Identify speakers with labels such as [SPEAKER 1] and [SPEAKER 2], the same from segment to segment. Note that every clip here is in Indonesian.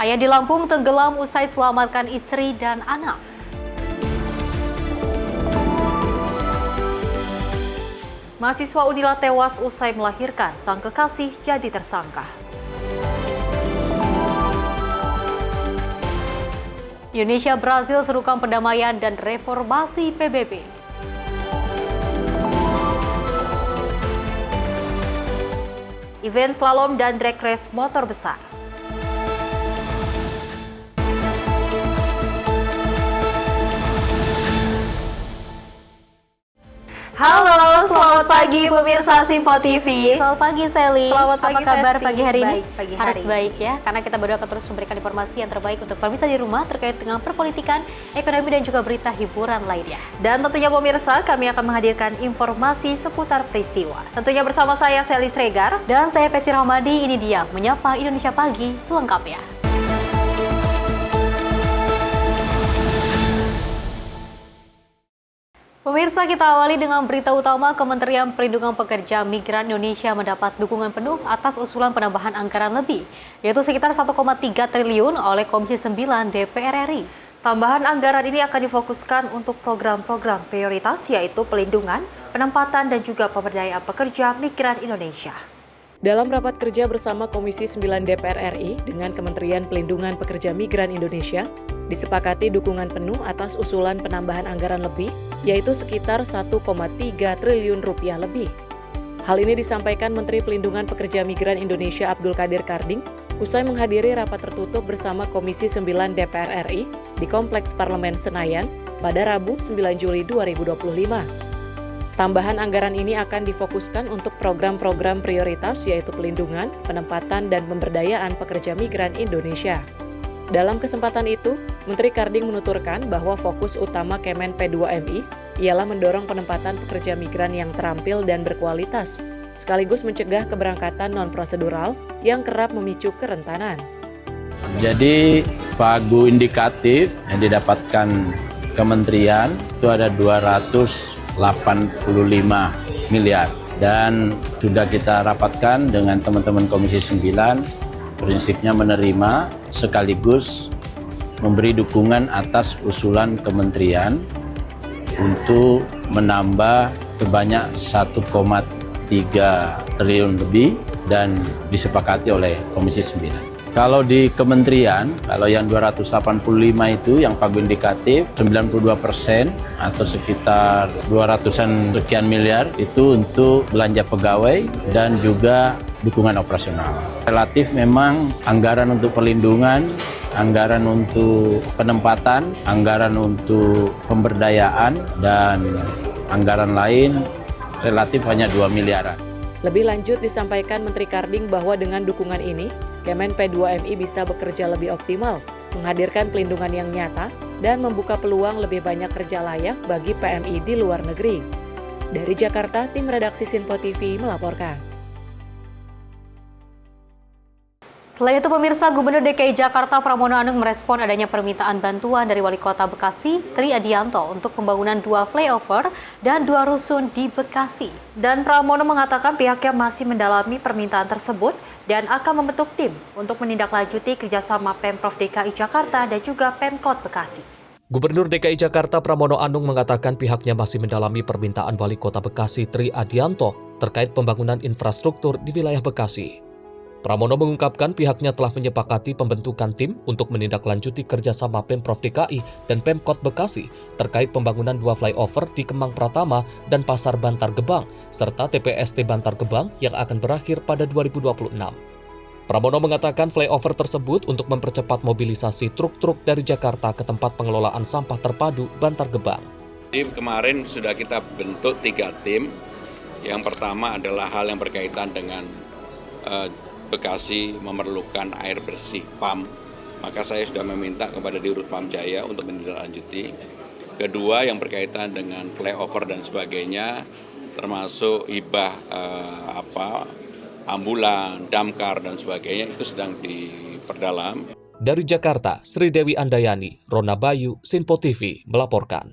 [SPEAKER 1] Ayah di Lampung tenggelam usai selamatkan istri dan anak. Mahasiswa Unila tewas usai melahirkan, sang kekasih jadi tersangka. Indonesia Brazil serukan perdamaian dan reformasi PBB. Event slalom dan drag race motor besar. Halo, selamat pagi pemirsa Simpo TV.
[SPEAKER 2] Selamat pagi Sally.
[SPEAKER 1] Selamat pagi.
[SPEAKER 2] Apa kabar
[SPEAKER 1] Festi?
[SPEAKER 2] pagi hari ini?
[SPEAKER 1] Baik, pagi hari.
[SPEAKER 2] Harus baik ya, karena kita baru akan terus memberikan informasi yang terbaik untuk pemirsa di rumah terkait dengan perpolitikan, ekonomi dan juga berita hiburan lainnya.
[SPEAKER 1] Dan tentunya pemirsa, kami akan menghadirkan informasi seputar peristiwa. Tentunya bersama saya Sally Sregar
[SPEAKER 2] Dan saya Pesi Rahmadi, ini dia Menyapa Indonesia Pagi selengkapnya. Pemirsa, kita awali dengan berita utama. Kementerian Perlindungan Pekerja Migran Indonesia mendapat dukungan penuh atas usulan penambahan anggaran lebih, yaitu sekitar 1,3 triliun oleh Komisi 9 DPR RI.
[SPEAKER 1] Tambahan anggaran ini akan difokuskan untuk program-program prioritas, yaitu pelindungan, penempatan, dan juga pemberdayaan pekerja migran Indonesia.
[SPEAKER 3] Dalam rapat kerja bersama Komisi 9 DPR RI dengan Kementerian Pelindungan Pekerja Migran Indonesia, disepakati dukungan penuh atas usulan penambahan anggaran lebih, yaitu sekitar 1,3 triliun rupiah lebih. Hal ini disampaikan Menteri Pelindungan Pekerja Migran Indonesia Abdul Qadir Karding usai menghadiri rapat tertutup bersama Komisi 9 DPR RI di Kompleks Parlemen Senayan pada Rabu 9 Juli 2025. Tambahan anggaran ini akan difokuskan untuk program-program prioritas yaitu pelindungan, penempatan, dan pemberdayaan pekerja migran Indonesia. Dalam kesempatan itu, Menteri Karding menuturkan bahwa fokus utama Kemen P2MI ialah mendorong penempatan pekerja migran yang terampil dan berkualitas, sekaligus mencegah keberangkatan non-prosedural yang kerap memicu kerentanan.
[SPEAKER 4] Jadi pagu indikatif yang didapatkan kementerian itu ada 285 miliar dan sudah kita rapatkan dengan teman-teman Komisi 9. Prinsipnya menerima sekaligus memberi dukungan atas usulan kementerian untuk menambah sebanyak 1,3 triliun lebih dan disepakati oleh Komisi 9. Kalau di kementerian, kalau yang 285 itu yang pagu indikatif 92% atau sekitar 200-an sekian miliar itu untuk belanja pegawai dan juga dukungan operasional. Relatif memang anggaran untuk perlindungan, anggaran untuk penempatan, anggaran untuk pemberdayaan dan anggaran lain relatif hanya 2 miliaran.
[SPEAKER 3] Lebih lanjut disampaikan Menteri Karding bahwa dengan dukungan ini, Kemen P2MI bisa bekerja lebih optimal, menghadirkan pelindungan yang nyata, dan membuka peluang lebih banyak kerja layak bagi PMI di luar negeri. Dari Jakarta, tim redaksi Simpo TV melaporkan.
[SPEAKER 2] Selain itu, pemirsa, Gubernur DKI Jakarta Pramono Anung merespon adanya permintaan bantuan dari Wali Kota Bekasi, Tri Adianto, untuk pembangunan 2 flyover dan 2 rusun di Bekasi.
[SPEAKER 1] Dan Pramono mengatakan pihaknya masih mendalami permintaan tersebut dan akan membentuk tim untuk menindaklanjuti kerjasama Pemprov DKI Jakarta dan juga Pemkot Bekasi.
[SPEAKER 5] Gubernur DKI Jakarta Pramono Anung mengatakan pihaknya masih mendalami permintaan Wali Kota Bekasi, Tri Adianto, terkait pembangunan infrastruktur di wilayah Bekasi. Pramono mengungkapkan pihaknya telah menyepakati pembentukan tim untuk menindaklanjuti kerjasama Pemprov DKI dan Pemkot Bekasi terkait pembangunan 2 flyover di Kemang Pratama dan Pasar Bantar Gebang, serta TPST Bantar Gebang yang akan berakhir pada 2026. Pramono mengatakan flyover tersebut untuk mempercepat mobilisasi truk-truk dari Jakarta ke tempat pengelolaan sampah terpadu Bantar Gebang.
[SPEAKER 6] Kemarin sudah kita bentuk 3 tim. Yang pertama adalah hal yang berkaitan dengan Bekasi memerlukan air bersih PAM, maka saya sudah meminta kepada Dirut PAM Jaya untuk menindaklanjuti. Kedua yang berkaitan dengan flyover dan sebagainya, termasuk hibah ambulan, damkar dan sebagainya itu sedang diperdalam.
[SPEAKER 5] Dari Jakarta, Sri Dewi Andayani, Rona Bayu, Simpo TV melaporkan.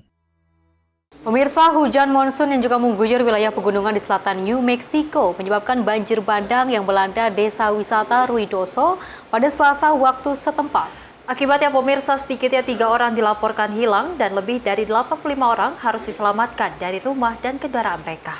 [SPEAKER 2] Pemirsa, hujan monsun yang juga mengguyur wilayah pegunungan di selatan New Mexico menyebabkan banjir bandang yang melanda desa wisata Ruidoso pada Selasa waktu setempat.
[SPEAKER 1] Akibatnya pemirsa sedikitnya 3 orang dilaporkan hilang dan lebih dari 85 orang harus diselamatkan dari rumah dan kendaraan mereka.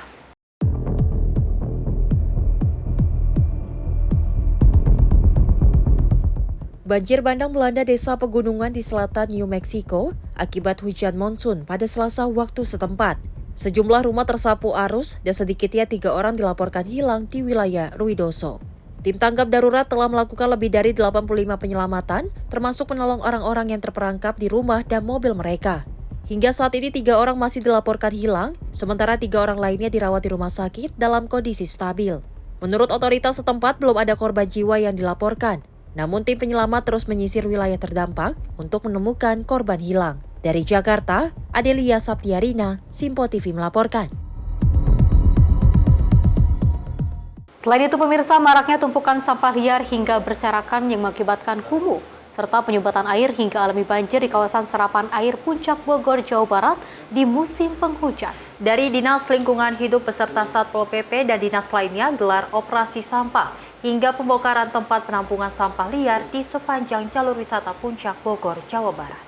[SPEAKER 1] Banjir bandang melanda desa pegunungan di selatan New Mexico akibat hujan monsun pada Selasa waktu setempat. Sejumlah rumah tersapu arus dan sedikitnya 3 orang dilaporkan hilang di wilayah Ruidoso. Tim tanggap darurat telah melakukan lebih dari 85 penyelamatan, termasuk menolong orang-orang yang terperangkap di rumah dan mobil mereka. Hingga saat ini 3 orang masih dilaporkan hilang, sementara 3 orang lainnya dirawat di rumah sakit dalam kondisi stabil. Menurut otoritas setempat belum ada korban jiwa yang dilaporkan. Namun tim penyelamat terus menyisir wilayah terdampak untuk menemukan korban hilang. Dari Jakarta, Adelia Saptiarina, Simpo TV melaporkan.
[SPEAKER 2] Selain itu pemirsa, maraknya tumpukan sampah liar hingga berserakan yang mengakibatkan kumuh, serta penyumbatan air hingga alami banjir di kawasan serapan air Puncak Bogor, Jawa Barat di musim penghujan. Dari Dinas Lingkungan Hidup beserta Satpol PP dan dinas lainnya gelar operasi sampah hingga pembongkaran tempat penampungan sampah liar di sepanjang jalur wisata Puncak Bogor, Jawa Barat.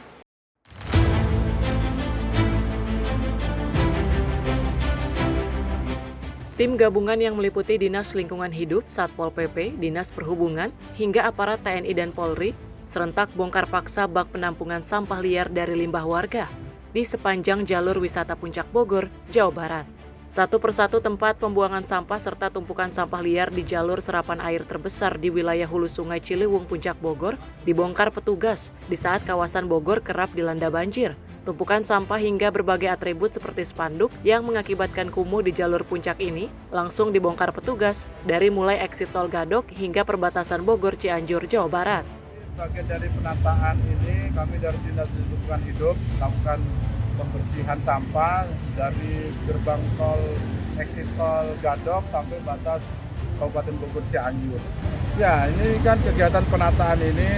[SPEAKER 3] Tim gabungan yang meliputi Dinas Lingkungan Hidup, Satpol PP, Dinas Perhubungan, hingga aparat TNI dan Polri serentak bongkar paksa bak penampungan sampah liar dari limbah warga di sepanjang jalur wisata Puncak Bogor, Jawa Barat. Satu persatu tempat pembuangan sampah serta tumpukan sampah liar di jalur serapan air terbesar di wilayah hulu Sungai Ciliwung, Puncak Bogor dibongkar petugas di saat kawasan Bogor kerap dilanda banjir. Tumpukan sampah hingga berbagai atribut seperti spanduk yang mengakibatkan kumuh di jalur puncak ini langsung dibongkar petugas dari mulai eksit tol Gadok hingga perbatasan Bogor Cianjur, Jawa Barat.
[SPEAKER 7] Bagian dari penataan ini kami dari Dinas Lingkungan Hidup melakukan pembersihan sampah dari gerbang tol eksit tol Gadok sampai batas Kabupaten Bogor Cianjur. Ya, ini kan kegiatan penataan ini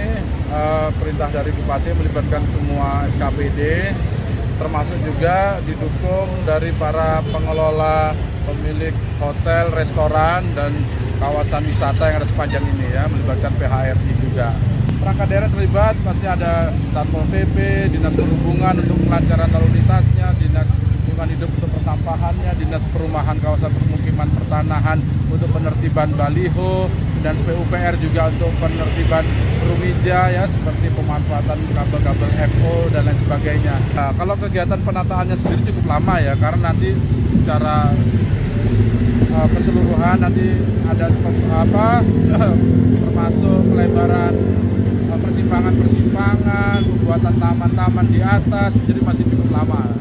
[SPEAKER 7] perintah dari Bupati melibatkan semua SKPD, termasuk juga didukung dari para pengelola, pemilik hotel, restoran, dan kawasan wisata yang ada sepanjang ini ya, melibatkan PHRI juga. Perangkat daerah terlibat, pasti ada Satpol PP, Dinas Perhubungan untuk kelancaran lalu lintasnya, Dinas Lingkungan Hidup untuk persampahannya, Dinas Perumahan Kawasan Permukiman Pertanahan untuk penertiban baliho, dan PUPR juga untuk penertiban rumija ya, seperti pemanfaatan kabel-kabel FO dan lain sebagainya. Nah, kalau kegiatan penataannya sendiri cukup lama ya, karena nanti secara keseluruhan nanti ada termasuk pelebaran persimpangan, pembuatan taman-taman di atas, jadi masih cukup lama.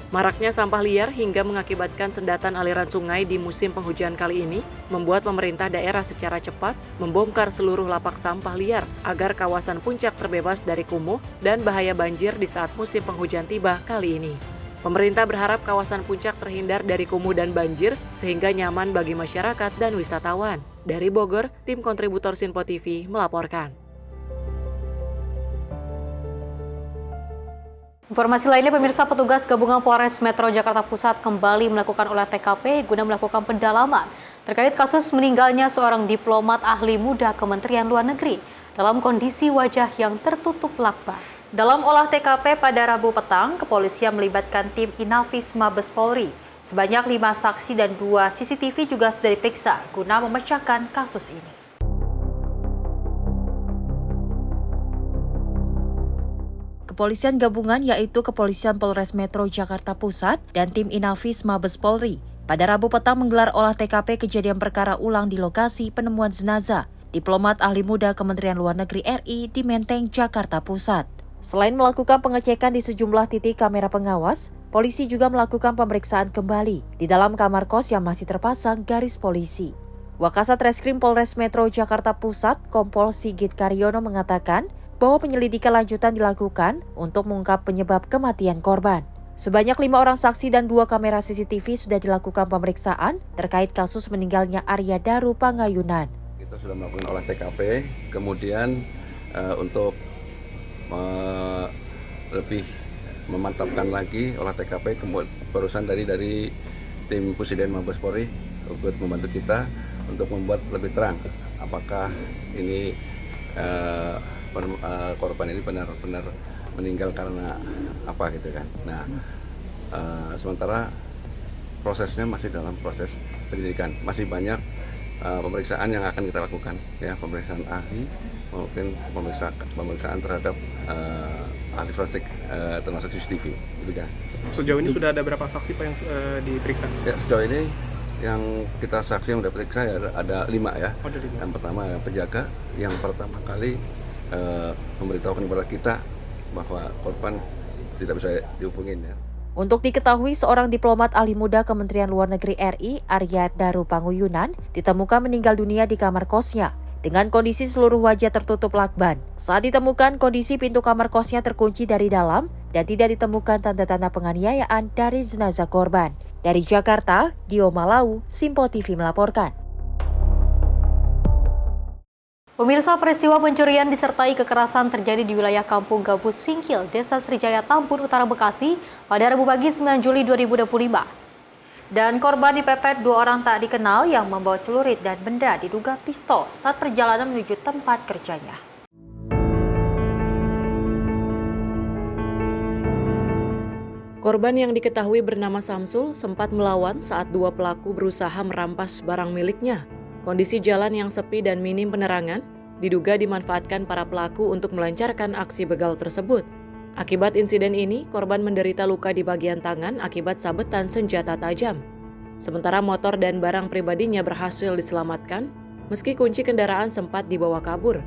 [SPEAKER 3] Maraknya sampah liar hingga mengakibatkan sendatan aliran sungai di musim penghujan kali ini membuat pemerintah daerah secara cepat membongkar seluruh lapak sampah liar agar kawasan puncak terbebas dari kumuh dan bahaya banjir di saat musim penghujan tiba kali ini. Pemerintah berharap kawasan puncak terhindar dari kumuh dan banjir sehingga nyaman bagi masyarakat dan wisatawan. Dari Bogor, tim kontributor Simpo TV melaporkan.
[SPEAKER 2] Informasi lainnya pemirsa, petugas gabungan Polres Metro Jakarta Pusat kembali melakukan olah TKP guna melakukan pendalaman terkait kasus meninggalnya seorang diplomat ahli muda Kementerian Luar Negeri dalam kondisi wajah yang tertutup lakban.
[SPEAKER 1] Dalam olah TKP pada Rabu petang, kepolisian melibatkan tim Inafis Mabes Polri. Sebanyak 5 saksi dan 2 CCTV juga sudah diperiksa guna memecahkan kasus ini. Kepolisian gabungan yaitu Kepolisian Polres Metro Jakarta Pusat dan tim Inafis Mabes Polri pada Rabu petang menggelar olah TKP kejadian perkara ulang di lokasi penemuan jenazah diplomat ahli muda Kementerian Luar Negeri RI di Menteng, Jakarta Pusat. Selain melakukan pengecekan di sejumlah titik kamera pengawas, polisi juga melakukan pemeriksaan kembali di dalam kamar kos yang masih terpasang garis polisi. Wakasat Reskrim Polres Metro Jakarta Pusat, Kompol Sigit Karyono mengatakan bahwa penyelidikan lanjutan dilakukan untuk mengungkap penyebab kematian korban. Sebanyak 5 orang saksi dan 2 kamera CCTV sudah dilakukan pemeriksaan terkait kasus meninggalnya Arya Daru Pangayunan.
[SPEAKER 8] Kita sudah melakukan olah TKP, kemudian untuk lebih memantapkan lagi olah TKP, barusan dari tim Pusiden Mabes Polri ikut membantu kita untuk membuat lebih terang apakah ini korban ini benar-benar meninggal karena apa gitu kan. Nah, sementara prosesnya masih dalam proses penyidikan, masih banyak pemeriksaan yang akan kita lakukan, ya, pemeriksaan ahli maupun pemeriksaan terhadap ahli forensik termasuk CCTV. Gitu kan.
[SPEAKER 9] Sejauh ini sudah ada berapa saksi Pak yang diperiksa? Ya,
[SPEAKER 8] sejauh ini yang kita saksi yang sudah diperiksa ya ada 5 ya.
[SPEAKER 9] Oh, ada 5.
[SPEAKER 8] Yang pertama penjaga yang pertama kali memberitahukan kepada kita bahwa korban tidak bisa dihubungin ya.
[SPEAKER 1] Untuk diketahui, seorang diplomat ahli muda Kementerian Luar Negeri RI, Arya Daru Panguyunan, ditemukan meninggal dunia di kamar kosnya dengan kondisi seluruh wajah tertutup lakban. Saat ditemukan, kondisi pintu kamar kosnya terkunci dari dalam dan tidak ditemukan tanda-tanda penganiayaan dari jenazah korban. Dari Jakarta, Dio Malau, Simpo TV melaporkan.
[SPEAKER 2] Pemirsa, peristiwa pencurian disertai kekerasan terjadi di wilayah Kampung Gabus Singkil, Desa Srijaya Tambun Utara Bekasi pada Rabu pagi 9 Juli 2025. Dan korban dipepet 2 orang tak dikenal yang membawa celurit dan benda diduga pistol saat perjalanan menuju tempat kerjanya.
[SPEAKER 3] Korban yang diketahui bernama Samsul sempat melawan saat 2 pelaku berusaha merampas barang miliknya. Kondisi jalan yang sepi dan minim penerangan diduga dimanfaatkan para pelaku untuk melancarkan aksi begal tersebut. Akibat insiden ini, korban menderita luka di bagian tangan akibat sabetan senjata tajam. Sementara motor dan barang pribadinya berhasil diselamatkan, meski kunci kendaraan sempat dibawa kabur.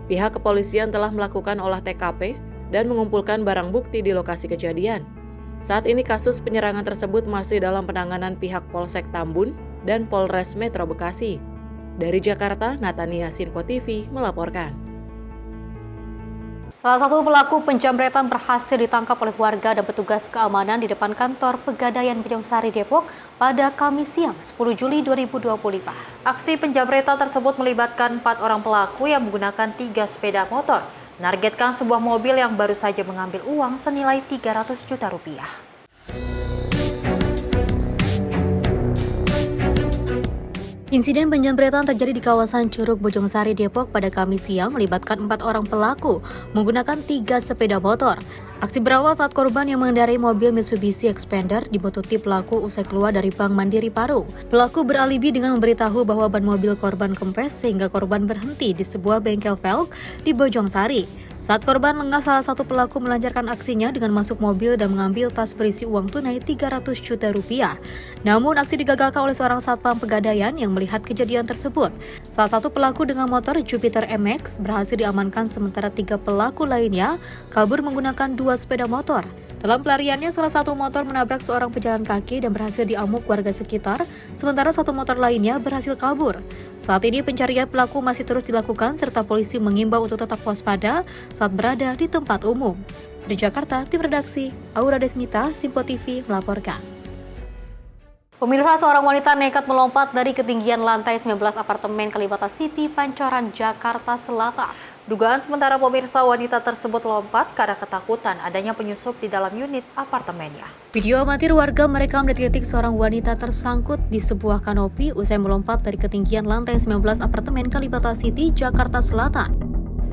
[SPEAKER 3] Pihak kepolisian telah melakukan olah TKP dan mengumpulkan barang bukti di lokasi kejadian. Saat ini kasus penyerangan tersebut masih dalam penanganan pihak Polsek Tambun dan Polres Metro Bekasi. Dari Jakarta, Natania, Simpo TV melaporkan.
[SPEAKER 2] Salah satu pelaku penjamretan berhasil ditangkap oleh warga dan petugas keamanan di depan kantor Pegadaian Bojongsari Depok pada Kamis siang 10 Juli 2025.
[SPEAKER 1] Aksi penjamretan tersebut melibatkan 4 orang pelaku yang menggunakan 3 sepeda motor, menargetkan sebuah mobil yang baru saja mengambil uang senilai 300 juta rupiah.
[SPEAKER 2] Insiden penjamretan terjadi di kawasan Curug Bojongsari Depok pada Kamis siang melibatkan 4 orang pelaku menggunakan 3 sepeda motor. Aksi berawal saat korban yang mengendarai mobil Mitsubishi Expander dibututi pelaku usai keluar dari Bank Mandiri Parung. Pelaku beralibi dengan memberitahu bahwa ban mobil korban kempes sehingga korban berhenti di sebuah bengkel velg di Bojongsari. Saat korban lengah, salah satu pelaku melancarkan aksinya dengan masuk mobil dan mengambil tas berisi uang tunai 300 juta rupiah. Namun aksi digagalkan oleh seorang satpam Pegadaian yang melihat kejadian tersebut. Salah satu pelaku dengan motor Jupiter MX berhasil diamankan sementara 3 pelaku lainnya kabur menggunakan 2 sepeda motor. Dalam pelariannya, salah satu motor menabrak seorang pejalan kaki dan berhasil diamuk warga sekitar, sementara 1 motor lainnya berhasil kabur. Saat ini pencarian pelaku masih terus dilakukan serta polisi mengimbau untuk tetap waspada saat berada di tempat umum. Di Jakarta, tim redaksi Aura Desmita, Simpo TV melaporkan. Pemirsa, seorang wanita nekat melompat dari ketinggian lantai 19 apartemen Kalibata City, Pancoran, Jakarta Selatan.
[SPEAKER 1] Dugaan sementara pemirsa, wanita tersebut lompat karena ketakutan adanya penyusup di dalam unit apartemennya.
[SPEAKER 2] Video amatir warga merekam detik-detik seorang wanita tersangkut di sebuah kanopi usai melompat dari ketinggian lantai 19 apartemen Kalibata City, Jakarta Selatan.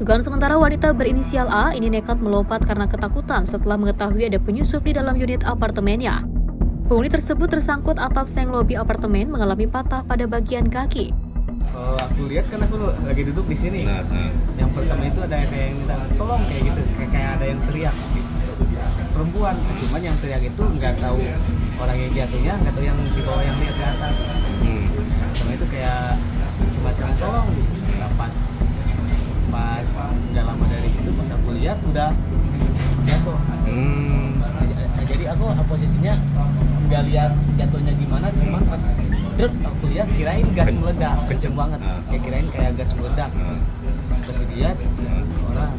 [SPEAKER 2] Dugaan sementara wanita berinisial A ini nekat melompat karena ketakutan setelah mengetahui ada penyusup di dalam unit apartemennya. Penghuni tersebut tersangkut atap seng lobi apartemen mengalami patah pada bagian kaki.
[SPEAKER 10] Kalau aku lihat kan aku lagi duduk di sini. Yang pertama itu ada kayak yang minta tolong kayak gitu, kayak ada yang teriak gitu. Perempuan, cuman yang teriak itu nggak tahu orang yang jatuhnya, nggak tahu yang di bawah yang lihat ke atas. Sama itu kayak semacam tolong gitu. Nah, pas nggak lama dari situ pas aku lihat udah jatuh. Jadi aku posisinya nggak lihat jatuhnya gimana, cuman pas terus aku lihat kirain gas meledak, kenceng banget, kirain kayak gas meledak. Terus dilihat orang.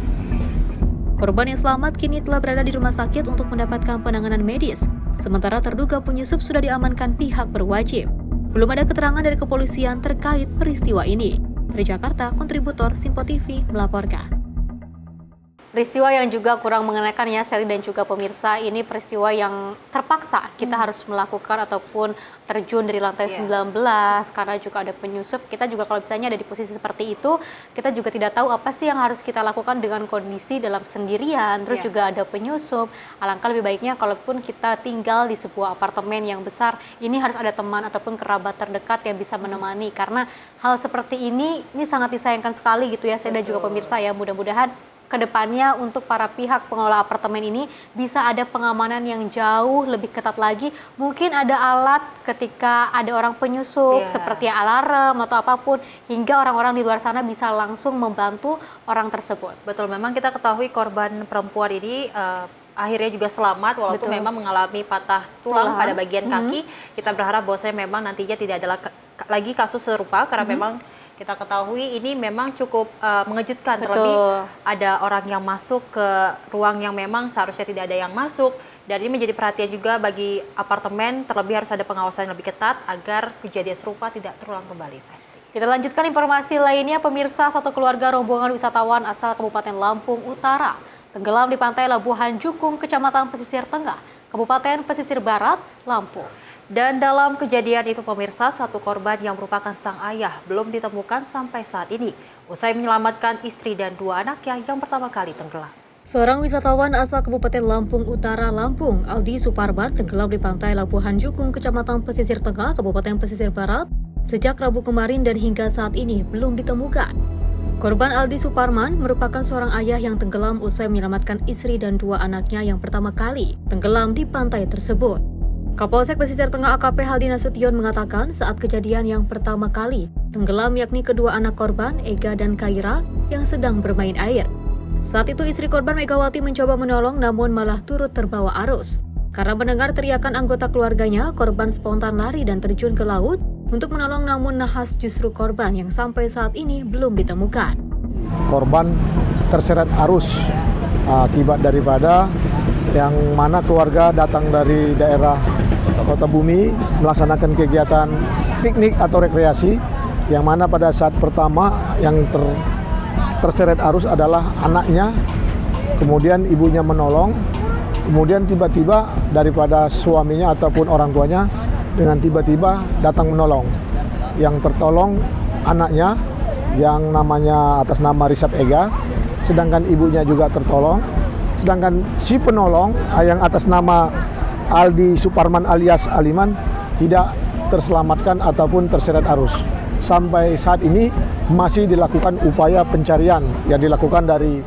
[SPEAKER 2] Korban yang selamat kini telah berada di rumah sakit untuk mendapatkan penanganan medis. Sementara terduga penyusup sudah diamankan pihak berwajib. Belum ada keterangan dari kepolisian terkait peristiwa ini. Dari Jakarta, kontributor Simpo TV melaporkan. Peristiwa yang juga kurang mengenakan ya Sally dan juga pemirsa, ini peristiwa yang terpaksa kita harus melakukan ataupun terjun dari lantai 19 karena juga ada penyusup. Kita juga kalau misalnya ada di posisi seperti itu, kita juga tidak tahu apa sih yang harus kita lakukan dengan kondisi dalam sendirian, terus juga ada penyusup. Alangkah lebih baiknya kalaupun kita tinggal di sebuah apartemen yang besar, ini harus ada teman ataupun kerabat terdekat yang bisa menemani, karena hal seperti ini sangat disayangkan sekali gitu ya saya dan juga pemirsa ya. Mudah-mudahan kedepannya untuk para pihak pengelola apartemen ini bisa ada pengamanan yang jauh lebih ketat lagi. Mungkin ada alat ketika ada orang penyusup seperti alarm atau apapun, hingga orang-orang di luar sana bisa langsung membantu orang tersebut.
[SPEAKER 1] Betul, memang kita ketahui korban perempuan ini akhirnya juga selamat walaupun memang mengalami patah tulang pada bagian kaki. Kita berharap bahwasanya memang nantinya tidak ada lagi kasus serupa, karena memang kita ketahui ini memang cukup mengejutkan. Terlebih ada orang yang masuk ke ruang yang memang seharusnya tidak ada yang masuk, dan ini menjadi perhatian juga bagi apartemen. Terlebih harus ada pengawasan yang lebih ketat agar kejadian serupa tidak terulang kembali.
[SPEAKER 2] Kita lanjutkan informasi lainnya, pemirsa. Satu keluarga rombongan wisatawan asal Kabupaten Lampung Utara tenggelam di pantai Labuhan Jukung, Kecamatan Pesisir Tengah, Kabupaten Pesisir Barat, Lampung. Dan dalam kejadian itu pemirsa, satu korban yang merupakan sang ayah belum ditemukan sampai saat ini, usai menyelamatkan istri dan dua anaknya yang pertama kali tenggelam. Seorang wisatawan asal Kabupaten Lampung Utara, Lampung, Aldi Suparman, tenggelam di pantai Labuhan Jukung, Kecamatan Pesisir Tengah, Kabupaten Pesisir Barat, sejak Rabu kemarin dan hingga saat ini belum ditemukan. Korban Aldi Suparman merupakan seorang ayah yang tenggelam usai menyelamatkan istri dan dua anaknya yang pertama kali tenggelam di pantai tersebut. Kapolsek Pesisir Tengah AKP Haldi Nasution mengatakan saat kejadian yang pertama kali tenggelam yakni kedua anak korban, Ega dan Kaira, yang sedang bermain air. Saat itu istri korban Megawati mencoba menolong namun malah turut terbawa arus. Karena mendengar teriakan anggota keluarganya, korban spontan lari dan terjun ke laut untuk menolong, namun nahas justru korban yang sampai saat ini belum ditemukan.
[SPEAKER 11] Korban terseret arus akibat daripada yang mana keluarga datang dari daerah Kota Bumi melaksanakan kegiatan piknik atau rekreasi, yang mana pada saat pertama yang terseret arus adalah anaknya, kemudian ibunya menolong, kemudian tiba-tiba daripada suaminya ataupun orang tuanya dengan tiba-tiba datang menolong. Yang tertolong anaknya yang namanya atas nama Risap Ega, sedangkan ibunya juga tertolong. Sedangkan si penolong yang atas nama Aldi Suparman alias Aliman tidak terselamatkan ataupun terseret arus. Sampai saat ini masih dilakukan upaya pencarian yang dilakukan dari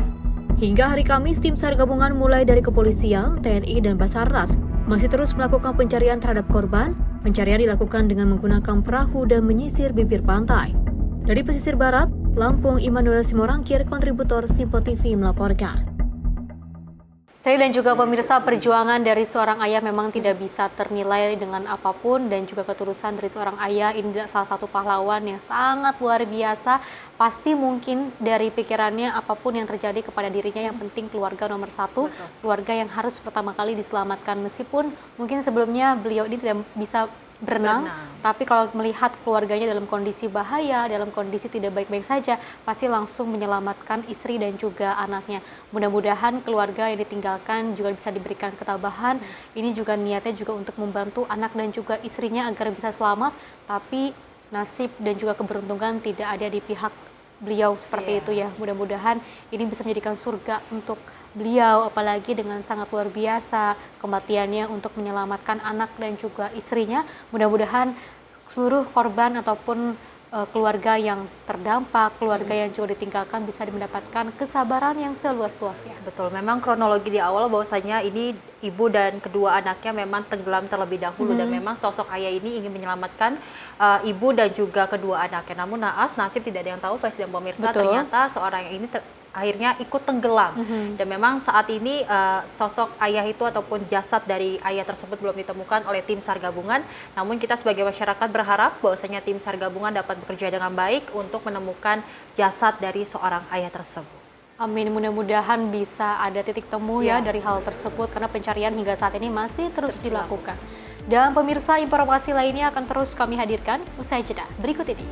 [SPEAKER 2] Hingga hari Kamis, tim SAR gabungan mulai dari kepolisian, TNI, dan Basarnas masih terus melakukan pencarian terhadap korban. Pencarian dilakukan dengan menggunakan perahu dan menyisir bibir pantai. Dari pesisir barat, Lampung, Immanuel Simorangkir, kontributor Simpo TV melaporkan. Saya dan juga pemirsa, perjuangan dari seorang ayah memang tidak bisa ternilai dengan apapun, dan juga ketulusan dari seorang ayah ini salah satu pahlawan yang sangat luar biasa. Pasti mungkin dari pikirannya apapun yang terjadi kepada dirinya, yang penting keluarga nomor satu. Keluarga yang harus pertama kali diselamatkan, meskipun mungkin sebelumnya beliau ini tidak bisa berenang, tapi kalau melihat keluarganya dalam kondisi bahaya, dalam kondisi tidak baik-baik saja, pasti langsung menyelamatkan istri dan juga anaknya. Mudah-mudahan keluarga yang ditinggalkan juga bisa diberikan ketabahan. Ini juga niatnya juga untuk membantu anak dan juga istrinya agar bisa selamat, tapi nasib dan juga keberuntungan tidak ada di pihak beliau seperti itu ya. Mudah-mudahan ini bisa menjadikan surga untuk beliau, apalagi dengan sangat luar biasa kematiannya untuk menyelamatkan anak dan juga istrinya. Mudah-mudahan seluruh korban ataupun keluarga yang terdampak, keluarga yang juga ditinggalkan bisa mendapatkan kesabaran yang seluas-luasnya.
[SPEAKER 1] Betul, memang kronologi di awal bahwasanya ini ibu dan kedua anaknya memang tenggelam terlebih dahulu, dan memang sosok ayah ini ingin menyelamatkan ibu dan juga kedua anaknya. Namun nasib tidak ada yang tahu, Faiz dan pemirsa, ternyata seorang yang ini akhirnya ikut tenggelam. Dan memang saat ini sosok ayah itu ataupun jasad dari ayah tersebut belum ditemukan oleh tim SAR gabungan. Namun kita sebagai masyarakat berharap bahwasanya tim SAR gabungan dapat bekerja dengan baik untuk menemukan jasad dari seorang ayah tersebut.
[SPEAKER 2] Amin, mudah-mudahan bisa ada titik temu ya dari hal tersebut, karena pencarian hingga saat ini masih terus dilakukan. Dan pemirsa, informasi lainnya akan terus kami hadirkan usai jeda berikut ini.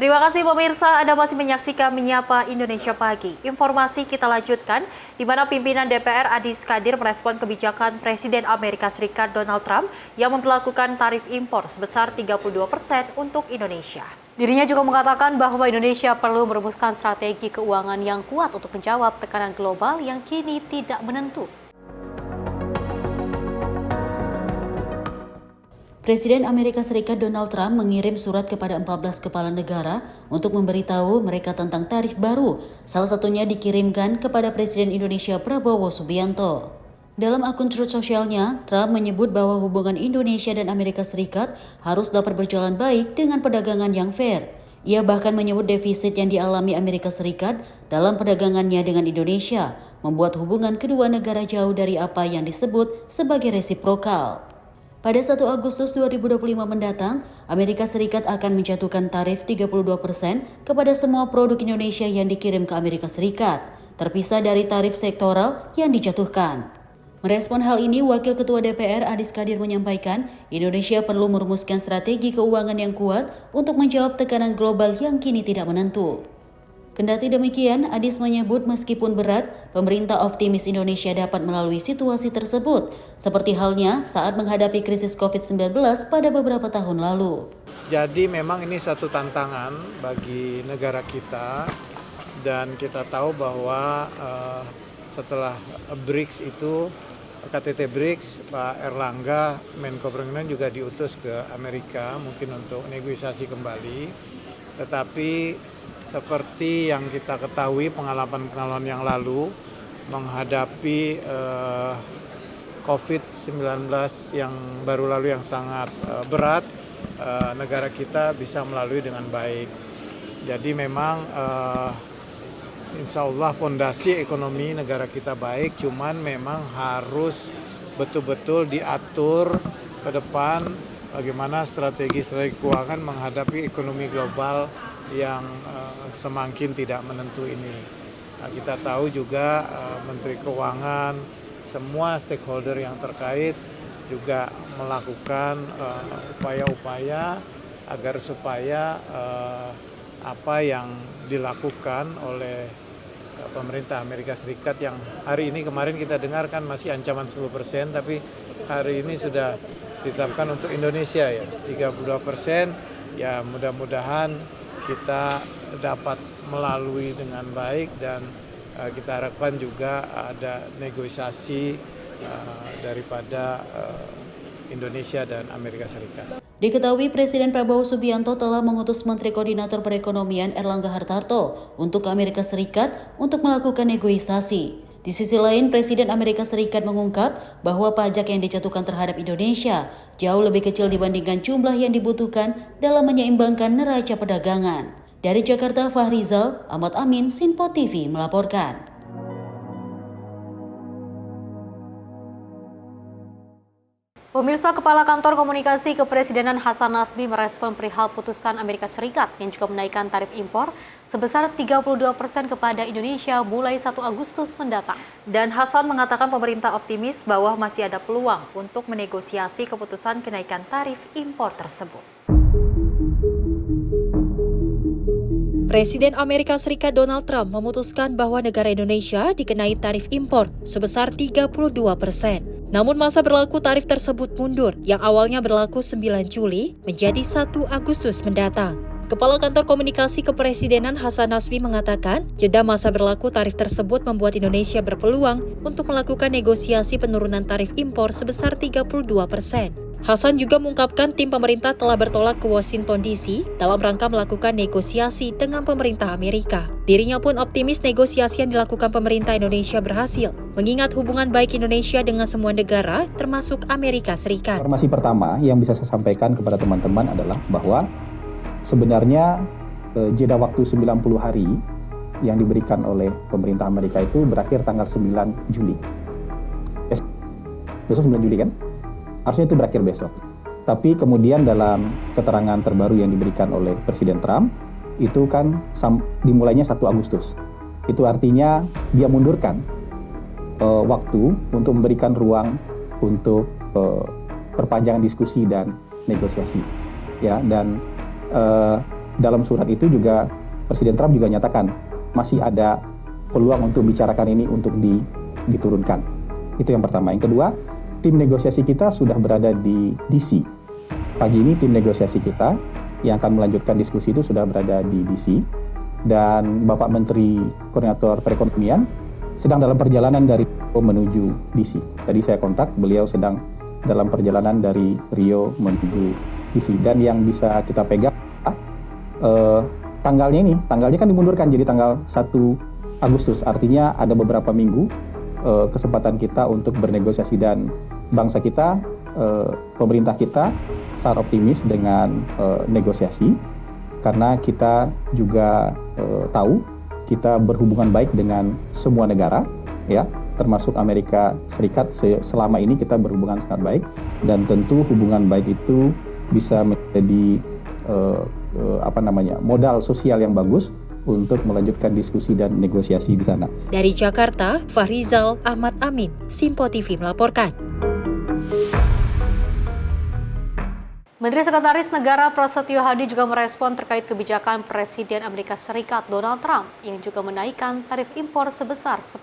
[SPEAKER 1] Terima kasih pemirsa, Anda masih menyaksikan Menyapa Indonesia Pagi. Informasi kita lanjutkan, di mana pimpinan DPR Adi Skadir merespon kebijakan Presiden Amerika Serikat Donald Trump yang memperlakukan tarif impor sebesar 32% untuk Indonesia.
[SPEAKER 2] Dirinya juga mengatakan bahwa Indonesia perlu merumuskan strategi keuangan yang kuat untuk menjawab tekanan global yang kini tidak menentu.
[SPEAKER 12] Presiden Amerika Serikat Donald Trump mengirim surat kepada 14 kepala negara untuk memberitahu mereka tentang tarif baru. Salah satunya dikirimkan kepada Presiden Indonesia Prabowo Subianto. Dalam akun Truth Socialnya, Trump menyebut bahwa hubungan Indonesia dan Amerika Serikat harus dapat berjalan baik dengan perdagangan yang fair. Ia bahkan menyebut defisit yang dialami Amerika Serikat dalam perdagangannya dengan Indonesia membuat hubungan kedua negara jauh dari apa yang disebut sebagai resiprokal. Pada 1 Agustus 2025 mendatang, Amerika Serikat akan menjatuhkan tarif 32% kepada semua produk Indonesia yang dikirim ke Amerika Serikat, terpisah dari tarif sektoral yang dijatuhkan. Merespon hal ini, Wakil Ketua DPR Adi Skadir menyampaikan, Indonesia perlu merumuskan strategi keuangan yang kuat untuk menjawab tekanan global yang kini tidak menentu. Kendati demikian, Adis menyebut meskipun berat, pemerintah optimis Indonesia dapat melalui situasi tersebut, seperti halnya saat menghadapi krisis COVID-19 pada beberapa tahun lalu.
[SPEAKER 11] Jadi memang ini satu tantangan bagi negara kita, dan kita tahu bahwa setelah BRICS itu, KTT BRICS, Pak Erlangga, Menko Perekonomian juga diutus ke Amerika mungkin untuk negosiasi kembali, tetapi seperti yang kita ketahui pengalaman-pengalaman yang lalu menghadapi COVID-19 yang baru lalu yang sangat berat, negara kita bisa melalui dengan baik. Jadi memang insya Allah fondasi ekonomi negara kita baik, cuman memang harus betul-betul diatur ke depan bagaimana strategi keuangan menghadapi ekonomi global yang semakin tidak menentu ini. Nah, kita tahu juga Menteri Keuangan, semua stakeholder yang terkait juga melakukan upaya-upaya agar supaya apa yang dilakukan oleh pemerintah Amerika Serikat yang hari ini kemarin kita dengarkan masih ancaman 10%, tapi hari ini sudah ditetapkan untuk Indonesia ya 32%, ya mudah-mudahan kita dapat melalui dengan baik, dan kita harapkan juga ada negosiasi daripada Indonesia dan Amerika Serikat.
[SPEAKER 12] Diketahui Presiden Prabowo Subianto telah mengutus Menteri Koordinator Perekonomian Erlangga Hartarto untuk ke Amerika Serikat untuk melakukan negosiasi. Di sisi lain, Presiden Amerika Serikat mengungkap bahwa pajak yang dijatuhkan terhadap Indonesia jauh lebih kecil dibandingkan jumlah yang dibutuhkan dalam menyeimbangkan neraca perdagangan. Dari Jakarta, Fahrizal, Ahmad Amin, Sinpo TV melaporkan.
[SPEAKER 2] Pemirsa, Kepala Kantor Komunikasi Kepresidenan Hasan Nasbi merespon perihal putusan Amerika Serikat yang juga menaikkan tarif impor sebesar 32% kepada Indonesia mulai 1 Agustus mendatang.
[SPEAKER 1] Dan Hasan mengatakan pemerintah optimis bahwa masih ada peluang untuk menegosiasi keputusan kenaikan tarif impor tersebut. Presiden Amerika Serikat Donald Trump memutuskan bahwa negara Indonesia dikenai tarif impor sebesar 32%. Namun masa berlaku tarif tersebut mundur, yang awalnya berlaku 9 Juli menjadi 1 Agustus mendatang. Kepala Kantor Komunikasi Kepresidenan Hasan Nasbi mengatakan, jeda masa berlaku tarif tersebut membuat Indonesia berpeluang untuk melakukan negosiasi penurunan tarif impor sebesar 32%. Hasan juga mengungkapkan tim pemerintah telah bertolak ke Washington DC dalam rangka melakukan negosiasi dengan pemerintah Amerika. Dirinya pun optimis negosiasi yang dilakukan pemerintah Indonesia berhasil, mengingat hubungan baik Indonesia dengan semua negara, termasuk Amerika Serikat.
[SPEAKER 13] Informasi pertama yang bisa saya sampaikan kepada teman-teman adalah bahwa sebenarnya jeda waktu 90 hari yang diberikan oleh pemerintah Amerika itu berakhir tanggal 9 Juli. Besok 9 Juli kan? Harusnya itu berakhir besok. Tapi kemudian dalam keterangan terbaru yang diberikan oleh Presiden Trump, itu kan dimulainya 1 Agustus. Itu artinya dia mundurkan waktu untuk memberikan ruang untuk perpanjangan diskusi dan negosiasi. Ya, dan dalam surat itu juga Presiden Trump juga nyatakan masih ada peluang untuk bicarakan ini untuk diturunkan. Itu yang pertama. Yang kedua, tim negosiasi kita sudah berada di DC. Pagi ini tim negosiasi kita yang akan melanjutkan diskusi itu sudah berada di DC. Dan Bapak Menteri Koordinator Perekonomian sedang dalam perjalanan dari Rio menuju DC. Tadi saya kontak, beliau sedang dalam perjalanan dari Rio menuju DC. Dan yang bisa kita pegang tanggalnya kan dimundurkan jadi tanggal 1 Agustus. Artinya ada beberapa minggu kesempatan kita untuk bernegosiasi, dan bangsa kita, pemerintah kita sangat optimis dengan negosiasi, karena kita juga tahu kita berhubungan baik dengan semua negara, ya, termasuk Amerika Serikat. Selama ini kita berhubungan sangat baik, dan tentu hubungan baik itu bisa menjadi modal sosial yang bagus untuk melanjutkan diskusi dan negosiasi di sana.
[SPEAKER 1] Dari Jakarta, Fahrizal Ahmad Amin, Simpo TV melaporkan.
[SPEAKER 2] Menteri Sekretaris Negara Prasetyo Hadi juga merespon terkait kebijakan Presiden Amerika Serikat Donald Trump yang juga menaikkan tarif impor sebesar 10%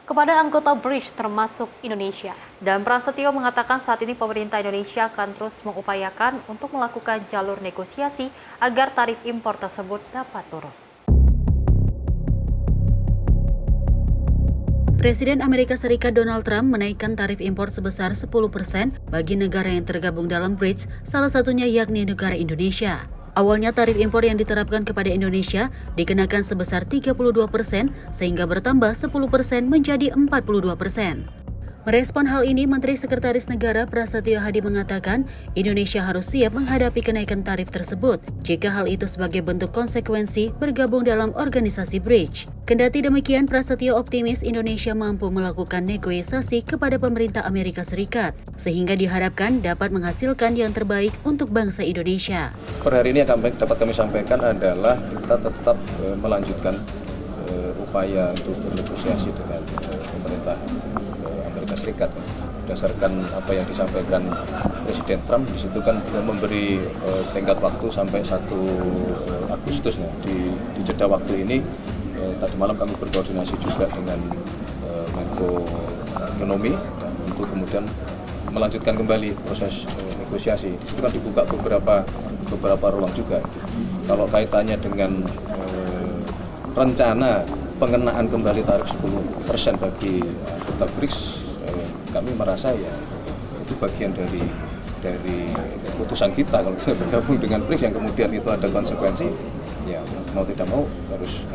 [SPEAKER 2] kepada anggota BRICS termasuk Indonesia.
[SPEAKER 1] Dan Prasetyo mengatakan saat ini pemerintah Indonesia akan terus mengupayakan untuk melakukan jalur negosiasi agar tarif impor tersebut dapat turun.
[SPEAKER 12] Presiden Amerika Serikat Donald Trump menaikkan tarif impor sebesar 10% bagi negara yang tergabung dalam BRICS, salah satunya yakni negara Indonesia. Awalnya tarif impor yang diterapkan kepada Indonesia dikenakan sebesar 32% sehingga bertambah 10% menjadi 42%. Merespon hal ini, Menteri Sekretaris Negara Prasetyo Hadi mengatakan Indonesia harus siap menghadapi kenaikan tarif tersebut jika hal itu sebagai bentuk konsekuensi bergabung dalam organisasi BRICS. Kendati demikian, Prasetyo optimis Indonesia mampu melakukan negosiasi kepada pemerintah Amerika Serikat sehingga diharapkan dapat menghasilkan yang terbaik untuk bangsa Indonesia.
[SPEAKER 14] Per hari ini yang dapat kami sampaikan adalah kita tetap melanjutkan upaya untuk bernegosiasi dengan pemerintah Amerika Serikat. Berdasarkan apa yang disampaikan Presiden Trump, di situ kan memberi tenggat waktu sampai 1 Agustus. Nah, di jeda waktu ini tadi malam kami berkoordinasi juga dengan Menko Ekonomi dan untuk kemudian melanjutkan kembali proses negosiasi. Di situ kan dibuka beberapa ruang juga. Kalau kaitannya dengan rencana pengenaan kembali tarif 10% bagi anggota BRICS, kami merasa ya itu bagian dari keputusan kita kalau kita bergabung dengan BRICS yang kemudian itu ada konsekuensi, ya mau tidak mau harus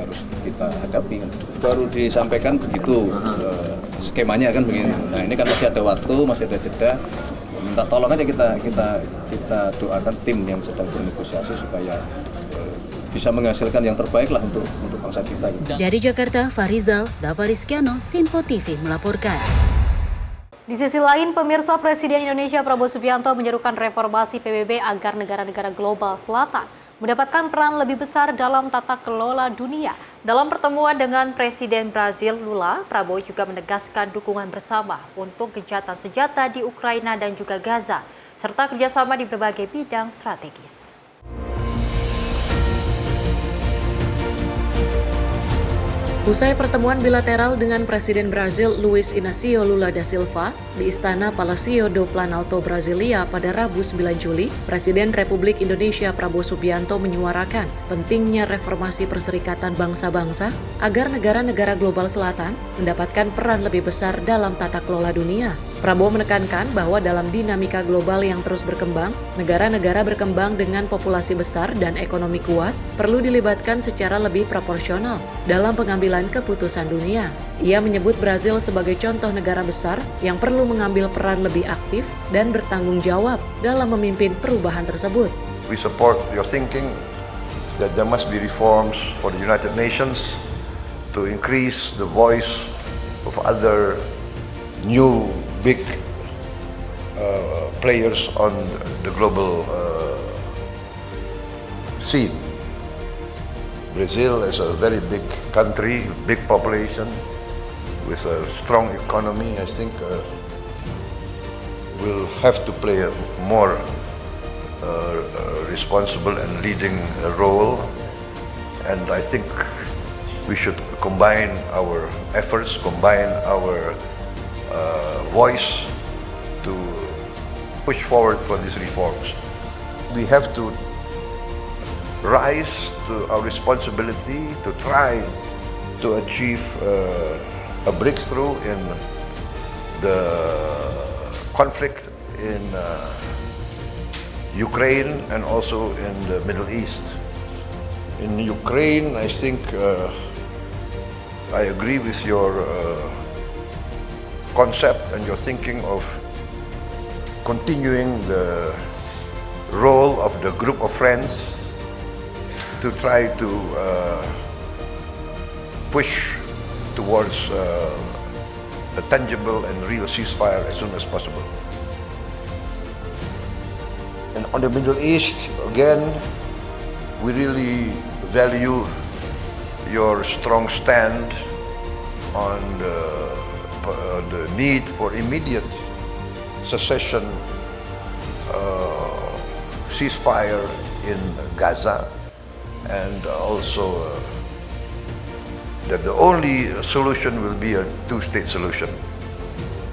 [SPEAKER 14] kita hadapi. Baru disampaikan begitu skemanya kan begini. Nah ini kan masih ada waktu, masih ada jeda. Minta tolong aja kita doakan tim yang sedang bernegosiasi supaya bisa menghasilkan yang terbaik lah untuk bangsa kita.
[SPEAKER 12] Dari Jakarta, Fahrizal Rizkyano, Simpo TV melaporkan.
[SPEAKER 2] Di sisi lain, pemirsa, Presiden Indonesia Prabowo Subianto menyerukan reformasi PBB agar negara-negara global selatan mendapatkan peran lebih besar dalam tata kelola dunia.
[SPEAKER 1] Dalam pertemuan dengan Presiden Brazil Lula, Prabowo juga menegaskan dukungan bersama untuk gencatan senjata di Ukraina dan juga Gaza, serta kerjasama di berbagai bidang strategis.
[SPEAKER 3] Usai pertemuan bilateral dengan Presiden Brazil Luiz Inácio Lula da Silva di Istana Palácio do Planalto, Brasilia pada Rabu 9 Juli, Presiden Republik Indonesia Prabowo Subianto menyuarakan pentingnya reformasi perserikatan bangsa-bangsa agar negara-negara global selatan mendapatkan peran lebih besar dalam tata kelola dunia. Prabowo menekankan bahwa dalam dinamika global yang terus berkembang, negara-negara berkembang dengan populasi besar dan ekonomi kuat perlu dilibatkan secara lebih proporsional dalam pengambilan keputusan dunia. Ia menyebut Brazil sebagai contoh negara besar yang perlu mengambil peran lebih aktif dan bertanggung jawab dalam memimpin perubahan tersebut.
[SPEAKER 15] We support your thinking that there must be reforms for the United Nations to increase the voice of other new big players on the global scene. Brazil is a very big country, big population, with a strong economy. I think will have to play a more responsible and leading role, and I think we should combine our efforts, combine our voice to push forward for these reforms. We have to rise to our responsibility to try to achieve a breakthrough in the conflict in Ukraine and also in the Middle East. In Ukraine, I think I agree with your concept and your thinking of continuing the role of the group of friends to try to push towards a tangible and real ceasefire as soon as possible. And on the Middle East, again, we really value your strong stand on the need for immediate cessation, ceasefire in Gaza, and also that the only solution will be a two-state solution.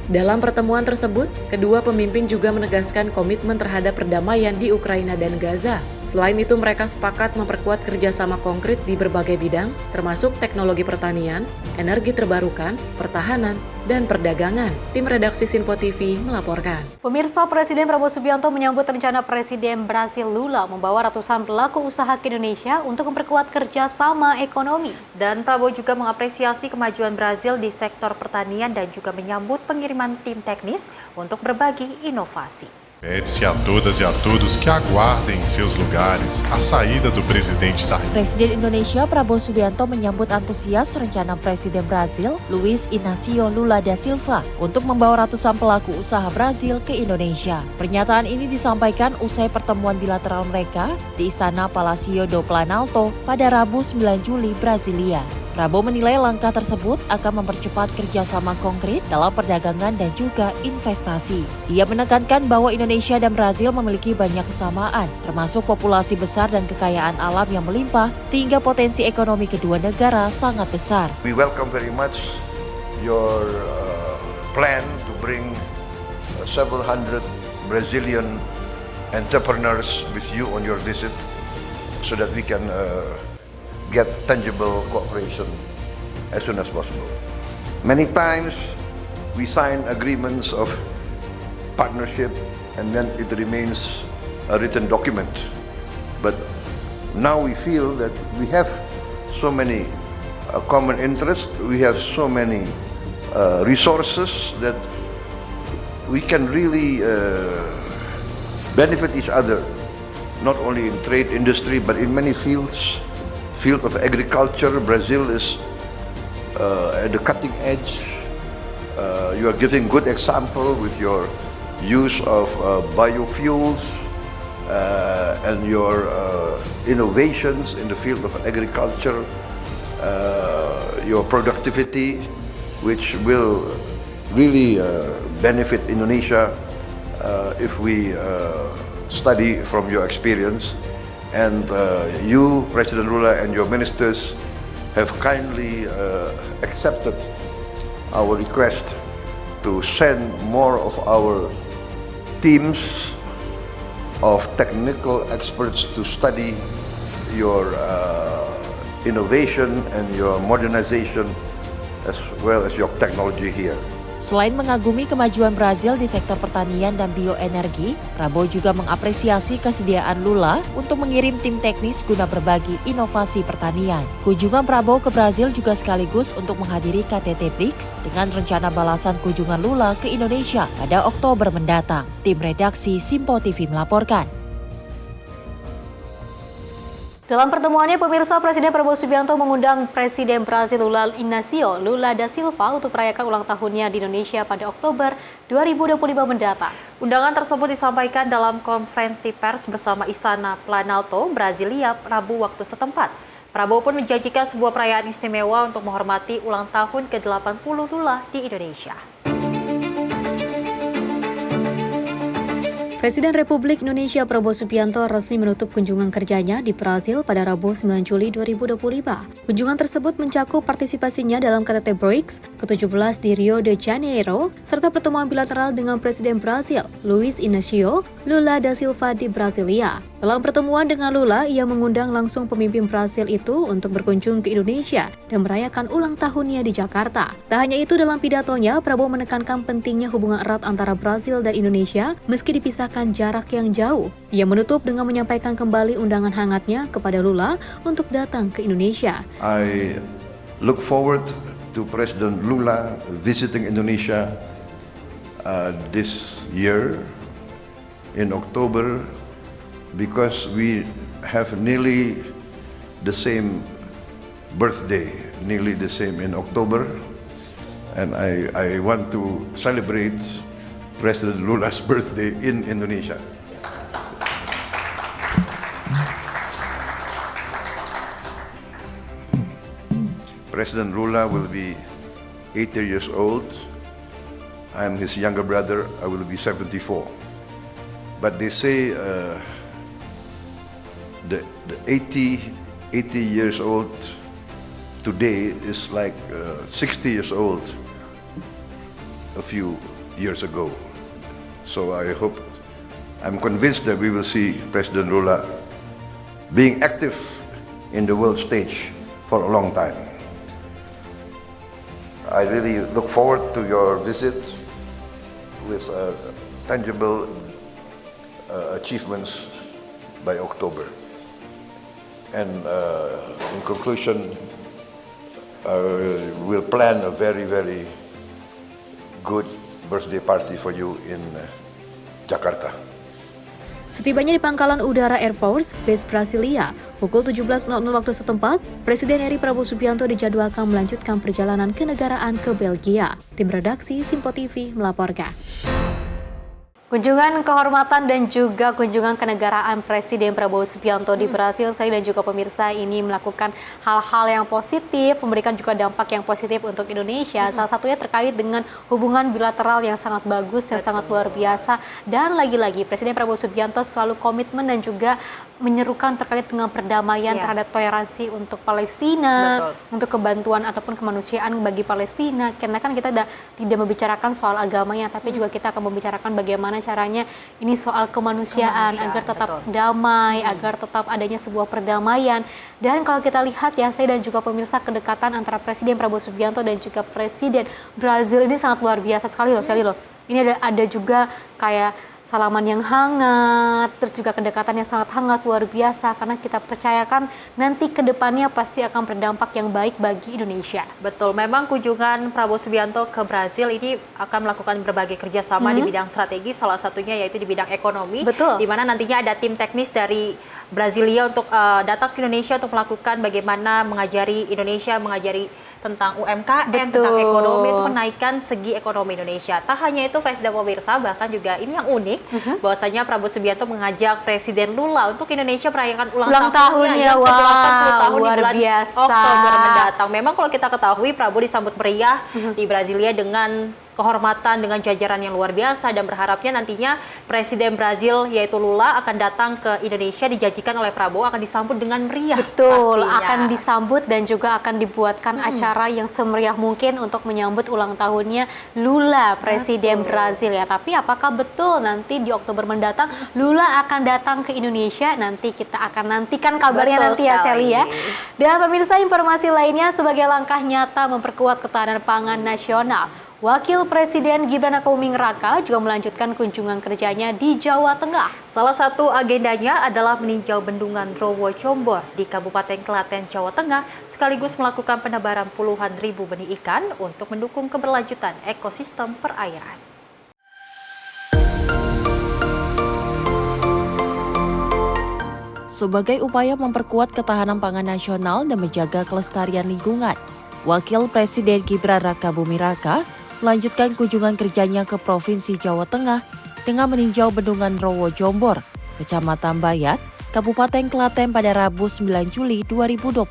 [SPEAKER 3] Dalam pertemuan tersebut, kedua pemimpin juga menegaskan komitmen terhadap perdamaian di Ukraina dan Gaza. Selain itu, mereka sepakat memperkuat kerjasama konkret di berbagai bidang, termasuk teknologi pertanian, energi terbarukan, pertahanan, dan perdagangan. Tim redaksi Sinpo TV melaporkan.
[SPEAKER 2] Pemirsa, Presiden Prabowo Subianto menyambut rencana Presiden Brasil Lula membawa ratusan pelaku usaha ke Indonesia untuk memperkuat kerjasama ekonomi.
[SPEAKER 1] Dan Prabowo juga mengapresiasi kemajuan Brasil di sektor pertanian dan juga menyambut pengiriman tim teknis untuk berbagi inovasi.
[SPEAKER 16] Pede-se a todas e a todos que aguardem em seus lugares a saída do presidente da República.
[SPEAKER 1] Presiden Indonesia Prabowo Subianto menyambut antusias rencana Presiden Brasil Luiz Inácio Lula da Silva untuk membawa ratusan pelaku usaha Brasil ke Indonesia. Pernyataan ini disampaikan usai pertemuan bilateral mereka di Istana Palacio do Planalto pada Rabu 9 Juli, Brasilia. Prabowo menilai langkah tersebut akan mempercepat kerjasama konkret dalam perdagangan dan juga investasi. Ia menekankan bahwa Indonesia dan Brasil memiliki banyak kesamaan, termasuk populasi besar dan kekayaan alam yang melimpah, sehingga potensi ekonomi kedua negara sangat besar.
[SPEAKER 15] We welcome very much your plan to bring several hundred Brazilian entrepreneurs with you on your visit so that we can get tangible cooperation as soon as possible. Many times we sign agreements of partnership and then it remains a written document. But now we feel that we have so many common interests, we have so many resources that we can really benefit each other, not only in trade industry but in many fields. Field of agriculture, Brazil is at the cutting edge. You are giving good example with your use of biofuels and your innovations in the field of agriculture, your productivity, which will really benefit Indonesia if we study from your experience. And you, President Lula, and your ministers have kindly accepted our request to send more of our teams of technical experts to study your innovation and your modernization as well as your technology here.
[SPEAKER 1] Selain mengagumi kemajuan Brasil di sektor pertanian dan bioenergi, Prabowo juga mengapresiasi kesediaan Lula untuk mengirim tim teknis guna berbagi inovasi pertanian. Kunjungan Prabowo ke Brasil juga sekaligus untuk menghadiri KTT BRICS dengan rencana balasan kunjungan Lula ke Indonesia pada Oktober mendatang. Tim redaksi Sinpo TV melaporkan.
[SPEAKER 2] Dalam pertemuannya, pemirsa, Presiden Prabowo Subianto mengundang Presiden Brasil Luiz Inácio Lula da Silva untuk merayakan ulang tahunnya di Indonesia pada Oktober 2025 mendatang.
[SPEAKER 1] Undangan tersebut disampaikan dalam konferensi pers bersama Istana Planalto, Brasilia, Rabu waktu setempat. Prabowo pun menjanjikan sebuah perayaan istimewa untuk menghormati ulang tahun ke-80 Lula di Indonesia.
[SPEAKER 2] Presiden Republik Indonesia Prabowo Subianto resmi menutup kunjungan kerjanya di Brasil pada Rabu 9 Juli 2025. Kunjungan tersebut mencakup partisipasinya dalam KTT BRICS ke-17 di Rio de Janeiro, serta pertemuan bilateral dengan Presiden Brasil, Luiz Inácio Lula da Silva di Brasilia. Dalam pertemuan dengan Lula, ia mengundang langsung pemimpin Brasil itu untuk berkunjung ke Indonesia dan merayakan ulang tahunnya di Jakarta. Tak hanya itu, dalam pidatonya, Prabowo menekankan pentingnya hubungan erat antara Brasil dan Indonesia meski dipisahkan jarak yang jauh. Ia menutup dengan menyampaikan kembali undangan hangatnya kepada Lula untuk datang ke Indonesia.
[SPEAKER 15] I look forward to President Lula visiting Indonesia this year in October, because we have nearly the same birthday, nearly the same in October, and I want to celebrate President Lula's birthday in Indonesia. President Lula will be 80 years old. I am his younger brother. I will be 74. But they say the 80 years old today is like 60 years old a few years ago. So I'm convinced that we will see President Lula being active in the world stage for a long time. I really look forward to your visit with tangible achievements by October. And in conclusion, we'll plan a very, very good birthday party for you in Jakarta.
[SPEAKER 2] Setibanya di Pangkalan Udara Air Force Base Brasilia, pukul 17.00 waktu setempat, Presiden RI Prabowo Subianto dijadwalkan melanjutkan perjalanan kenegaraan ke Belgia. Tim redaksi Simpo TV melaporkan. Kunjungan kehormatan dan juga kunjungan kenegaraan Presiden Prabowo Subianto di Brasil, saya dan juga pemirsa ini melakukan hal-hal yang positif, memberikan juga dampak yang positif untuk Indonesia. Salah satunya terkait dengan hubungan bilateral yang sangat bagus, yang sangat luar biasa. Dan lagi-lagi Presiden Prabowo Subianto selalu komitmen dan juga menyerukan terkait dengan perdamaian terhadap toleransi untuk Palestina, untuk kebantuan ataupun kemanusiaan bagi Palestina. Karena kan kita tidak membicarakan soal agamanya, tapi juga kita akan membicarakan bagaimana caranya ini soal kemanusiaan agar tetap damai, agar tetap adanya sebuah perdamaian. Dan kalau kita lihat ya, saya dan juga pemirsa, kedekatan antara Presiden Prabowo Subianto dan juga Presiden Brazil ini sangat luar biasa sekali loh, Ini ada juga kayak salaman yang hangat, terus juga kedekatan yang sangat hangat, luar biasa, karena kita percayakan nanti ke depannya pasti akan berdampak yang baik bagi Indonesia.
[SPEAKER 1] Betul, memang kunjungan Prabowo Subianto ke Brasil ini akan melakukan berbagai kerjasama di bidang strategi, salah satunya yaitu di bidang ekonomi, di mana nantinya ada tim teknis dari Brasilia untuk datang ke Indonesia untuk melakukan bagaimana mengajari Indonesia, mengajari tentang UMKM, tentang ekonomi, itu menaikkan segi ekonomi Indonesia. Tak hanya itu, Faiz dan pemirsa, bahkan juga ini yang unik, bahwasanya Prabowo Subianto mengajak Presiden Lula untuk Indonesia merayakan ulang tahunnya yang ke-80 tahun di bulan Oktober mendatang. Memang kalau kita ketahui, Prabowo disambut meriah di Brasilia dengan kehormatan, dengan jajaran yang luar biasa, dan berharapnya nantinya Presiden Brazil yaitu Lula akan datang ke Indonesia, dijanjikan oleh Prabowo akan disambut dengan meriah.
[SPEAKER 2] Betul,
[SPEAKER 1] pastinya
[SPEAKER 2] akan disambut dan juga akan dibuatkan acara yang semeriah mungkin untuk menyambut ulang tahunnya Lula, Presiden Brazil ya. Tapi apakah betul nanti di Oktober mendatang Lula akan datang ke Indonesia? Nanti kita akan nantikan kabarnya nanti ya, Sally ya. Dan pemirsa, informasi lainnya sebagai langkah nyata memperkuat ketahanan pangan nasional, Wakil Presiden Gibran Rakabuming Raka juga melanjutkan kunjungan kerjanya di Jawa Tengah.
[SPEAKER 1] Salah satu agendanya adalah meninjau bendungan Rowo Jombor di Kabupaten Klaten, Jawa Tengah, sekaligus melakukan penebaran puluhan ribu benih ikan untuk mendukung keberlanjutan ekosistem perairan. Sebagai upaya memperkuat ketahanan pangan nasional dan menjaga kelestarian lingkungan, Wakil Presiden Gibran Rakabuming Raka melanjutkan kunjungan kerjanya ke Provinsi Jawa Tengah dengan meninjau bendungan Rowo Jombor, Kecamatan Bayat, Kabupaten Klaten pada Rabu 9 Juli 2025.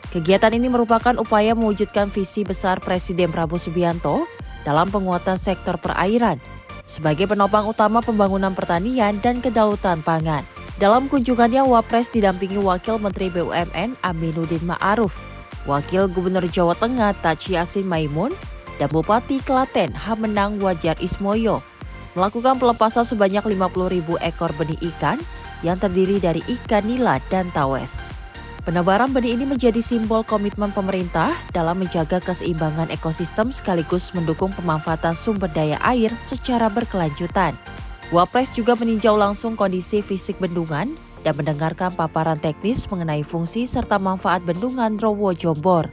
[SPEAKER 1] Kegiatan ini merupakan upaya mewujudkan visi besar Presiden Prabowo Subianto dalam penguatan sektor perairan, sebagai penopang utama pembangunan pertanian dan kedaulatan pangan. Dalam kunjungannya, Wapres didampingi Wakil Menteri BUMN Aminuddin Ma'aruf, Wakil Gubernur Jawa Tengah Tachi Yassin Maimun, dan Bupati Klaten Hamenang Wajar Ismoyo melakukan pelepasan sebanyak 50.000 ekor benih ikan yang terdiri dari ikan nila dan tawes. Penebaran benih ini menjadi simbol komitmen pemerintah dalam menjaga keseimbangan ekosistem sekaligus mendukung pemanfaatan sumber daya air secara berkelanjutan. Wapres juga meninjau langsung kondisi fisik bendungan dan mendengarkan paparan teknis mengenai fungsi serta manfaat bendungan Rowo Jombor.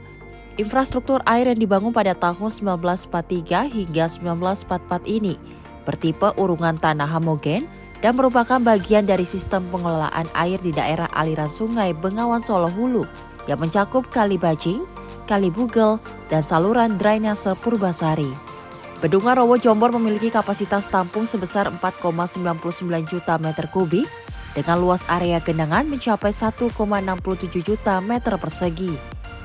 [SPEAKER 1] Infrastruktur air yang dibangun pada tahun 1943 hingga 1944 ini bertipe urungan tanah homogen dan merupakan bagian dari sistem pengelolaan air di daerah aliran sungai Bengawan Solo Hulu yang mencakup Kali Bajing, Kali Bugel, dan saluran drainase Purbasari. Bendungan Rowo Jombor memiliki kapasitas tampung sebesar 4,99 juta meter kubik dengan luas area genangan mencapai 1,67 juta meter persegi.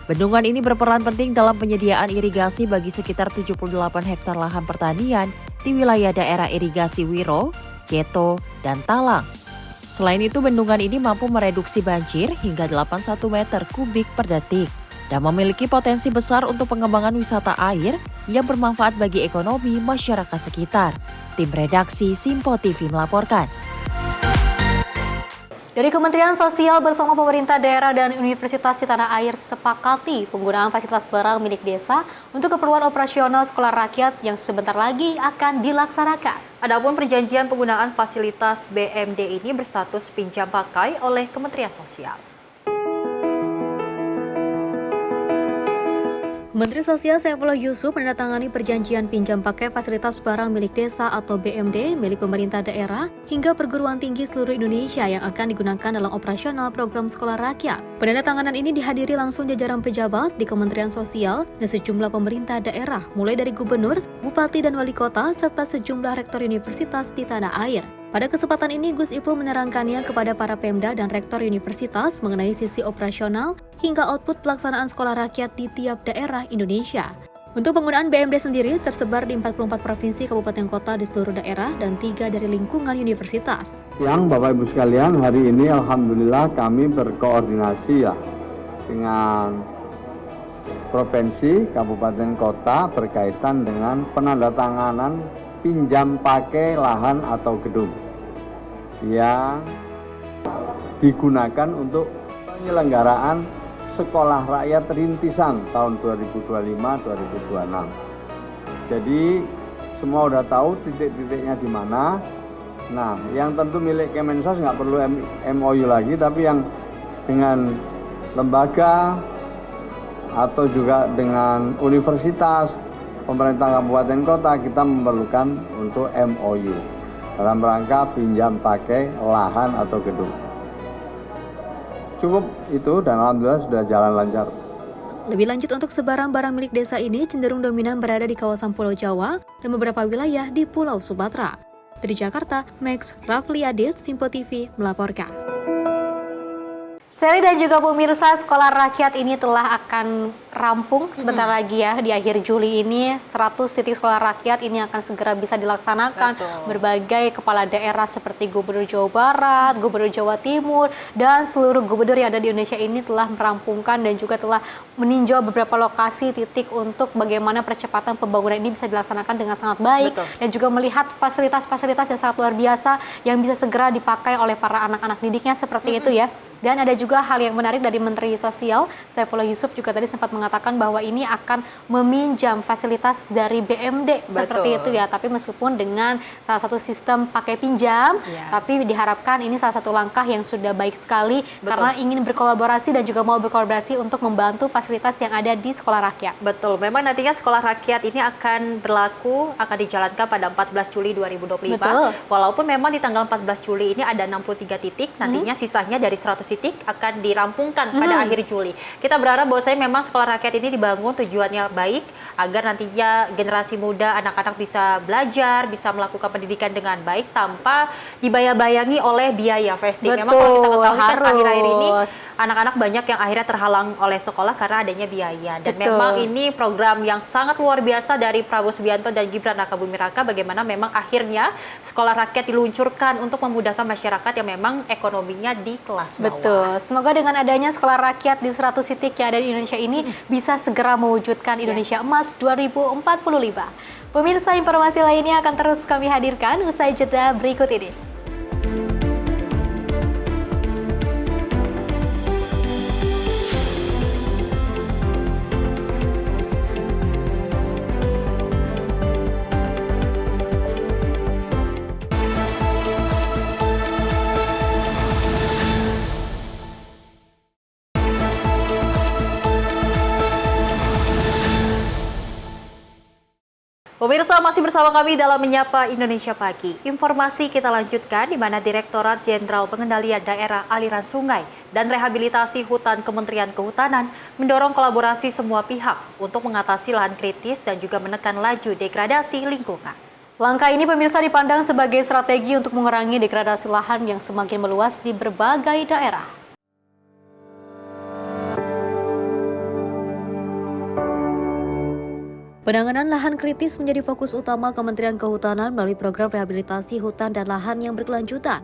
[SPEAKER 1] Bendungan ini berperan penting dalam penyediaan irigasi bagi sekitar 78 hektar lahan pertanian di wilayah daerah irigasi Wiro, Ceto, dan Talang. Selain itu, bendungan ini mampu mereduksi banjir hingga 81 meter kubik per detik dan memiliki potensi besar untuk pengembangan wisata air yang bermanfaat bagi ekonomi masyarakat sekitar. Tim redaksi Simpo TV melaporkan.
[SPEAKER 2] Dari Kementerian Sosial bersama pemerintah daerah dan universitas di tanah air sepakati penggunaan fasilitas barang milik desa untuk keperluan operasional sekolah rakyat yang sebentar lagi akan dilaksanakan.
[SPEAKER 1] Adapun perjanjian penggunaan fasilitas BMD ini berstatus pinjam pakai oleh Kementerian Sosial.
[SPEAKER 2] Menteri Sosial Saifullah Yusuf menandatangani perjanjian pinjam pakai fasilitas barang milik desa atau BMD milik pemerintah daerah hingga perguruan tinggi seluruh Indonesia yang akan digunakan dalam operasional program sekolah rakyat. Penandatanganan ini dihadiri langsung jajaran pejabat di Kementerian Sosial dan sejumlah pemerintah daerah, mulai dari gubernur, bupati, dan wali kota, serta sejumlah rektor universitas di tanah air. Pada kesempatan ini, Gus Ipul menerangkannya kepada para Pemda dan rektor universitas mengenai sisi operasional hingga output pelaksanaan sekolah rakyat di tiap daerah Indonesia. Untuk penggunaan BMD sendiri tersebar di 44 provinsi kabupaten kota di seluruh daerah dan 3 dari lingkungan universitas.
[SPEAKER 17] Siang Bapak Ibu sekalian, hari ini alhamdulillah kami berkoordinasi ya dengan provinsi, kabupaten kota berkaitan dengan penandatanganan pinjam pakai lahan atau gedung yang digunakan untuk penyelenggaraan sekolah rakyat rintisan tahun 2025-2026. Jadi semua udah tahu titik-titiknya di mana. Nah, yang tentu milik Kemensos nggak perlu MOU lagi, tapi yang dengan lembaga atau juga dengan universitas, pemerintah kabupaten kota, kita memerlukan untuk MOU dalam rangka pinjam pakai lahan atau gedung. Cukup itu dan alhamdulillah sudah jalan lancar.
[SPEAKER 2] Lebih lanjut, untuk sebaran barang milik desa ini cenderung dominan berada di kawasan Pulau Jawa dan beberapa wilayah di Pulau Sumatera. Dari Jakarta, Max Rafliadit, Simpo TV melaporkan. Seri dan juga pemirsa, sekolah rakyat ini telah akan rampung sebentar lagi ya. Di akhir Juli ini 100 titik sekolah rakyat ini akan segera bisa dilaksanakan. Betul. Berbagai kepala daerah seperti Gubernur Jawa Barat, Gubernur Jawa Timur, dan seluruh gubernur yang ada di Indonesia ini telah merampungkan dan juga telah meninjau beberapa lokasi titik untuk bagaimana percepatan pembangunan ini bisa dilaksanakan dengan sangat baik. Betul. Dan juga melihat fasilitas-fasilitas yang sangat luar biasa yang bisa segera dipakai oleh para anak-anak didiknya seperti itu ya. Dan ada juga hal yang menarik dari Menteri Sosial, Saifullah Yusuf juga tadi sempat mengatakan bahwa ini akan meminjam fasilitas dari BMD. Betul. Seperti itu ya, tapi meskipun dengan salah satu sistem pakai pinjam, tapi diharapkan ini salah satu langkah yang sudah baik sekali. Betul. Karena ingin berkolaborasi dan juga mau berkolaborasi untuk membantu fasilitas yang ada di sekolah rakyat.
[SPEAKER 1] Betul, memang nantinya sekolah rakyat ini akan dijalankan pada 14 Juli 2025. Betul. Walaupun memang di tanggal 14 Juli ini ada 63 titik, nantinya sisanya dari 100
[SPEAKER 2] titik akan dirampungkan pada akhir Juli. Kita berharap bahwasanya memang sekolah rakyat ini dibangun tujuannya baik agar nantinya generasi muda, anak-anak bisa belajar, bisa melakukan pendidikan dengan baik tanpa dibayang-bayangi oleh biaya festive. Memang kalau kita ketahui kan akhir-akhir ini anak-anak banyak yang akhirnya terhalang oleh sekolah karena adanya biaya. Dan memang ini program yang sangat luar biasa dari Prabowo Subianto dan Gibran Rakabuming Raka, bagaimana memang akhirnya sekolah rakyat diluncurkan untuk memudahkan masyarakat yang memang ekonominya di kelas bawah. Betul. Semoga dengan adanya sekolah rakyat di 100 titik yang ada di Indonesia ini bisa segera mewujudkan Indonesia Emas 2045. Pemirsa, informasi lainnya akan terus kami hadirkan usai jeda berikut ini. Pemirsa, masih bersama kami dalam Menyapa Indonesia Pagi. Informasi kita lanjutkan di mana Direktorat Jenderal Pengendalian Daerah Aliran Sungai dan Rehabilitasi Hutan Kementerian Kehutanan mendorong kolaborasi semua pihak untuk mengatasi lahan kritis dan juga menekan laju degradasi lingkungan. Langkah ini pemirsa dipandang sebagai strategi untuk mengurangi degradasi lahan yang semakin meluas di berbagai daerah. Penanganan lahan kritis menjadi fokus utama Kementerian Kehutanan melalui program rehabilitasi hutan dan lahan yang berkelanjutan.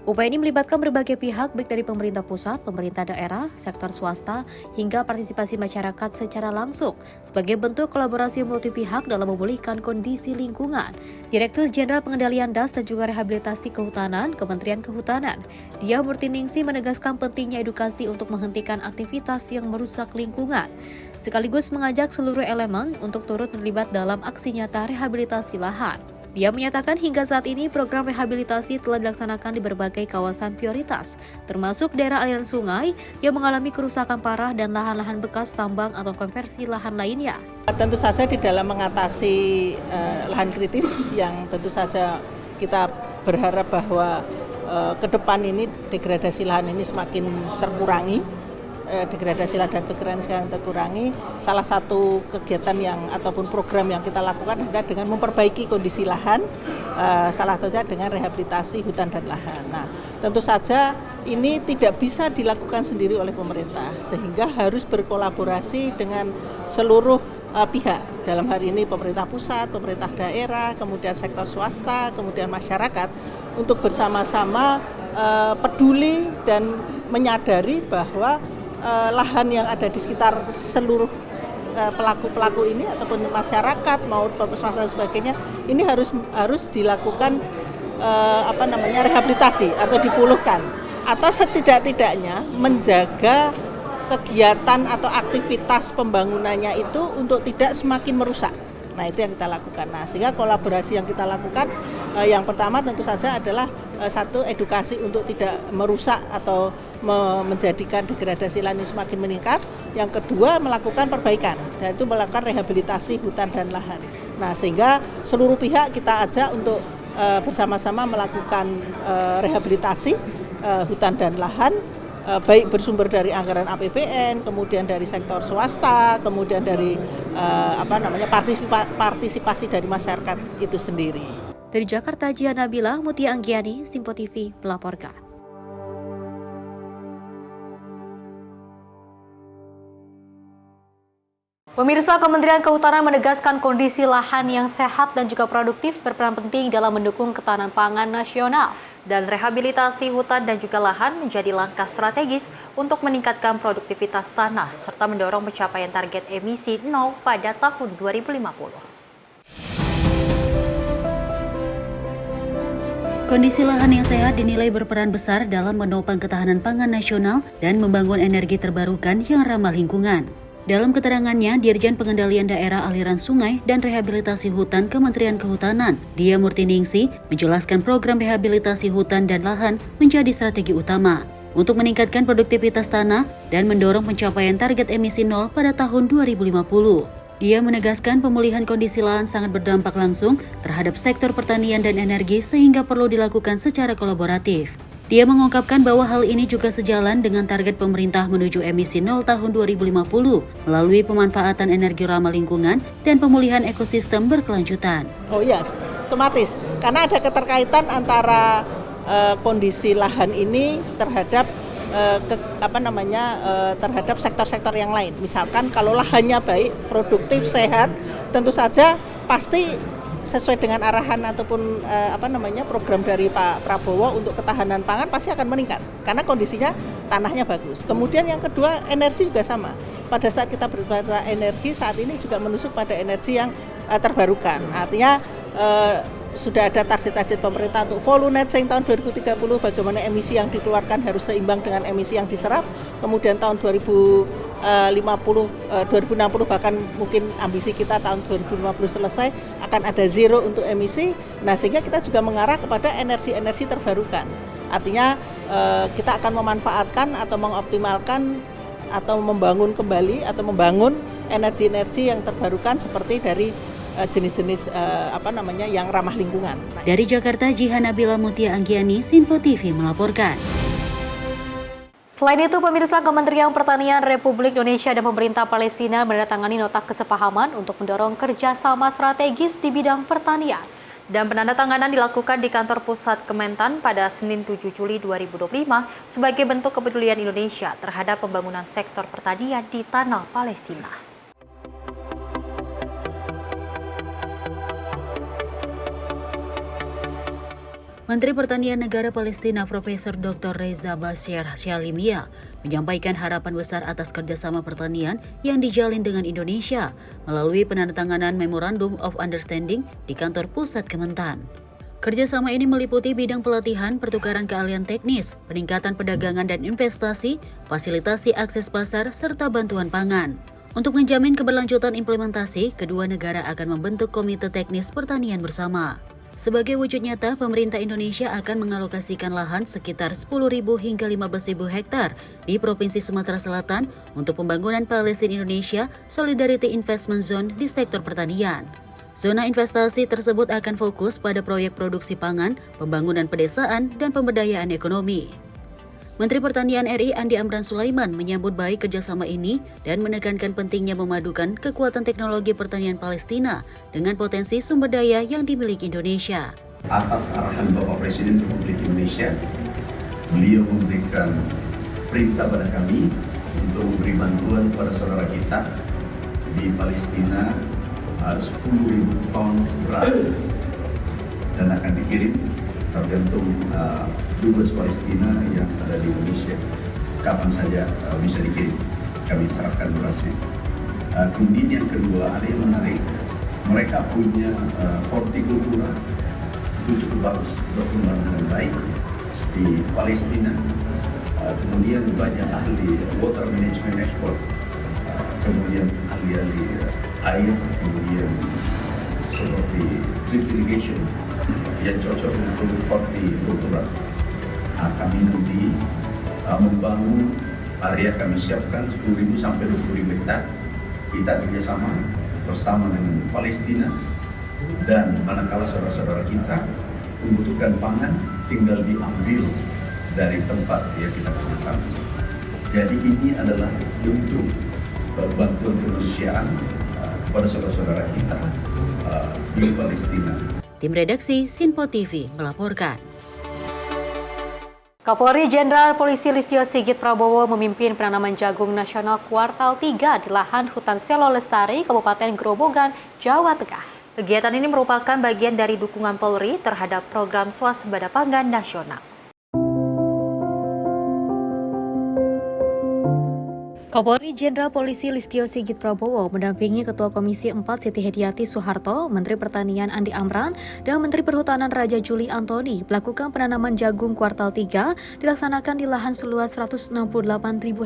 [SPEAKER 2] Upaya ini melibatkan berbagai pihak, baik dari pemerintah pusat, pemerintah daerah, sektor swasta, hingga partisipasi masyarakat secara langsung, sebagai bentuk kolaborasi multi pihak dalam memulihkan kondisi lingkungan. Direktur Jenderal Pengendalian DAS dan juga Rehabilitasi Kehutanan, Kementerian Kehutanan, Dia Murtiningsih menegaskan pentingnya edukasi untuk menghentikan aktivitas yang merusak lingkungan, sekaligus mengajak seluruh elemen untuk turut terlibat dalam aksi nyata rehabilitasi lahan. Dia menyatakan hingga saat ini program rehabilitasi telah dilaksanakan di berbagai kawasan prioritas, termasuk daerah aliran sungai yang mengalami kerusakan parah dan lahan-lahan bekas tambang atau konversi lahan lainnya.
[SPEAKER 18] Tentu saja di dalam mengatasi lahan kritis yang tentu saja kita berharap bahwa ke depan ini degradasi lahan ini semakin terkurangi. Degradasi lahan dan kekeringan sekarang terkurangi. Salah satu kegiatan yang ataupun program yang kita lakukan adalah dengan memperbaiki kondisi lahan, salah satunya dengan rehabilitasi hutan dan lahan. Nah, tentu saja ini tidak bisa dilakukan sendiri oleh pemerintah, sehingga harus berkolaborasi dengan seluruh pihak. Dalam hari ini pemerintah pusat, pemerintah daerah, kemudian sektor swasta, kemudian masyarakat untuk bersama-sama peduli dan menyadari bahwa lahan yang ada di sekitar seluruh pelaku-pelaku ini ataupun masyarakat maupun swasta dan sebagainya ini harus dilakukan rehabilitasi atau dipulihkan atau setidak-tidaknya menjaga kegiatan atau aktivitas pembangunannya itu untuk tidak semakin merusak. Nah, itu yang kita lakukan. Nah, sehingga kolaborasi yang kita lakukan yang pertama tentu saja adalah satu, edukasi untuk tidak merusak atau menjadikan degradasi lahan ini semakin meningkat. Yang kedua, melakukan perbaikan, yaitu melakukan rehabilitasi hutan dan lahan. Nah, sehingga seluruh pihak kita ajak untuk bersama-sama melakukan rehabilitasi hutan dan lahan, baik bersumber dari anggaran APBN, kemudian dari sektor swasta, kemudian dari partisipasi dari masyarakat itu sendiri.
[SPEAKER 2] Dari Jakarta, Jia Nabila, Mutia Anggiani, Simpo TV melaporkan. Pemirsa, Kementerian Kehutanan menegaskan kondisi lahan yang sehat dan juga produktif berperan penting dalam mendukung ketahanan pangan nasional. Dan rehabilitasi hutan dan juga lahan menjadi langkah strategis untuk meningkatkan produktivitas tanah serta mendorong pencapaian target emisi 0 pada tahun 2050.
[SPEAKER 12] Kondisi lahan yang sehat dinilai berperan besar dalam menopang ketahanan pangan nasional dan membangun energi terbarukan yang ramah lingkungan. Dalam keterangannya, Dirjen Pengendalian Daerah Aliran Sungai dan Rehabilitasi Hutan Kementerian Kehutanan, Dia Murtiningsih, menjelaskan program rehabilitasi hutan dan lahan menjadi strategi utama untuk meningkatkan produktivitas tanah dan mendorong pencapaian target emisi 0 pada tahun 2050. Dia menegaskan pemulihan kondisi lahan sangat berdampak langsung terhadap sektor pertanian dan energi sehingga perlu dilakukan secara kolaboratif. Dia mengungkapkan bahwa hal ini juga sejalan dengan target pemerintah menuju emisi nol tahun 2050 melalui pemanfaatan energi ramah lingkungan dan pemulihan ekosistem berkelanjutan.
[SPEAKER 18] Oh iya, otomatis karena ada keterkaitan antara kondisi lahan ini terhadap terhadap sektor-sektor yang lain. Misalkan kalau lahannya baik, produktif, sehat, tentu saja pasti sesuai dengan arahan ataupun program dari Pak Prabowo untuk ketahanan pangan pasti akan meningkat karena kondisinya tanahnya bagus. Kemudian yang kedua, energi juga sama. Pada saat kita berbicara energi saat ini juga menusuk pada energi yang terbarukan. Artinya sudah ada target pemerintah untuk full net-saying tahun 2030, bagaimana emisi yang dikeluarkan harus seimbang dengan emisi yang diserap. Kemudian tahun 2060 bahkan mungkin ambisi kita tahun 2050 selesai akan ada zero untuk emisi. Nah, sehingga kita juga mengarah kepada energi-energi terbarukan. Artinya kita akan memanfaatkan atau mengoptimalkan atau membangun kembali atau membangun energi-energi yang terbarukan seperti dari jenis-jenis yang ramah lingkungan.
[SPEAKER 12] Dari Jakarta, Jihan Nabila Mutia Anggiani, Sinpo TV melaporkan.
[SPEAKER 2] Selain itu, pemirsa, Kementerian Pertanian Republik Indonesia dan pemerintah Palestina menandatangani nota kesepahaman untuk mendorong kerjasama strategis di bidang pertanian.
[SPEAKER 1] Dan penandatanganan dilakukan di kantor pusat Kementan pada Senin 7 Juli 2025 sebagai bentuk kepedulian Indonesia terhadap pembangunan sektor pertanian di tanah Palestina.
[SPEAKER 12] Menteri Pertanian Negara Palestina Profesor Dr. Reza Basir Syalimia menyampaikan harapan besar atas kerjasama pertanian yang dijalin dengan Indonesia melalui penandatanganan Memorandum of Understanding di kantor pusat Kementan. Kerjasama ini meliputi bidang pelatihan, pertukaran keahlian teknis, peningkatan perdagangan dan investasi, fasilitasi akses pasar, serta bantuan pangan. Untuk menjamin keberlanjutan implementasi, kedua negara akan membentuk komite teknis pertanian bersama. Sebagai wujud nyata, pemerintah Indonesia akan mengalokasikan lahan sekitar 10.000 hingga 15.000 hektar di Provinsi Sumatera Selatan untuk pembangunan Palestina Indonesia Solidarity Investment Zone di sektor pertanian. Zona investasi tersebut akan fokus pada proyek produksi pangan, pembangunan pedesaan, dan pemberdayaan ekonomi. Menteri Pertanian RI Andi Amran Sulaiman menyambut baik kerjasama ini dan menekankan pentingnya memadukan kekuatan teknologi pertanian Palestina dengan potensi sumber daya yang dimiliki Indonesia.
[SPEAKER 19] Atas arahan Bapak Presiden Republik Indonesia, beliau memberikan perintah pada kami untuk memberi bantuan kepada saudara kita di Palestina 10.000 ton beras dan akan dikirim tergantung dubes Palestina yang ada di Indonesia kapan saja bisa dikirim, kami serahkan berasnya. Kemudian yang kedua, ada yang menarik, mereka punya hortikultura itu cukup bagus, berkembang dengan baik di Palestina. Kemudian banyak ahli water management export, kemudian ahli-ahli air, kemudian seperti drip irrigation yang cocok untuk hortikultura. Kami nanti membangun area, kami siapkan 10.000 sampai 20.000 hektar. Kita kerjasama bersama dengan Palestina, dan manakala saudara-saudara kita membutuhkan pangan, tinggal diambil dari tempat yang kita kerjasama. Jadi ini adalah bentuk bantuan kemanusiaan kepada saudara-saudara kita di Palestina.
[SPEAKER 12] Tim redaksi Sinpo TV melaporkan.
[SPEAKER 2] Kapolri Jenderal Polisi Listio Sigit Prabowo memimpin penanaman jagung nasional kuartal 3 di lahan hutan Selo Lestari, Kabupaten Grobogan, Jawa Tengah.
[SPEAKER 1] Kegiatan ini merupakan bagian dari dukungan Polri terhadap program swasembada pangan nasional. Kapolri Jenderal Polisi Listio Sigit Prabowo mendampingi Ketua Komisi 4 Siti Hediati Soeharto, Menteri Pertanian Andi Amran, dan Menteri Perhutanan Raja Juli Antoni melakukan penanaman jagung kuartal 3 dilaksanakan di lahan seluas 168.000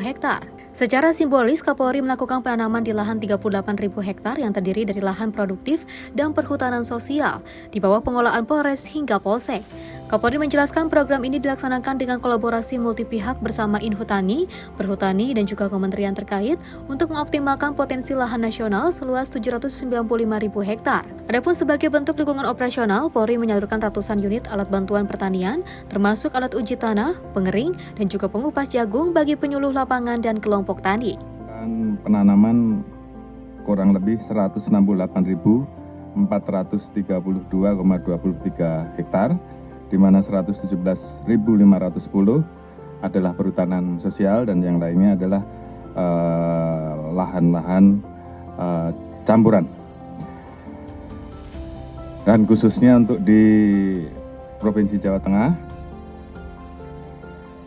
[SPEAKER 1] hektar. Secara simbolis, Kapolri melakukan penanaman di lahan 38.000 hektar yang terdiri dari lahan produktif dan perhutanan sosial di bawah pengelolaan Polres hingga Polsek. Kapolri menjelaskan program ini dilaksanakan dengan kolaborasi multi pihak bersama Inhutani, Perhutani, dan juga Kementerian
[SPEAKER 2] kementerian terkait untuk mengoptimalkan potensi lahan nasional seluas 795.000 hektar. Adapun sebagai bentuk dukungan operasional, Polri menyalurkan ratusan unit alat bantuan pertanian, termasuk alat uji tanah, pengering, dan juga pengupas jagung bagi penyuluh lapangan dan kelompok tani.
[SPEAKER 20] Penanaman kurang lebih 168.432,23 hektar, di mana 117.510 adalah perhutanan sosial dan yang lainnya adalah lahan-lahan campuran. Dan khususnya untuk di Provinsi Jawa Tengah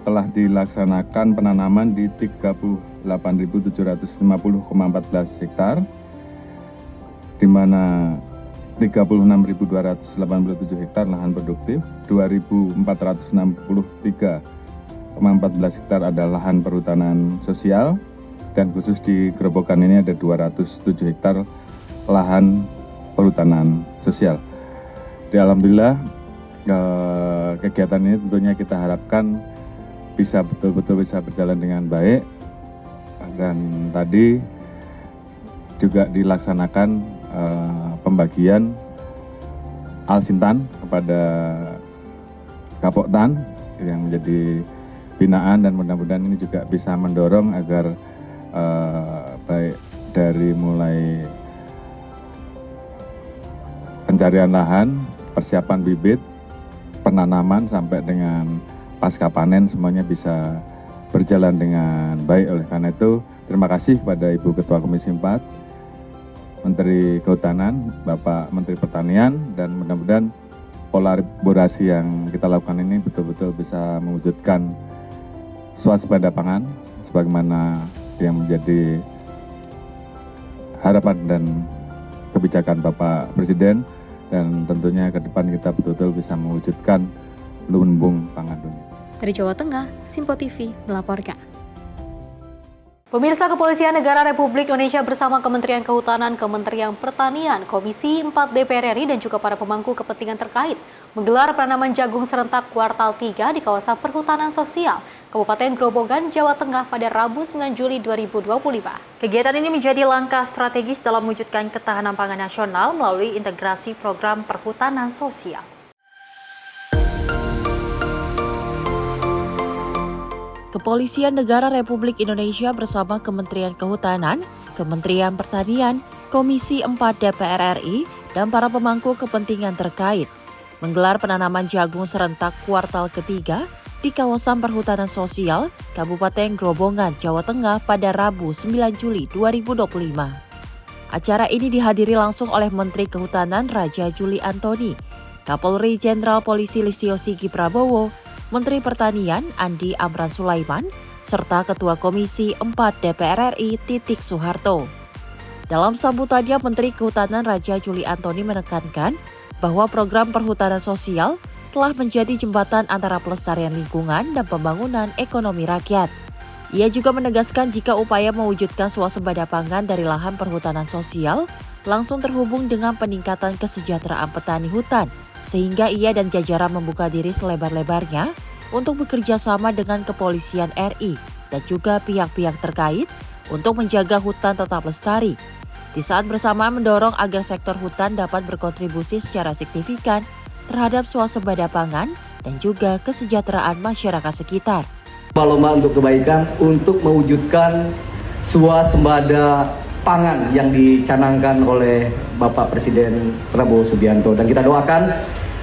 [SPEAKER 20] telah dilaksanakan penanaman di 38.750,14 hektar, di mana 36.287 hektar lahan produktif, 2.463,14 hektar adalah lahan perhutanan sosial, dan khusus di Gerobokan ini ada 207 hektar lahan perhutanan sosial. Alhamdulillah kegiatan ini tentunya kita harapkan bisa betul-betul bisa berjalan dengan baik, dan tadi juga dilaksanakan pembagian Alsintan kepada Kapoktan yang menjadi binaan, dan mudah-mudahan ini juga bisa mendorong agar baik dari mulai pencarian lahan, persiapan bibit, penanaman sampai dengan pasca panen semuanya bisa berjalan dengan baik. Oleh karena itu, terima kasih kepada Ibu Ketua Komisi 4, Menteri Kehutanan, Bapak Menteri Pertanian, dan mudah-mudahan kolaborasi yang kita lakukan ini betul-betul bisa mewujudkan swasembada pangan sebagaimana yang menjadi harapan dan kebijakan Bapak Presiden, dan tentunya ke depan kita betul-betul bisa mewujudkan lumbung pangan dunia.
[SPEAKER 2] Dari Jawa Tengah, Simpo TV melaporkan. Pemirsa, Kepolisian Negara Republik Indonesia bersama Kementerian Kehutanan, Kementerian Pertanian, Komisi 4 DPR RI, dan juga para pemangku kepentingan terkait menggelar penanaman jagung serentak kuartal 3 di kawasan perhutanan sosial Kabupaten Grobogan, Jawa Tengah pada Rabu 9 Juli 2025.
[SPEAKER 1] Kegiatan ini menjadi langkah strategis dalam mewujudkan ketahanan pangan nasional melalui integrasi program perhutanan sosial. Kepolisian Negara Republik Indonesia bersama Kementerian Kehutanan, Kementerian Pertanian, Komisi 4 DPR RI, dan para pemangku kepentingan terkait menggelar penanaman jagung serentak kuartal ketiga di kawasan perhutanan sosial Kabupaten Grobogan, Jawa Tengah pada Rabu 9 Juli 2025. Acara ini dihadiri langsung oleh Menteri Kehutanan Raja Juli Antoni, Kapolri Jenderal Polisi Listio Sigit Prabowo, Menteri Pertanian Andi Amran Sulaiman, serta Ketua Komisi 4 DPR RI Titik Soeharto. Dalam sambutannya, Menteri Kehutanan Raja Juli Antoni menekankan bahwa program perhutanan sosial telah menjadi jembatan antara pelestarian lingkungan dan pembangunan ekonomi rakyat. Ia juga menegaskan jika upaya mewujudkan swasembada pangan dari lahan perhutanan sosial langsung terhubung dengan peningkatan kesejahteraan petani hutan, sehingga ia dan jajaran membuka diri selebar-lebarnya untuk bekerja sama dengan Kepolisian RI dan juga pihak-pihak terkait untuk menjaga hutan tetap lestari. Di saat bersamaan mendorong agar sektor hutan dapat berkontribusi secara signifikan terhadap swasembada pangan dan juga kesejahteraan masyarakat sekitar.
[SPEAKER 21] Lomba untuk kebaikan untuk mewujudkan swasembada pangan yang dicanangkan oleh Bapak Presiden Prabowo Subianto, dan kita doakan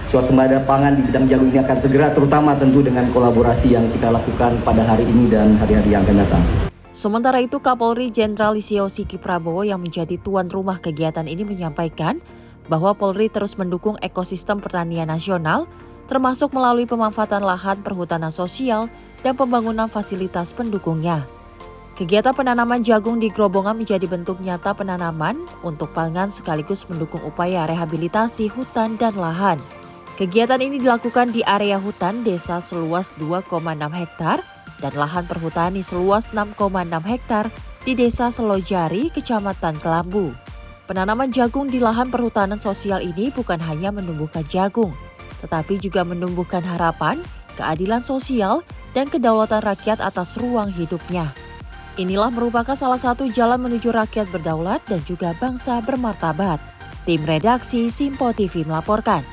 [SPEAKER 21] swasembada pangan di bidang jagung ini akan segera, terutama tentu dengan kolaborasi yang kita lakukan pada hari ini dan hari-hari yang akan datang.
[SPEAKER 1] Sementara itu, Kapolri Jenderal Listio Sigit Prabowo yang menjadi tuan rumah kegiatan ini menyampaikan bahwa Polri terus mendukung ekosistem pertanian nasional, termasuk melalui pemanfaatan lahan perhutanan sosial dan pembangunan fasilitas pendukungnya. Kegiatan penanaman jagung di Grobogan menjadi bentuk nyata penanaman untuk pangan sekaligus mendukung upaya rehabilitasi hutan dan lahan. Kegiatan ini dilakukan di area hutan desa seluas 2,6 hektar dan lahan perhutani seluas 6,6 hektar di Desa Selojari, Kecamatan Kelambu. Penanaman jagung di lahan perhutanan sosial ini bukan hanya menumbuhkan jagung, tetapi juga menumbuhkan harapan, keadilan sosial, dan kedaulatan rakyat atas ruang hidupnya. Inilah merupakan salah satu jalan menuju rakyat berdaulat dan juga bangsa bermartabat. Tim redaksi Simpo TV melaporkan.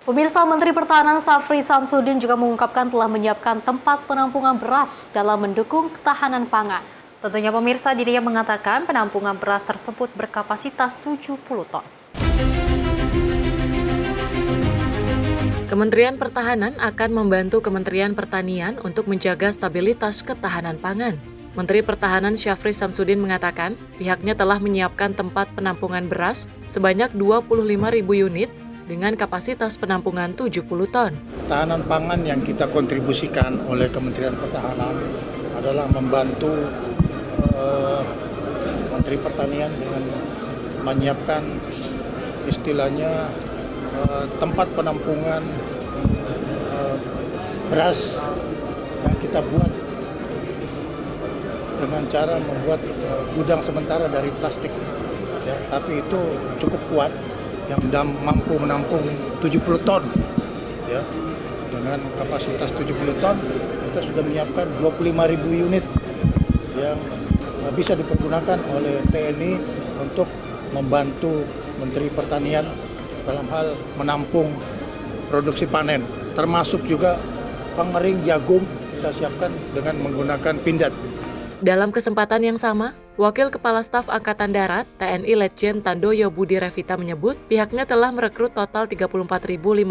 [SPEAKER 2] Pemirsa, Menteri Pertahanan Syafri Samsudin juga mengungkapkan telah menyiapkan tempat penampungan beras dalam mendukung ketahanan pangan.
[SPEAKER 1] Tentunya pemirsa, dirinya mengatakan penampungan beras tersebut berkapasitas 70 ton. Kementerian Pertahanan akan membantu Kementerian Pertanian untuk menjaga stabilitas ketahanan pangan. Menteri Pertahanan Syafri Samsudin mengatakan pihaknya telah menyiapkan tempat penampungan beras sebanyak 25.000 unit dengan kapasitas penampungan 70 ton.
[SPEAKER 4] Ketahanan pangan yang kita kontribusikan oleh Kementerian Pertahanan adalah membantu Menteri Pertanian dengan menyiapkan istilahnya tempat penampungan beras yang kita buat dengan cara membuat gudang sementara dari plastik, ya, tapi itu cukup kuat yang mampu menampung 70 ton, ya, dengan kapasitas 70 ton kita sudah menyiapkan 25.000 unit yang bisa dipergunakan oleh TNI untuk membantu Menteri Pertanian dalam hal menampung produksi panen, termasuk juga pengering jagung kita siapkan dengan menggunakan pindad.
[SPEAKER 1] Dalam kesempatan yang sama, Wakil Kepala Staf Angkatan Darat TNI Letjen Tandoyo Budi Revita menyebut pihaknya telah merekrut total 34.520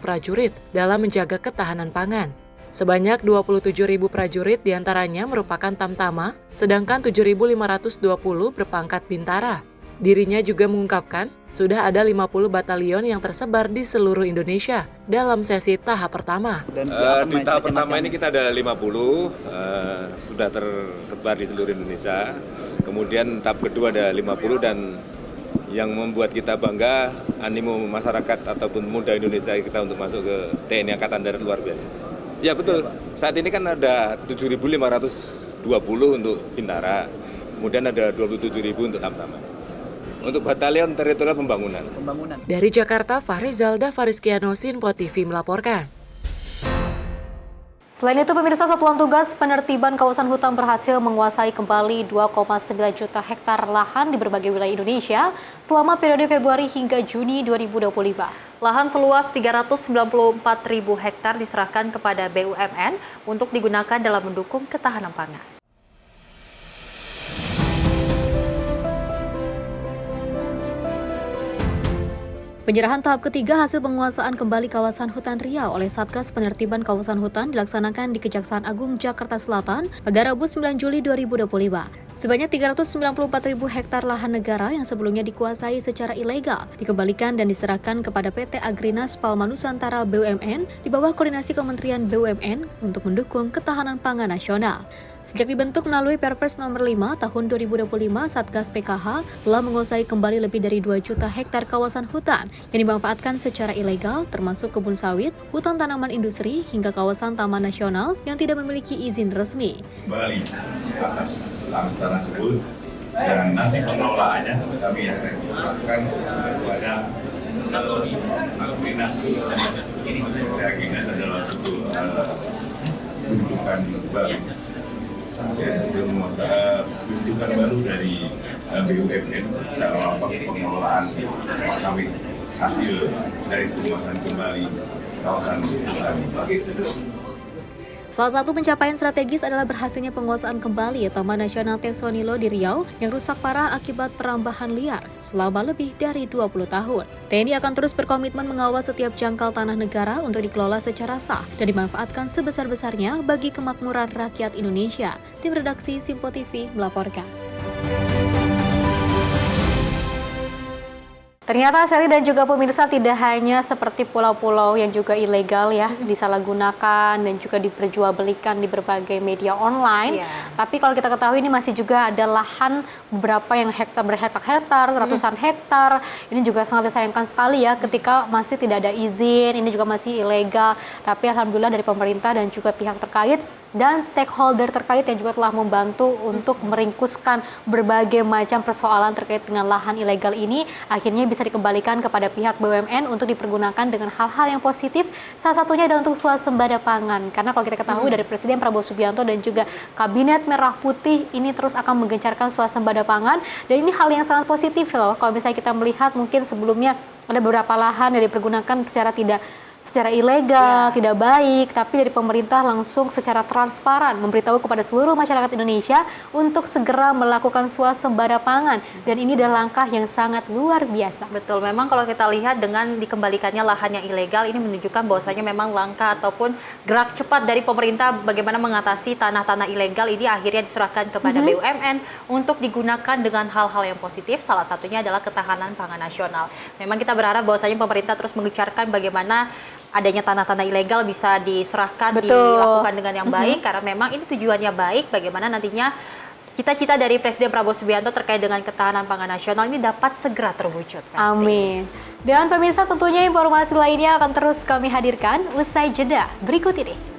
[SPEAKER 1] prajurit dalam menjaga ketahanan pangan. Sebanyak 27.000 prajurit diantaranya merupakan tamtama, sedangkan 7.520 berpangkat bintara. Dirinya juga mengungkapkan sudah ada 50 batalion yang tersebar di seluruh Indonesia dalam sesi tahap pertama.
[SPEAKER 22] Di tahap pertama ini kita ada 50, sudah tersebar di seluruh Indonesia. Kemudian tahap kedua ada 50 dan yang membuat kita bangga animo masyarakat ataupun muda Indonesia kita untuk masuk ke TNI Angkatan Darat luar biasa. Ya betul, saat ini kan ada 7.520 untuk bintara, kemudian ada 27.000 untuk tamtama. Untuk Batalion Teritorial Pembangunan.
[SPEAKER 1] Dari Jakarta, Fahrizal Dafariskiano, Simpo TV melaporkan.
[SPEAKER 2] Selain itu, pemirsa, Satuan Tugas Penertiban Kawasan Hutan berhasil menguasai kembali 2,9 juta hektar lahan di berbagai wilayah Indonesia selama periode Februari hingga Juni 2025. Lahan seluas 394.000 hektar diserahkan kepada BUMN untuk digunakan dalam mendukung ketahanan pangan. Penyerahan tahap ketiga hasil penguasaan kembali kawasan hutan Riau oleh Satgas Penertiban Kawasan Hutan dilaksanakan di Kejaksaan Agung Jakarta Selatan pada Rabu 9 Juli 2025. Sebanyak 394.000 hektar lahan negara yang sebelumnya dikuasai secara ilegal dikembalikan dan diserahkan kepada PT Agrinas Palma Nusantara BUMN di bawah koordinasi Kementerian BUMN untuk mendukung ketahanan pangan nasional. Sejak dibentuk melalui Perpres nomor 5 tahun 2025, Satgas PKH telah menguasai kembali lebih dari 2 juta hektar kawasan hutan yang dimanfaatkan secara ilegal, termasuk kebun sawit, hutan tanaman industri, hingga kawasan taman nasional yang tidak memiliki izin resmi.
[SPEAKER 23] Kembali atas tanah tersebut dan nanti pengelolaannya kami akan serahkan kepada Agrinas. Agrinas adalah satu bentukan baru. Bentukan baru dari BUMN dalam pengelolaan sawit hasil dari penguasaan kembali kawasan hutan.
[SPEAKER 2] Salah satu pencapaian strategis adalah berhasilnya penguasaan kembali Taman Nasional Tesonilo di Riau yang rusak parah akibat perambahan liar selama lebih dari 20 tahun. TNI akan terus berkomitmen mengawal setiap jangkal tanah negara untuk dikelola secara sah dan dimanfaatkan sebesar-besarnya bagi kemakmuran rakyat Indonesia. Tim redaksi Simpo TV melaporkan. Ternyata Sally dan juga pemirsa tidak hanya seperti pulau-pulau yang juga ilegal ya, disalahgunakan dan juga diperjualbelikan di berbagai media online. Tapi kalau kita ketahui ini masih juga ada lahan beberapa yang berhektar-hektar, ratusan hektar. Ini juga sangat disayangkan sekali ya ketika masih tidak ada izin, ini juga masih ilegal. Tapi alhamdulillah dari pemerintah dan juga pihak terkait dan stakeholder terkait yang juga telah membantu untuk meringkuskan berbagai macam persoalan terkait dengan lahan ilegal ini akhirnya bisa dikembalikan kepada pihak BUMN untuk dipergunakan dengan hal-hal yang positif. Salah satunya adalah untuk swasembada pangan. Karena kalau kita ketahui dari Presiden Prabowo Subianto dan juga Kabinet Merah Putih ini terus akan menggencarkan swasembada pangan, dan ini hal yang sangat positif loh. Kalau misalnya kita melihat mungkin sebelumnya ada beberapa lahan yang dipergunakan secara ilegal, tidak baik, tapi dari pemerintah langsung secara transparan memberitahu kepada seluruh masyarakat Indonesia untuk segera melakukan swasembada pangan, dan ini adalah langkah yang sangat luar biasa.
[SPEAKER 1] Betul, memang kalau kita lihat dengan dikembalikannya lahan yang ilegal ini menunjukkan bahwasanya memang langkah ataupun gerak cepat dari pemerintah bagaimana mengatasi tanah-tanah ilegal ini akhirnya diserahkan kepada BUMN untuk digunakan dengan hal-hal yang positif, salah satunya adalah ketahanan pangan nasional. Memang kita berharap bahwasanya pemerintah terus mengencarkan bagaimana adanya tanah-tanah ilegal bisa diserahkan, dilakukan dengan yang baik, karena memang ini tujuannya baik, bagaimana nantinya cita-cita dari Presiden Prabowo Subianto terkait dengan ketahanan pangan nasional ini dapat segera terwujud. Pasti.
[SPEAKER 2] Amin. Dan pemirsa, tentunya informasi lainnya akan terus kami hadirkan usai jeda berikut ini.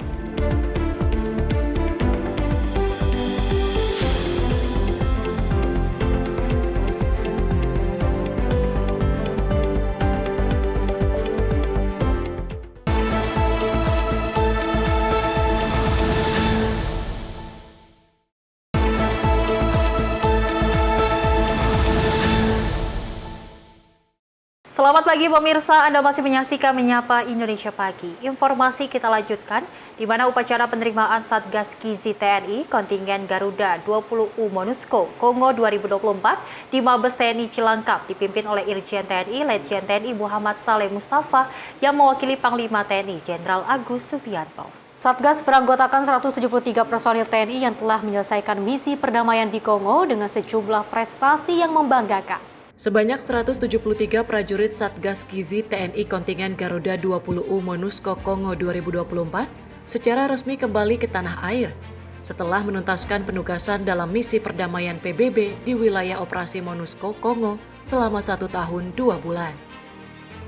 [SPEAKER 1] Selamat pagi pemirsa, Anda masih menyaksikan Menyapa Indonesia Pagi. Informasi kita lanjutkan, di mana upacara penerimaan Satgas Gizi TNI kontingen Garuda 20U MONUSCO Kongo 2024 di Mabes TNI Cilangkap dipimpin oleh Irjen TNI Letjen TNI Muhammad Saleh Mustafa yang mewakili Panglima TNI Jenderal Agus Subianto.
[SPEAKER 2] Satgas beranggotakan 173 personil TNI yang telah menyelesaikan misi perdamaian di Kongo dengan sejumlah prestasi yang membanggakan.
[SPEAKER 3] Sebanyak 173 prajurit Satgas Gizi TNI kontingen Garuda 20U MONUSCO Kongo 2024 secara resmi kembali ke tanah air setelah menuntaskan penugasan dalam misi perdamaian PBB di wilayah operasi MONUSCO Kongo selama 1 tahun 2 bulan.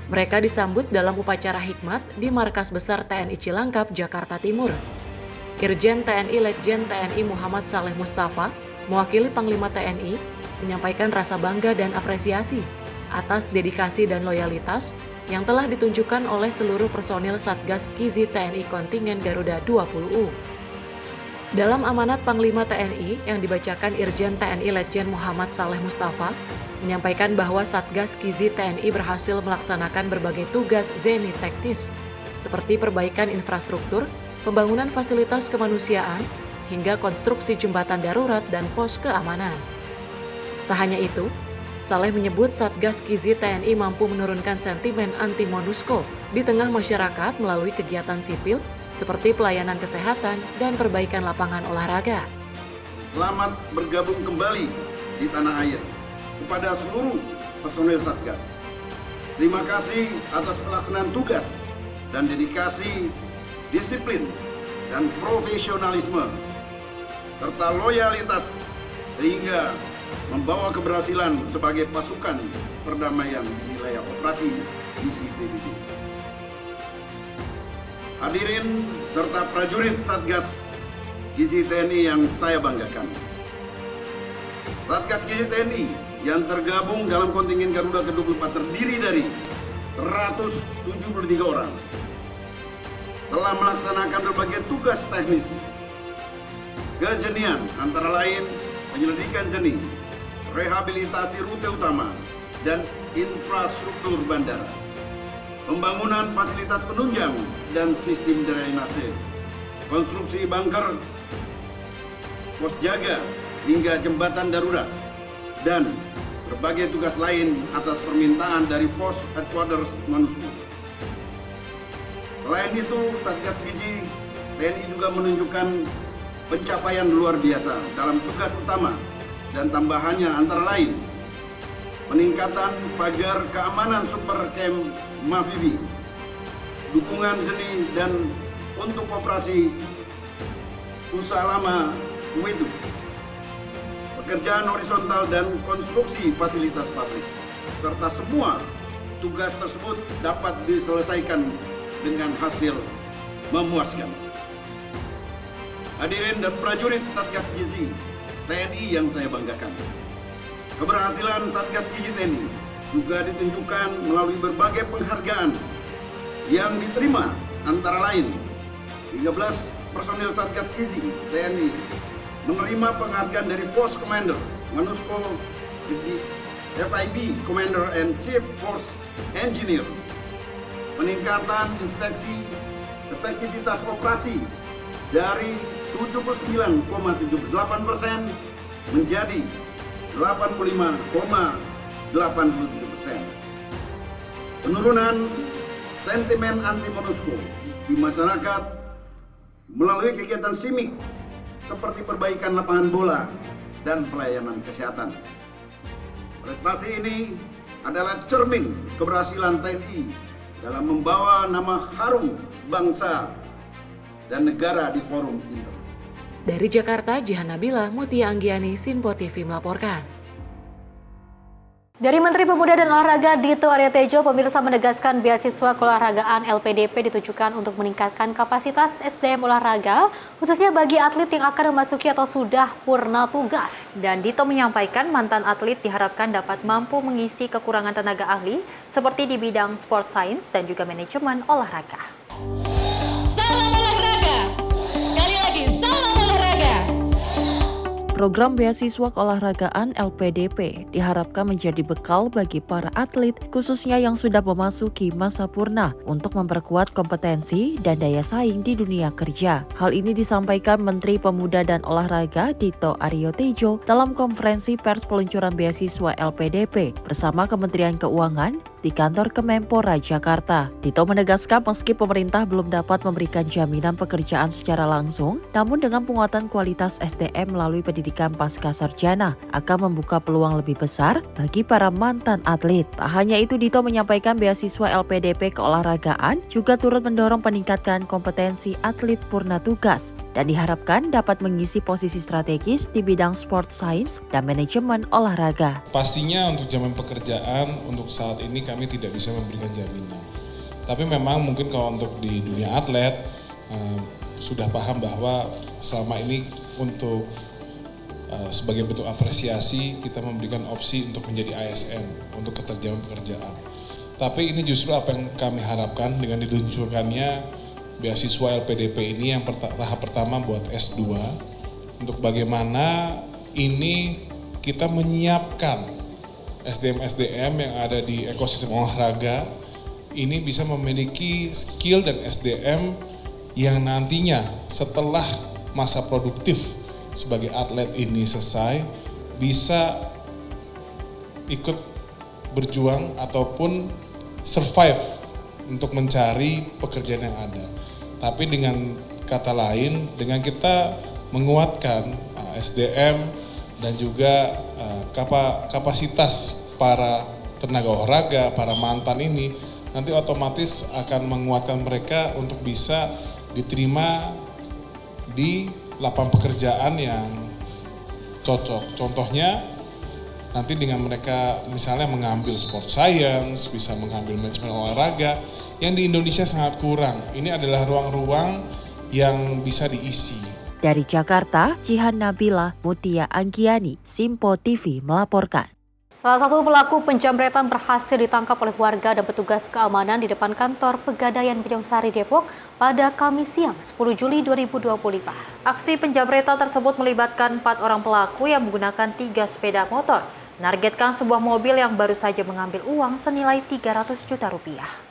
[SPEAKER 3] Mereka disambut dalam upacara hikmat di Markas Besar TNI Cilangkap, Jakarta Timur. Irjen TNI Letjen TNI Muhammad Saleh Mustafa, mewakili Panglima TNI, menyampaikan rasa bangga dan apresiasi atas dedikasi dan loyalitas yang telah ditunjukkan oleh seluruh personil Satgas Gizi TNI kontingen Garuda 20U. Dalam amanat Panglima TNI yang dibacakan Irjen TNI Letjen Muhammad Saleh Mustafa, menyampaikan bahwa Satgas Gizi TNI berhasil melaksanakan berbagai tugas zeni teknis, seperti perbaikan infrastruktur, pembangunan fasilitas kemanusiaan, hingga konstruksi jembatan darurat dan pos keamanan. Tak hanya itu, Saleh menyebut Satgas Gizi TNI mampu menurunkan sentimen anti-MONUSCO di tengah masyarakat melalui kegiatan sipil seperti pelayanan kesehatan dan perbaikan lapangan olahraga.
[SPEAKER 5] Selamat bergabung kembali di tanah air kepada seluruh personel Satgas. Terima kasih atas pelaksanaan tugas dan dedikasi, disiplin, dan profesionalisme, serta loyalitas sehingga membawa keberhasilan sebagai pasukan perdamaian di wilayah operasi misi PBB. Hadirin serta prajurit Satgas Gizi TNI yang saya banggakan. Satgas Gizi TNI yang tergabung dalam kontingen Garuda ke-24 terdiri dari 173 orang. Telah melaksanakan berbagai tugas teknis kejenian antara lain penyelidikan jeni, rehabilitasi rute utama, dan infrastruktur bandara, pembangunan fasilitas penunjang dan sistem drainase, konstruksi bunker, pos jaga, hingga jembatan darurat, dan berbagai tugas lain atas permintaan dari Force Headquarters MONUSCO. Selain itu, Satgas Gizi TNI juga menunjukkan pencapaian luar biasa dalam tugas utama dan tambahannya antara lain peningkatan pagar keamanan Super Camp Mavivi, dukungan seni dan untuk operasi usaha lama Wedu, pekerjaan horizontal dan konstruksi fasilitas pabrik, serta semua tugas tersebut dapat diselesaikan dengan hasil memuaskan. hadirin dan prajurit Satgas Gizi TNI yang saya banggakan. Keberhasilan Satgas Gizi TNI juga ditunjukkan melalui berbagai penghargaan yang diterima, antara lain 13 personil Satgas Gizi TNI menerima penghargaan dari Force Commander, Manusko FIB Commander and Chief Force Engineer. Peningkatan inspeksi efektivitas operasi dari 79,78% menjadi 85,87%. Penurunan sentimen anti MONUSCO di masyarakat melalui kegiatan SIMIK seperti perbaikan lapangan bola dan pelayanan kesehatan. Prestasi ini adalah cermin keberhasilan TNI dalam membawa nama harum bangsa dan negara di forum internasional.
[SPEAKER 3] Dari Jakarta, Jihan Nabila, Mutia Anggiani, Sinpo TV melaporkan.
[SPEAKER 2] Dari Menteri Pemuda dan Olahraga Dito Aryo Tejo, pemirsa menegaskan beasiswa keolahragaan LPDP ditujukan untuk meningkatkan kapasitas SDM olahraga, khususnya bagi atlet yang akan memasuki atau sudah purna tugas.
[SPEAKER 1] Dan Dito menyampaikan mantan atlet diharapkan dapat mampu mengisi kekurangan tenaga ahli seperti di bidang sport science dan juga manajemen olahraga.
[SPEAKER 6] Salam olahraga! Sekali lagi, salam olahraga!
[SPEAKER 1] Program beasiswa keolahragaan LPDP diharapkan menjadi bekal bagi para atlet, khususnya yang sudah memasuki masa purna, untuk memperkuat kompetensi dan daya saing di dunia kerja. Hal ini disampaikan Menteri Pemuda dan Olahraga Dito Aryo Tejo dalam konferensi pers peluncuran beasiswa LPDP bersama Kementerian Keuangan di kantor Kemenpora Jakarta. Dito menegaskan meski pemerintah belum dapat memberikan jaminan pekerjaan secara langsung, namun dengan penguatan kualitas SDM melalui pendidikan pasca sarjana akan membuka peluang lebih besar bagi para mantan atlet. Tak hanya itu, Dito menyampaikan beasiswa LPDP keolahragaan juga turut mendorong peningkatan kompetensi atlet purna tugas dan diharapkan dapat mengisi posisi strategis di bidang sport science dan manajemen olahraga.
[SPEAKER 7] Pastinya untuk jaminan pekerjaan untuk saat ini kami tidak bisa memberikan jaminan. Tapi memang mungkin kalau untuk di dunia atlet sudah paham bahwa selama ini untuk sebagai bentuk apresiasi kita memberikan opsi untuk menjadi ASN untuk keterjaminan pekerjaan. Tapi ini justru apa yang kami harapkan dengan diluncurkannya beasiswa LPDP ini yang tahap pertama buat S2 untuk bagaimana ini kita menyiapkan SDM-SDM yang ada di ekosistem olahraga ini bisa memiliki skill dan SDM yang nantinya setelah masa produktif sebagai atlet ini selesai bisa ikut berjuang ataupun survive untuk mencari pekerjaan yang ada. Tapi dengan kata lain, dengan kita menguatkan SDM dan juga kapasitas para tenaga olahraga, para mantan ini, nanti otomatis akan menguatkan mereka untuk bisa diterima di lapangan pekerjaan yang cocok. Contohnya nanti dengan mereka misalnya mengambil sport science, bisa mengambil manajemen olahraga yang di Indonesia sangat kurang. Ini adalah ruang-ruang yang bisa diisi.
[SPEAKER 1] Dari Jakarta, Jihan Nabila, Mutia Anggiani, Sinpo TV melaporkan.
[SPEAKER 2] Salah satu pelaku penjamretan berhasil ditangkap oleh warga dan petugas keamanan di depan kantor Pegadaian Bojongsari Depok pada Kamis siang 10 Juli 2025.
[SPEAKER 1] Aksi penjamretan tersebut melibatkan 4 orang pelaku yang menggunakan 3 sepeda motor. Menargetkan sebuah mobil yang baru saja mengambil uang senilai 300 juta rupiah.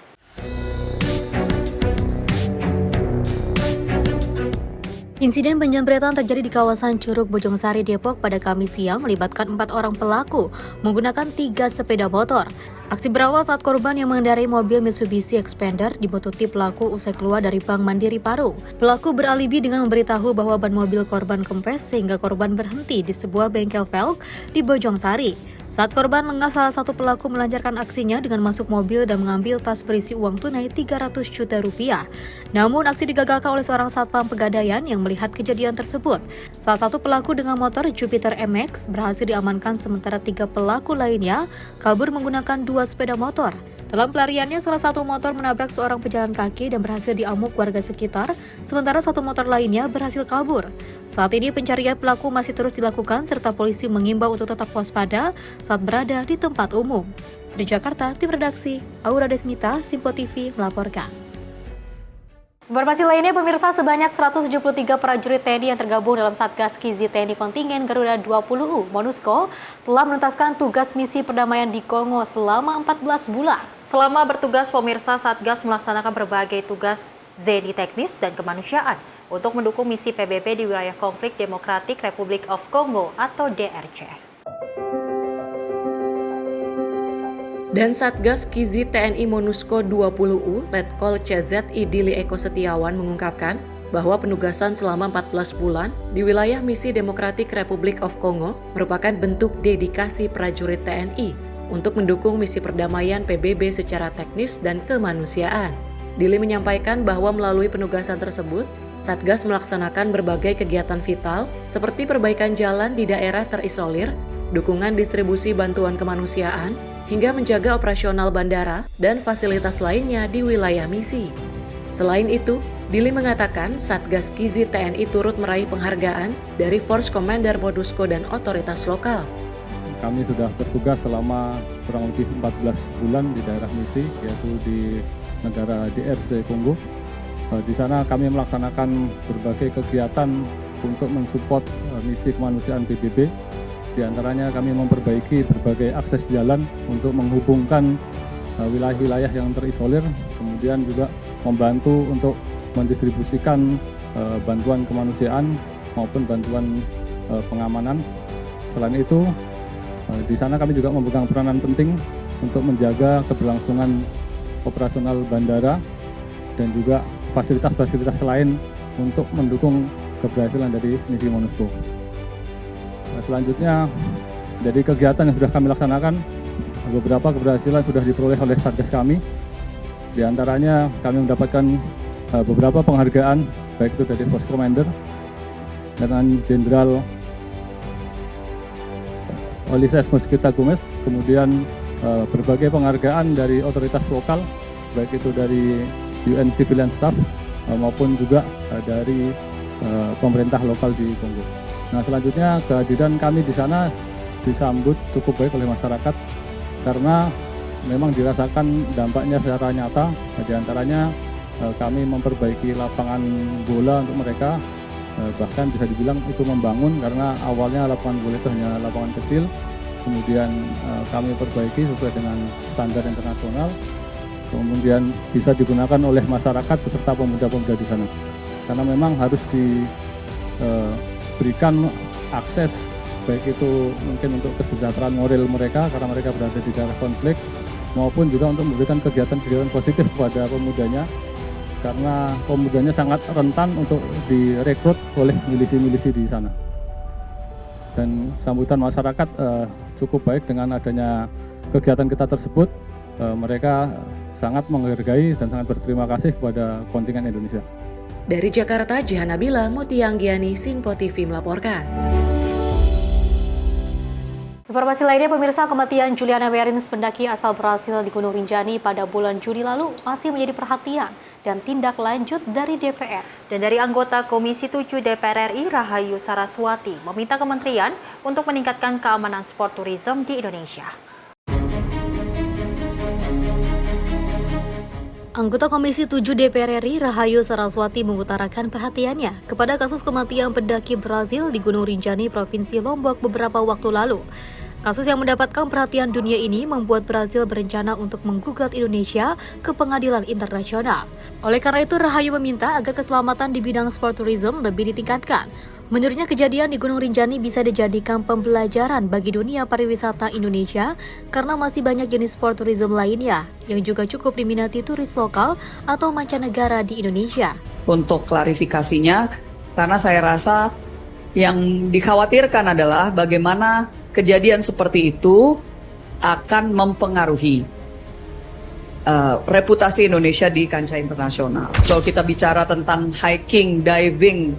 [SPEAKER 2] Insiden penjamretan terjadi di kawasan Curug Bojongsari Depok pada Kamis siang melibatkan 4 orang pelaku menggunakan 3 sepeda motor. Aksi berawal saat korban yang mengendarai mobil Mitsubishi Xpander dibututi pelaku usai keluar dari Bank Mandiri Parung. Pelaku beralibi dengan memberitahu bahwa ban mobil korban kempes sehingga korban berhenti di sebuah bengkel velg di Bojongsari. Saat korban lengah, salah satu pelaku melancarkan aksinya dengan masuk mobil dan mengambil tas berisi uang tunai 300 juta rupiah. Namun aksi digagalkan oleh seorang satpam Pegadaian yang melihat kejadian tersebut. Salah satu pelaku dengan motor Jupiter MX berhasil diamankan sementara 3 pelaku lainnya kabur menggunakan 2 sepeda motor. Dalam pelariannya, salah satu motor menabrak seorang pejalan kaki dan berhasil diamuk warga sekitar, sementara satu motor lainnya berhasil kabur. Saat ini pencarian pelaku masih terus dilakukan serta polisi mengimbau untuk tetap waspada saat berada di tempat umum. Di Jakarta, tim redaksi Aura Desmita, Simpo TV melaporkan. Informasi lainnya, pemirsa, sebanyak 173 prajurit TNI yang tergabung dalam Satgas Kizi TNI Kontingen Garuda 20U MONUSCO telah menuntaskan tugas misi perdamaian di Kongo selama 14 bulan.
[SPEAKER 1] Selama bertugas, pemirsa, Satgas melaksanakan berbagai tugas ZNI teknis dan kemanusiaan untuk mendukung misi PBB di wilayah konflik Democratic Republic of Congo atau DRC.
[SPEAKER 3] Dan Satgas Kizi TNI MONUSCO 20U, Letkol CZ Idili Eko Setiawan mengungkapkan bahwa penugasan selama 14 bulan di wilayah misi Democratic Republic of Congo merupakan bentuk dedikasi prajurit TNI untuk mendukung misi perdamaian PBB secara teknis dan kemanusiaan. Dili menyampaikan bahwa melalui penugasan tersebut, Satgas melaksanakan berbagai kegiatan vital seperti perbaikan jalan di daerah terisolir, dukungan distribusi bantuan kemanusiaan, hingga menjaga operasional bandara dan fasilitas lainnya di wilayah misi. Selain itu, Dili mengatakan Satgas Kizi TNI turut meraih penghargaan dari Force Commander MONUSCO dan otoritas lokal.
[SPEAKER 8] Kami sudah bertugas selama kurang lebih 14 bulan di daerah misi, yaitu di negara DRC Kongo. Di sana kami melaksanakan berbagai kegiatan untuk mensupport misi kemanusiaan PBB. Di antaranya kami memperbaiki berbagai akses jalan untuk menghubungkan wilayah-wilayah yang terisolir, kemudian juga membantu untuk mendistribusikan bantuan kemanusiaan maupun bantuan pengamanan. Selain itu, di sana kami juga memegang peranan penting untuk menjaga keberlangsungan operasional bandara dan juga fasilitas-fasilitas lain untuk mendukung keberhasilan dari misi MONUSCO. Selanjutnya, dari kegiatan yang sudah kami laksanakan, beberapa keberhasilan sudah diperoleh oleh Satgas kami. Di antaranya kami mendapatkan beberapa penghargaan, baik itu dari Force Commander, dengan Jenderal Olises Mosquita Gomez, kemudian berbagai penghargaan dari otoritas lokal, baik itu dari UN Civilian Staff maupun juga dari pemerintah lokal di Kongo. Nah, selanjutnya kehadiran kami di sana disambut cukup baik oleh masyarakat karena memang dirasakan dampaknya secara nyata. Di antaranya kami memperbaiki lapangan bola untuk mereka, bahkan bisa dibilang itu membangun karena awalnya lapangan bola itu hanya lapangan kecil, kemudian kami perbaiki sesuai dengan standar internasional, kemudian bisa digunakan oleh masyarakat beserta pemuda-pemuda di sana. Karena memang harus berikan akses, baik itu mungkin untuk kesejahteraan moral mereka karena mereka berada di daerah konflik, maupun juga untuk memberikan kegiatan-kegiatan positif kepada pemudanya karena pemudanya sangat rentan untuk direkrut oleh milisi-milisi di sana. Dan sambutan masyarakat cukup baik dengan adanya kegiatan kita tersebut. Mereka sangat menghargai dan sangat berterima kasih kepada kontingen Indonesia.
[SPEAKER 3] Dari Jakarta, Jihan Nabila, Mutia Anggiani, Simpo TV melaporkan.
[SPEAKER 2] Informasi lainnya, pemirsa, kematian Juliana Berins, pendaki asal Brasil di Gunung Rinjani pada bulan Juni lalu masih menjadi perhatian dan tindak lanjut dari DPR.
[SPEAKER 1] Dan dari anggota Komisi 7 DPR RI, Rahayu Saraswati, meminta kementerian untuk meningkatkan keamanan sport tourism di Indonesia.
[SPEAKER 2] Anggota Komisi 7 DPR RI, Rahayu Saraswati, mengutarakan perhatiannya kepada kasus kematian pendaki Brazil di Gunung Rinjani, Provinsi Lombok beberapa waktu lalu. Kasus yang mendapatkan perhatian dunia ini membuat Brazil berencana untuk menggugat Indonesia ke pengadilan internasional. Oleh karena itu, Rahayu meminta agar keselamatan di bidang sport tourism lebih ditingkatkan. Menurutnya, kejadian di Gunung Rinjani bisa dijadikan pembelajaran bagi dunia pariwisata Indonesia karena masih banyak jenis sport tourism lainnya yang juga cukup diminati turis lokal atau mancanegara di Indonesia.
[SPEAKER 9] Untuk klarifikasinya, karena saya rasa yang dikhawatirkan adalah bagaimana kejadian seperti itu akan mempengaruhi reputasi Indonesia di kancah internasional. Kalau kita bicara tentang hiking, diving,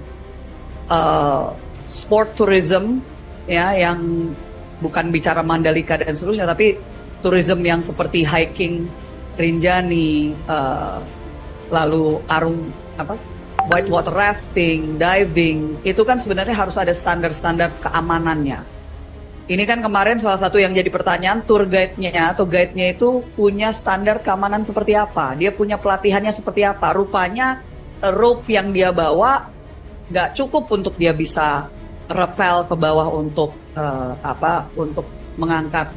[SPEAKER 9] sport tourism, ya, yang bukan bicara Mandalika dan seterusnya, tapi tourism yang seperti hiking, Rinjani, lalu whitewater rafting, diving, itu kan sebenarnya harus ada standar-standar keamanannya. Ini kan kemarin salah satu yang jadi pertanyaan, tour guide-nya atau guide-nya itu punya standar keamanan seperti apa? Dia punya pelatihannya seperti apa? Rupanya rope yang dia bawa nggak cukup untuk dia bisa rappel ke bawah untuk untuk mengangkat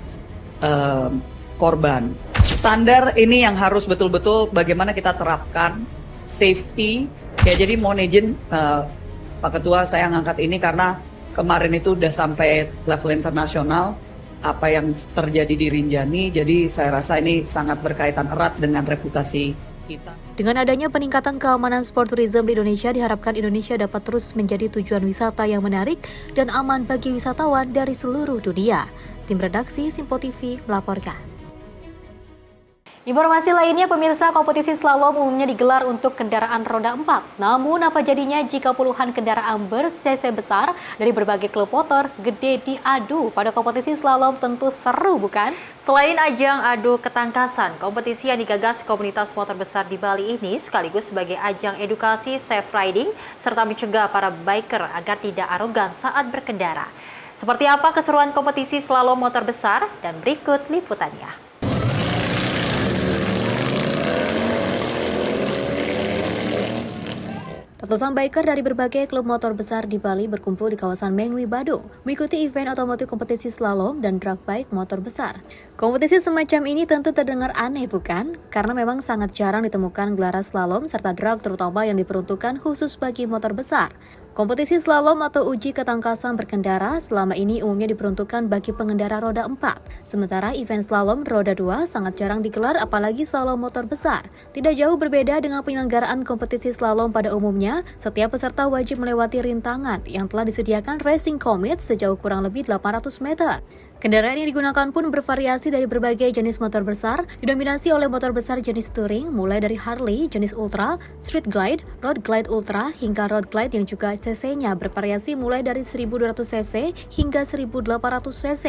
[SPEAKER 9] korban. Standar ini yang harus betul-betul bagaimana kita terapkan safety. Ya, jadi mohon izin Pak Ketua, saya ngangkat ini karena kemarin itu udah sampai level internasional apa yang terjadi di Rinjani. Jadi saya rasa ini sangat berkaitan erat dengan reputasi kita.
[SPEAKER 2] Dengan adanya peningkatan keamanan sport tourism di Indonesia, diharapkan Indonesia dapat terus menjadi tujuan wisata yang menarik dan aman bagi wisatawan dari seluruh dunia. Tim redaksi Simpo TV melaporkan. Informasi lainnya, pemirsa, kompetisi slalom umumnya digelar untuk kendaraan roda 4. Namun apa jadinya jika puluhan kendaraan ber-cc besar dari berbagai klub motor gede diadu pada kompetisi slalom? Tentu seru, bukan?
[SPEAKER 1] Selain ajang adu ketangkasan, kompetisi yang digagas komunitas motor besar di Bali ini sekaligus sebagai ajang edukasi safe riding serta mencegah para biker agar tidak arogan saat berkendara. Seperti apa keseruan kompetisi slalom motor besar? Dan berikut liputannya.
[SPEAKER 2] Ratusan biker dari berbagai klub motor besar di Bali berkumpul di kawasan Mengwi, Badung, mengikuti event otomotif kompetisi slalom dan drag bike motor besar. Kompetisi semacam ini tentu terdengar aneh, bukan? Karena memang sangat jarang ditemukan gelaran slalom serta drag terutama yang diperuntukkan khusus bagi motor besar. Kompetisi slalom atau uji ketangkasan berkendara selama ini umumnya diperuntukkan bagi pengendara roda 4. Sementara event slalom roda 2 sangat jarang digelar, apalagi slalom motor besar. Tidak jauh berbeda dengan penyelenggaraan kompetisi slalom pada umumnya, setiap peserta wajib melewati rintangan yang telah disediakan Racing Comet sejauh kurang lebih 800 meter. Kendaraan yang digunakan pun bervariasi dari berbagai jenis motor besar, didominasi oleh motor besar jenis touring, mulai dari Harley jenis Ultra, Street Glide, Road Glide Ultra, hingga Road Glide yang juga cc-nya bervariasi mulai dari 1200 cc hingga 1800 cc.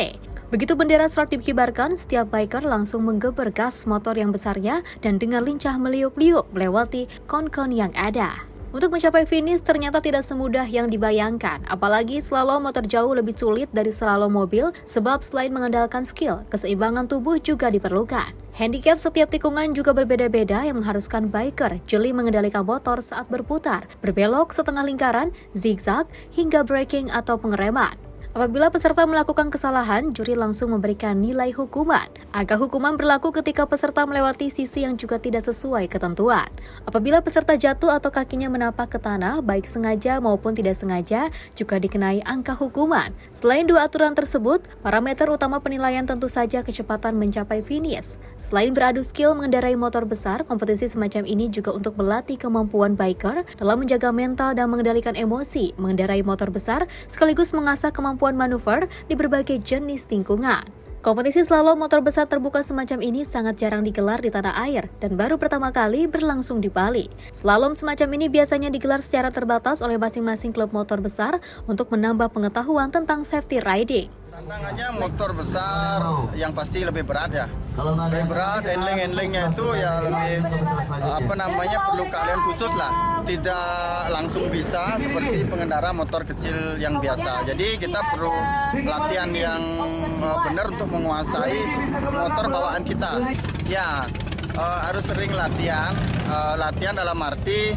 [SPEAKER 2] Begitu bendera start dikibarkan, setiap biker langsung menggeber gas motor yang besarnya dan dengan lincah meliuk-liuk melewati kon-kon yang ada. Untuk mencapai finish ternyata tidak semudah yang dibayangkan, apalagi slalom motor jauh lebih sulit dari slalom mobil sebab selain mengandalkan skill, keseimbangan tubuh juga diperlukan. Handicap setiap tikungan juga berbeda-beda yang mengharuskan biker jeli mengendalikan motor saat berputar, berbelok setengah lingkaran, zigzag, hingga braking atau pengereman. Apabila peserta melakukan kesalahan, juri langsung memberikan nilai hukuman. Angka hukuman berlaku ketika peserta melewati sisi yang juga tidak sesuai ketentuan. Apabila peserta jatuh atau kakinya menapak ke tanah, baik sengaja maupun tidak sengaja, juga dikenai angka hukuman. Selain dua aturan tersebut, parameter utama penilaian tentu saja kecepatan mencapai finish. Selain beradu skill mengendarai motor besar, kompetisi semacam ini juga untuk melatih kemampuan biker dalam menjaga mental dan mengendalikan emosi mengendarai motor besar, sekaligus mengasah kemampuan manuver di berbagai jenis tikungan. Kompetisi slalom motor besar terbuka semacam ini sangat jarang digelar di tanah air dan baru pertama kali berlangsung di Bali. Slalom semacam ini biasanya digelar secara terbatas oleh masing-masing klub motor besar untuk menambah pengetahuan tentang safety riding.
[SPEAKER 10] Tantangannya motor besar yang pasti lebih berat ya. Lebih berat, handlingnya itu ya lebih perlu keahlian khusus lah. Tidak langsung bisa seperti pengendara motor kecil yang biasa. Jadi kita perlu latihan yang benar untuk menguasai motor bawaan kita. Ya, harus sering latihan. Latihan dalam arti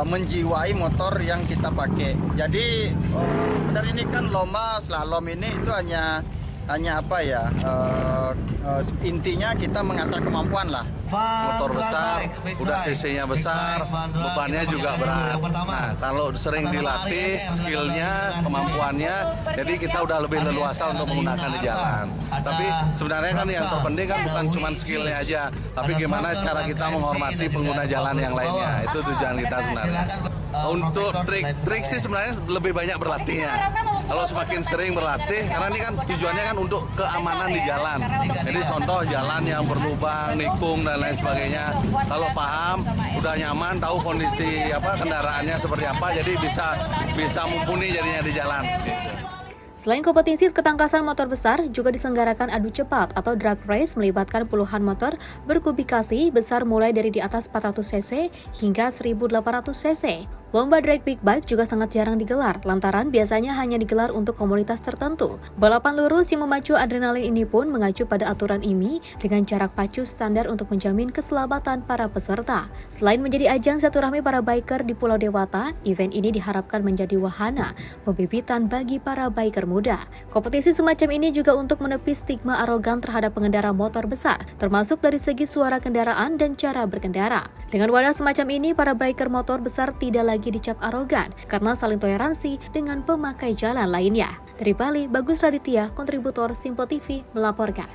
[SPEAKER 10] menjiwai motor yang kita pakai. Jadi benar ini kan lomba slalom ini itu hanya apa ya? Intinya kita mengasah kemampuan lah.
[SPEAKER 11] Motor besar, udah cc-nya besar, bebannya juga berat. Nah, kalau sering dilatih skillnya, kemampuannya, jadi kita udah lebih leluasa untuk menggunakan di jalan. Tapi sebenarnya kan yang terpenting kan bukan cuma skillnya aja, tapi gimana cara kita menghormati pengguna jalan yang lainnya. Itu tujuan kita sebenarnya. Untuk trik sih sebenarnya lebih banyak berlatihnya. Kalau semakin sering berlatih, karena ini kan tujuannya kan untuk keamanan di jalan. Jadi contoh jalan yang berlubang, nikung dan lain sebagainya. Kalau paham, udah nyaman, tahu kondisi kendaraannya seperti apa, jadi bisa mumpuni jadinya di jalan.
[SPEAKER 2] Selain kompetisi ketangkasan motor besar, juga diselenggarakan adu cepat atau drag race melibatkan puluhan motor berkubifikasi besar mulai dari di atas 400 cc hingga 1800 cc. Lomba drag big bike juga sangat jarang digelar, lantaran biasanya hanya digelar untuk komunitas tertentu. Balapan lurus yang memacu adrenalin ini pun mengacu pada aturan IMI dengan jarak pacu standar untuk menjamin keselamatan para peserta. Selain menjadi ajang silaturahmi para biker di Pulau Dewata, event ini diharapkan menjadi wahana pembibitan bagi para biker muda. Kompetisi semacam ini juga untuk menepis stigma arogan terhadap pengendara motor besar, termasuk dari segi suara kendaraan dan cara berkendara. Dengan wadah semacam ini, para biker motor besar tidak lagi dicap arogan karena saling toleransi dengan pemakai jalan lainnya. Dari Bali, Bagus Raditya, kontributor Simpo TV melaporkan.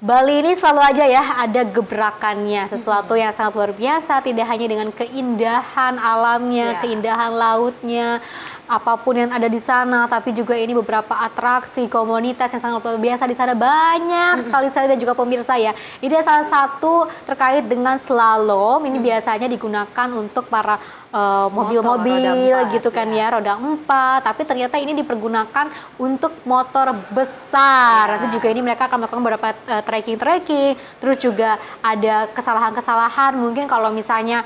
[SPEAKER 2] Bali ini selalu aja ya ada gebrakannya, sesuatu yang sangat luar biasa, tidak hanya dengan keindahan alamnya, keindahan lautnya, apapun yang ada di sana, tapi juga ini beberapa atraksi komunitas yang sangat luar biasa di sana, banyak sekali saya dan juga pemirsa ya. Ini salah satu terkait dengan slalom, ini biasanya digunakan untuk para mobil-mobil gitu kan ya, roda 4, tapi ternyata ini dipergunakan untuk motor besar. Nanti juga ini mereka akan melakukan beberapa trekking, terus juga ada kesalahan-kesalahan, mungkin kalau misalnya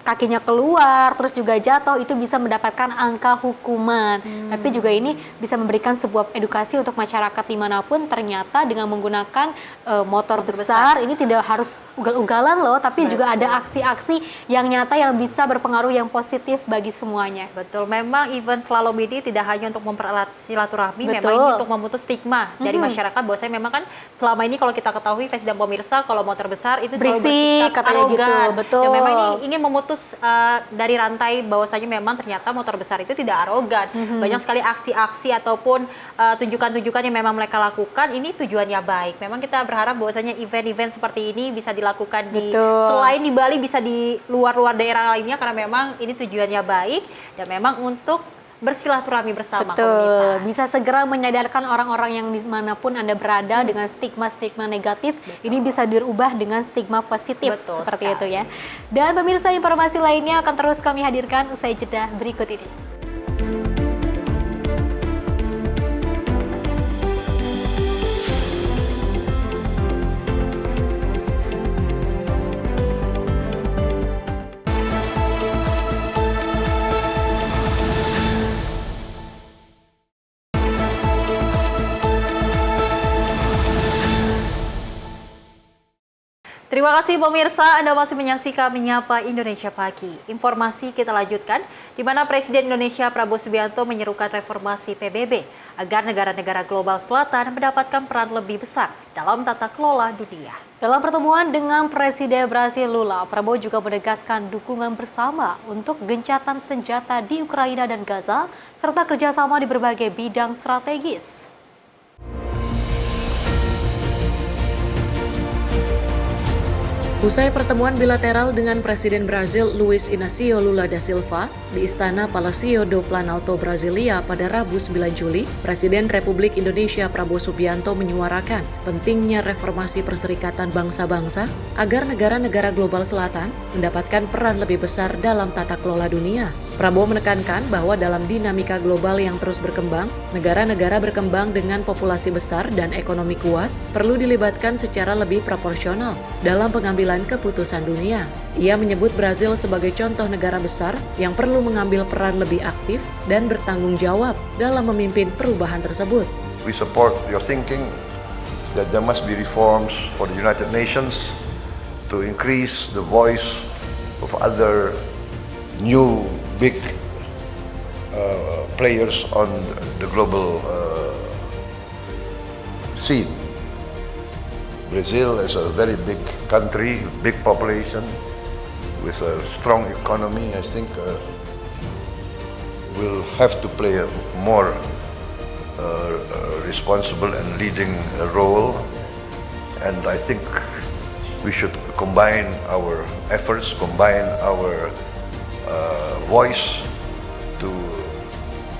[SPEAKER 2] kakinya keluar, terus juga jatuh, itu bisa mendapatkan angka hukuman. Tapi juga ini bisa memberikan sebuah edukasi untuk masyarakat dimanapun, ternyata dengan menggunakan motor besar, ini tidak harus ugal-ugalan loh, tapi juga ada aksi-aksi yang nyata yang bisa berpengaruh yang positif bagi semuanya.
[SPEAKER 1] Betul, memang event slalom ini tidak hanya untuk mempererat silaturahmi, memang ini untuk memutus stigma dari masyarakat, bahwasanya memang kan selama ini kalau kita ketahui, Fes dan pemirsa, kalau motor besar itu selalu bersikap arogan. Gitu, betul. Dan memang ini ingin memutus dari rantai bahwasanya memang ternyata motor besar itu tidak arogan. Banyak sekali aksi-aksi ataupun tunjukan-tunjukan yang memang mereka lakukan, ini tujuannya baik. Memang kita berharap bahwasanya event-event seperti ini bisa dilakukan selain di Bali, bisa di luar-luar daerah lainnya, karena memang ini tujuannya baik dan memang untuk bersilaturahmi bersama komunitas. Bisa segera menyadarkan orang-orang yang dimanapun Anda berada dengan stigma-stigma negatif, ini bisa dirubah dengan stigma positif. Betul seperti itu ya. Dan pemirsa, informasi lainnya akan terus kami hadirkan usai jeda berikut ini. Terima kasih pemirsa, Anda masih menyaksikan Menyapa Indonesia Pagi. Informasi kita lanjutkan, di mana Presiden Indonesia Prabowo Subianto menyerukan reformasi PBB agar negara-negara global selatan mendapatkan peran lebih besar dalam tata kelola dunia. Dalam pertemuan dengan Presiden Brasil Lula, Prabowo juga menegaskan dukungan bersama untuk gencatan senjata di Ukraina dan Gaza, serta kerjasama di berbagai bidang strategis.
[SPEAKER 3] Usai pertemuan bilateral dengan Presiden Brasil Luiz Inácio Lula da Silva di Istana Palácio do Planalto, Brasilia pada Rabu 9 Juli, Presiden Republik Indonesia Prabowo Subianto menyuarakan pentingnya reformasi perserikatan bangsa-bangsa agar negara-negara global selatan mendapatkan peran lebih besar dalam tata kelola dunia. Prabowo menekankan bahwa dalam dinamika global yang terus berkembang, negara-negara berkembang dengan populasi besar dan ekonomi kuat perlu dilibatkan secara lebih proporsional dalam pengambilan keputusan dunia. Ia menyebut Brasil sebagai contoh negara besar yang perlu mengambil peran lebih aktif dan bertanggung jawab dalam memimpin perubahan tersebut.
[SPEAKER 15] We support your thinking that there must be reforms for the United Nations to increase the voice of other new big players on the global scene. Brazil is a very big country, big population, with a strong economy. I think will have to play a more responsible and leading role. And I think we should combine our efforts, combine our voice to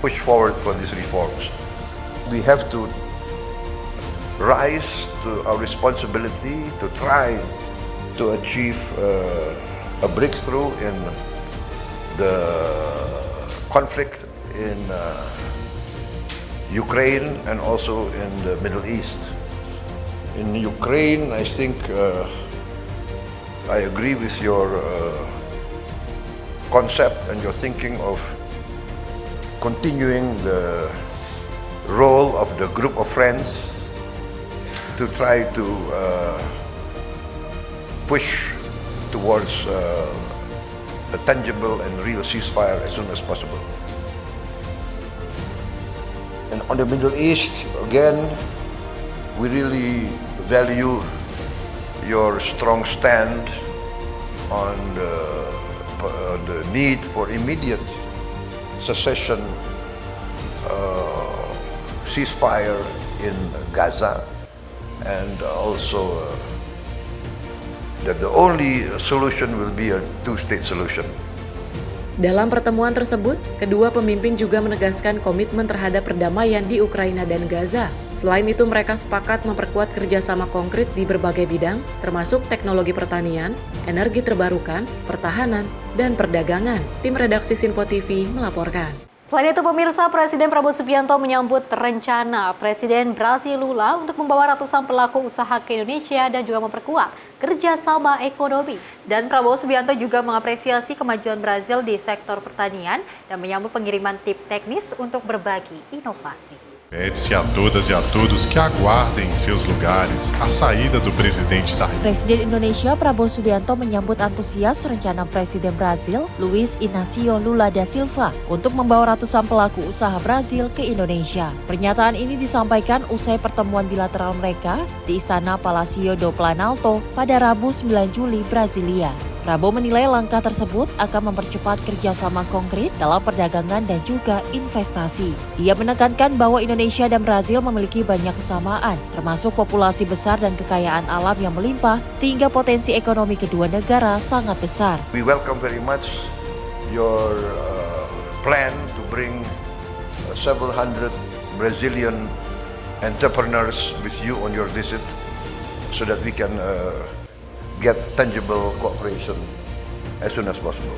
[SPEAKER 15] push forward for these reforms. We have to rise to our responsibility to try to achieve a breakthrough in the conflict in Ukraine and also in the Middle East. In Ukraine, I think I agree with your concept and your thinking of continuing the role of the group of friends to try to push towards a tangible and real ceasefire as soon as possible. And on the Middle East, again, we really value your strong stand on the need for immediate cessation, ceasefire in Gaza, and also that the only solution will be a two-state solution.
[SPEAKER 3] Dalam pertemuan tersebut, kedua pemimpin juga menegaskan komitmen terhadap perdamaian di Ukraina dan Gaza. Selain itu, mereka sepakat memperkuat kerjasama konkret di berbagai bidang, termasuk teknologi pertanian, energi terbarukan, pertahanan, dan perdagangan. Tim redaksi Sinpo TV melaporkan.
[SPEAKER 2] Selain itu, pemirsa, Presiden Prabowo Subianto menyambut rencana Presiden Brasil Lula untuk membawa ratusan pelaku usaha ke Indonesia dan juga memperkuat kerjasama ekonomi. Dan Prabowo Subianto juga mengapresiasi kemajuan Brasil di sektor pertanian dan menyambut pengiriman tim teknis untuk berbagi inovasi.
[SPEAKER 13] Pede-se a todas e a todos que aguardem em seus lugares a saída do presidente da República.
[SPEAKER 1] Presiden Indonesia Prabowo Subianto menyambut antusias rencana Presiden Brasil Luiz Inácio Lula da Silva untuk membawa ratusan pelaku usaha Brasil ke Indonesia. Pernyataan ini disampaikan usai pertemuan bilateral mereka di Istana Palacio do Planalto pada Rabu 9 Juli, Brasilia. Prabowo menilai langkah tersebut akan mempercepat kerjasama konkret dalam perdagangan dan juga investasi. Ia menekankan bahwa Indonesia dan Brasil memiliki banyak kesamaan, termasuk populasi besar dan kekayaan alam yang melimpah, sehingga potensi ekonomi kedua negara sangat besar.
[SPEAKER 15] We welcome very much your plan to bring several hundred Brazilian entrepreneurs with you on your visit so that we can get tangible cooperation as soon as possible.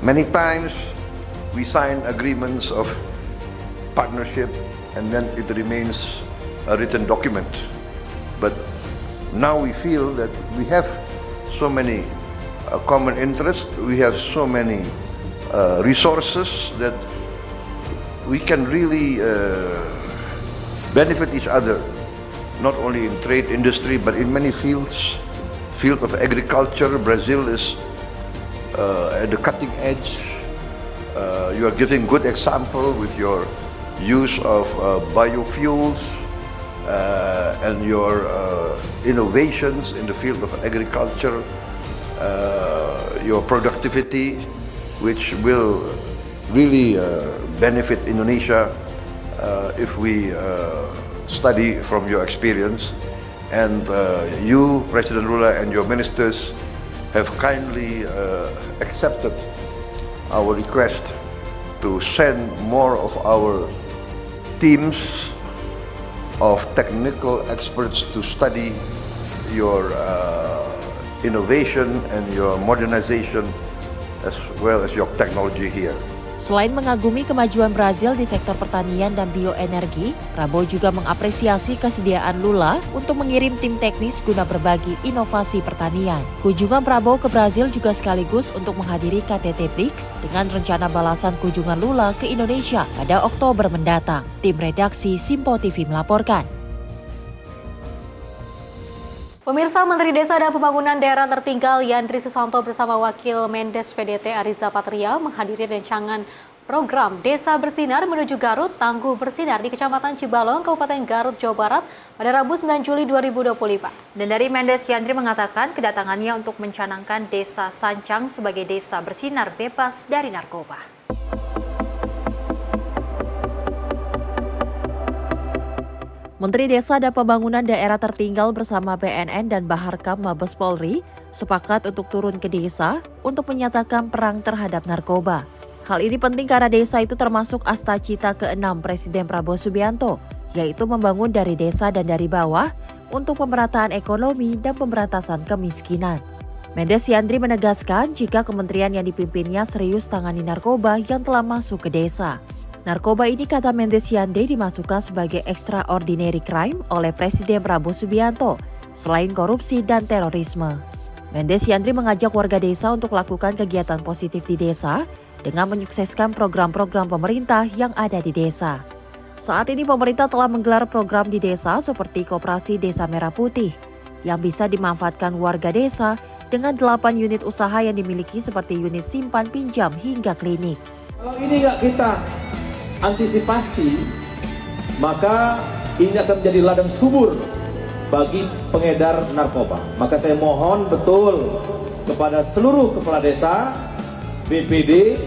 [SPEAKER 15] Many times we sign agreements of partnership and then it remains a written document. But now we feel that we have so many common interests, we have so many resources that we can really benefit each other, not only in trade industry but in many fields. Field of agriculture, Brazil is at the cutting edge. You are giving good example with your use of biofuels and your innovations in the field of agriculture, your productivity, which will really benefit Indonesia if we study from your experience. And you, President Lula, and your ministers have kindly accepted our request to send more of our teams of technical experts to study your innovation and your modernization as well as your technology here.
[SPEAKER 1] Selain mengagumi kemajuan Brasil di sektor pertanian dan bioenergi, Prabowo juga mengapresiasi kesediaan Lula untuk mengirim tim teknis guna berbagi inovasi pertanian. Kunjungan Prabowo ke Brasil juga sekaligus untuk menghadiri KTT BRICS dengan rencana balasan kunjungan Lula ke Indonesia pada Oktober mendatang. Tim redaksi Sinpo TV melaporkan.
[SPEAKER 2] Pemirsa, Menteri Desa dan Pembangunan Daerah Tertinggal Yandri Susanto bersama Wakil Mendes PDT Ariza Patria menghadiri rancangan program Desa Bersinar menuju Garut Tangguh Bersinar di Kecamatan Cibalong, Kabupaten Garut, Jawa Barat pada Rabu 9 Juli 2025. Dan dari Mendes, Yandri mengatakan kedatangannya untuk mencanangkan Desa Sancang sebagai desa bersinar bebas dari narkoba. Menteri Desa dan Pembangunan Daerah Tertinggal bersama BNN dan Baharkam Mabes Polri sepakat untuk turun ke desa untuk menyatakan perang terhadap narkoba. Hal ini penting karena desa itu termasuk asta-cita ke-6 Presiden Prabowo Subianto, yaitu membangun dari desa dan dari bawah untuk pemerataan ekonomi dan pemberantasan kemiskinan. Mendes Yandri menegaskan jika kementerian yang dipimpinnya serius tangani narkoba yang telah masuk ke desa.
[SPEAKER 1] Narkoba ini, kata Mendes Yande, dimasukkan sebagai extraordinary crime oleh Presiden Prabowo Subianto selain korupsi dan terorisme. Mendes Yandri mengajak warga desa untuk lakukan kegiatan positif di desa dengan menyukseskan program-program pemerintah yang ada di desa. Saat ini pemerintah telah menggelar program di desa seperti Koperasi Desa Merah Putih yang bisa dimanfaatkan warga desa dengan 8 unit usaha yang dimiliki seperti unit simpan pinjam hingga klinik.
[SPEAKER 14] Kalau ini nggak kita antisipasi, maka ini akan menjadi ladang subur bagi pengedar narkoba. Maka saya mohon betul kepada seluruh kepala desa, BPD,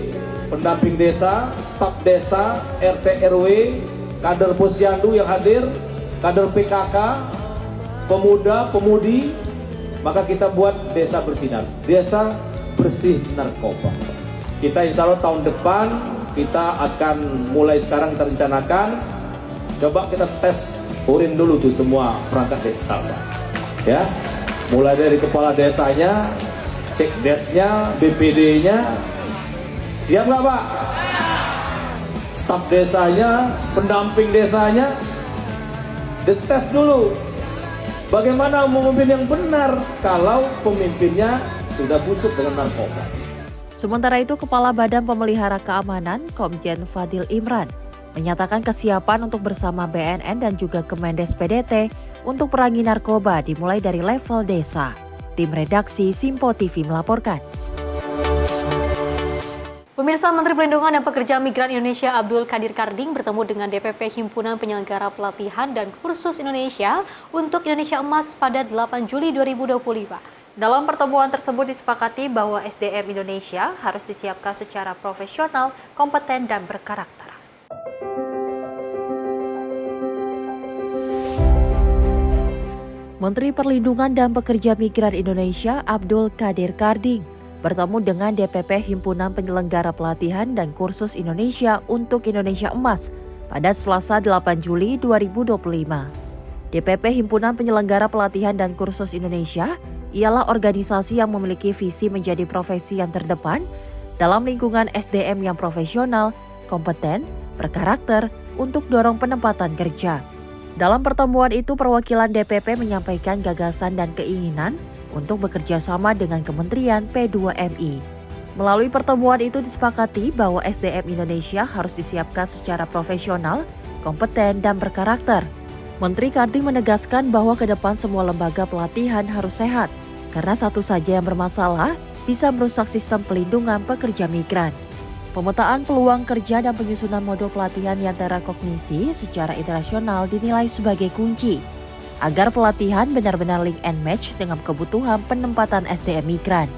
[SPEAKER 14] pendamping desa, staf desa, RT RW, kader posyandu yang hadir, kader PKK, pemuda, pemudi, maka kita buat desa bersinar, desa bersih narkoba. Kita insya Allah tahun depan kita akan mulai sekarang kita rencanakan, coba kita tes urin dulu tuh semua perangkat desa, Pak. Ya, mulai dari kepala desanya, sekdesnya, BPD-nya, siap nggak Pak? Staf desanya, pendamping desanya, dites dulu. Bagaimana memimpin yang benar kalau pemimpinnya sudah busuk dengan narkoba.
[SPEAKER 1] Sementara itu, Kepala Badan Pemelihara Keamanan, Komjen Fadil Imran, menyatakan kesiapan untuk bersama BNN dan juga Kemendes PDT untuk perangi narkoba dimulai dari level desa. Tim redaksi Simpo TV melaporkan.
[SPEAKER 2] Pemirsa, Menteri Perlindungan dan Pekerja Migran Indonesia Abdul Qadir Karding bertemu dengan DPP Himpunan Penyelenggara Pelatihan dan Kursus Indonesia untuk Indonesia Emas pada 8 Juli 2025. Dalam pertemuan tersebut disepakati bahwa SDM Indonesia harus disiapkan secara profesional, kompeten, dan berkarakter. Menteri Perlindungan dan Pekerja Migran Indonesia Abdul Qadir Karding bertemu dengan DPP Himpunan Penyelenggara Pelatihan dan Kursus Indonesia untuk Indonesia Emas pada Selasa 8 Juli 2025. DPP Himpunan Penyelenggara Pelatihan dan Kursus Indonesia ialah organisasi yang memiliki visi menjadi profesi yang terdepan dalam lingkungan SDM yang profesional, kompeten, berkarakter untuk dorong penempatan kerja. Dalam pertemuan itu, perwakilan DPP menyampaikan gagasan dan keinginan untuk bekerja sama dengan Kementerian P2MI. Melalui pertemuan itu disepakati bahwa SDM Indonesia harus disiapkan secara profesional, kompeten, dan berkarakter. Menteri Karding menegaskan bahwa ke depan semua lembaga pelatihan harus sehat, karena satu saja yang bermasalah bisa merusak sistem pelindungan pekerja migran. Pemetaan peluang kerja dan penyusunan modul pelatihan yang terakognisi secara internasional dinilai sebagai kunci agar pelatihan benar-benar link and match dengan kebutuhan penempatan SDM migran.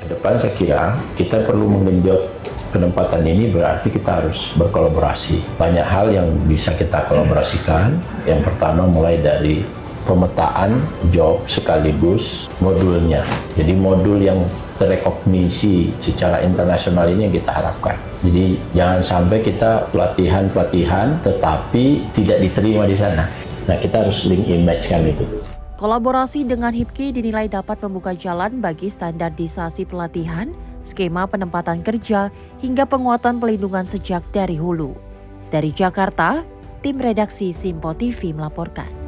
[SPEAKER 16] Ke depan saya kira kita perlu menggenjot penempatan ini, berarti kita harus berkolaborasi. Banyak hal yang bisa kita kolaborasikan. Yang pertama mulai dari pemetaan job sekaligus modulnya. Jadi modul yang terekognisi secara internasional ini yang kita harapkan. Jadi jangan sampai kita pelatihan tetapi tidak diterima di sana. Nah, kita harus link image kan itu.
[SPEAKER 1] Kolaborasi dengan HIPKI dinilai dapat membuka jalan bagi standarisasi pelatihan, skema penempatan kerja, hingga penguatan pelindungan sejak dari hulu. Dari Jakarta, tim redaksi Simpo TV melaporkan.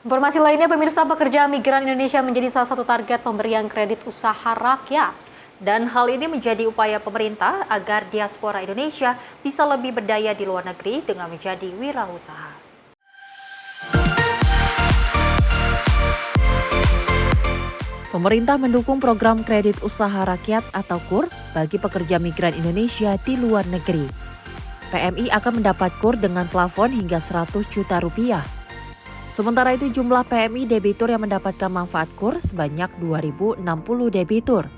[SPEAKER 2] Informasi lainnya, pemirsa, pekerja migran Indonesia menjadi salah satu target pemberian kredit usaha rakyat. Dan hal ini menjadi upaya pemerintah agar diaspora Indonesia bisa lebih berdaya di luar negeri dengan menjadi wirausaha. Pemerintah mendukung program kredit usaha rakyat atau KUR bagi pekerja migran Indonesia di luar negeri. PMI akan mendapat KUR dengan plafon hingga 100 juta rupiah. Sementara itu jumlah PMI debitur yang mendapatkan manfaat KUR sebanyak 2.060 debitur.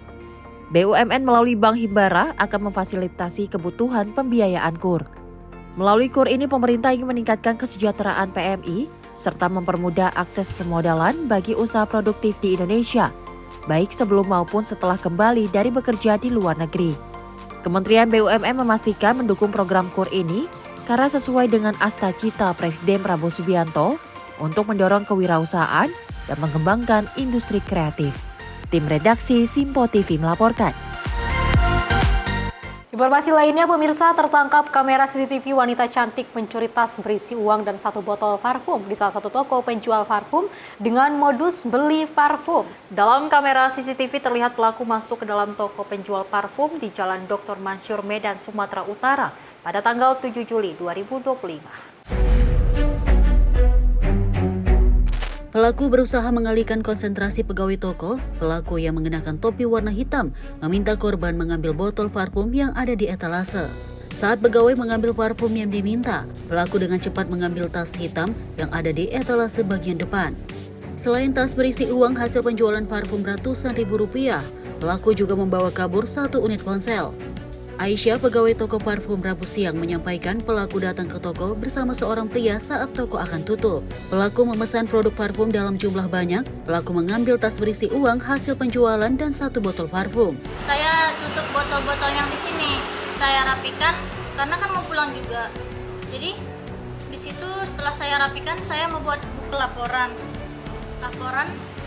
[SPEAKER 2] BUMN melalui Bank Himbara akan memfasilitasi kebutuhan pembiayaan KUR. Melalui KUR ini pemerintah ingin meningkatkan kesejahteraan PMI serta mempermudah akses permodalan bagi usaha produktif di Indonesia, baik sebelum maupun setelah kembali dari bekerja di luar negeri. Kementerian BUMN memastikan mendukung program KUR ini karena sesuai dengan asta-cita Presiden Prabowo Subianto untuk mendorong kewirausahaan dan mengembangkan industri kreatif. Tim redaksi Simpo TV melaporkan. Informasi lainnya, pemirsa, tertangkap kamera CCTV wanita cantik mencuri tas berisi uang dan 1 botol parfum di salah satu toko penjual parfum dengan modus beli parfum.
[SPEAKER 1] Dalam kamera CCTV terlihat pelaku masuk ke dalam toko penjual parfum di Jalan Dr. Mansur, Medan, Sumatera Utara pada tanggal 7 Juli 2025.
[SPEAKER 12] Pelaku berusaha mengalihkan konsentrasi pegawai toko. Pelaku yang mengenakan topi warna hitam meminta korban mengambil botol parfum yang ada di etalase. Saat pegawai mengambil parfum yang diminta, pelaku dengan cepat mengambil tas hitam yang ada di etalase bagian depan. Selain tas berisi uang hasil penjualan parfum ratusan ribu rupiah, pelaku juga membawa kabur 1 unit ponsel. Aisyah, pegawai toko parfum, Rabu siang menyampaikan pelaku datang ke toko bersama seorang pria saat toko akan tutup. Pelaku memesan produk parfum dalam jumlah banyak. Pelaku mengambil tas berisi uang hasil penjualan dan 1 botol parfum.
[SPEAKER 17] Saya tutup botol-botol yang di sini. Saya rapikan karena kan mau pulang juga. Jadi di situ setelah saya rapikan, saya membuat buku laporan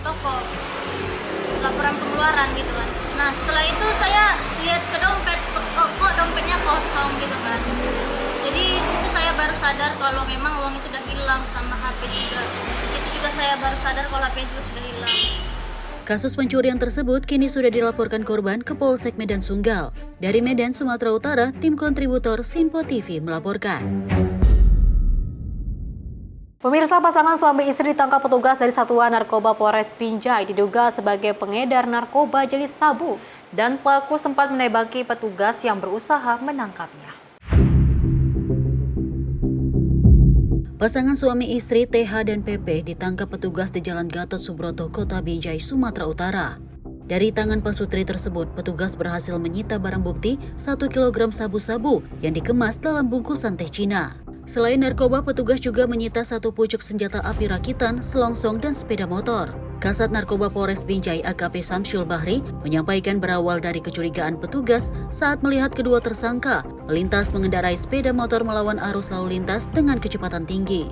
[SPEAKER 17] toko, laporan pengeluaran gitu kan. Nah setelah itu saya lihat ke dompet, kok dompetnya kosong gitu kan. Jadi di situ saya baru sadar kalau memang uang itu udah hilang sama HP juga. Di situ juga saya baru sadar kalau HP itu sudah hilang.
[SPEAKER 12] Kasus pencurian tersebut kini sudah dilaporkan korban ke Polsek Medan Sunggal. Dari Medan, Sumatera Utara, tim kontributor Sinpo TV melaporkan.
[SPEAKER 2] Pemirsa, pasangan suami istri ditangkap petugas dari Satuan Narkoba Polres Binjai diduga sebagai pengedar narkoba jenis sabu
[SPEAKER 1] dan pelaku sempat menembaki petugas yang berusaha menangkapnya.
[SPEAKER 12] Pasangan suami istri TH dan PP ditangkap petugas di Jalan Gatot Subroto, Kota Binjai, Sumatera Utara. Dari tangan pasutri tersebut, petugas berhasil menyita barang bukti 1 kg sabu-sabu yang dikemas dalam bungkusan teh Cina. Selain narkoba, petugas juga menyita 1 pucuk senjata api rakitan, selongsong, dan sepeda motor. Kasat Narkoba Polres Binjai AKP Samsul Bahri menyampaikan berawal dari kecurigaan petugas saat melihat kedua tersangka melintas mengendarai sepeda motor melawan arus lalu lintas dengan kecepatan tinggi.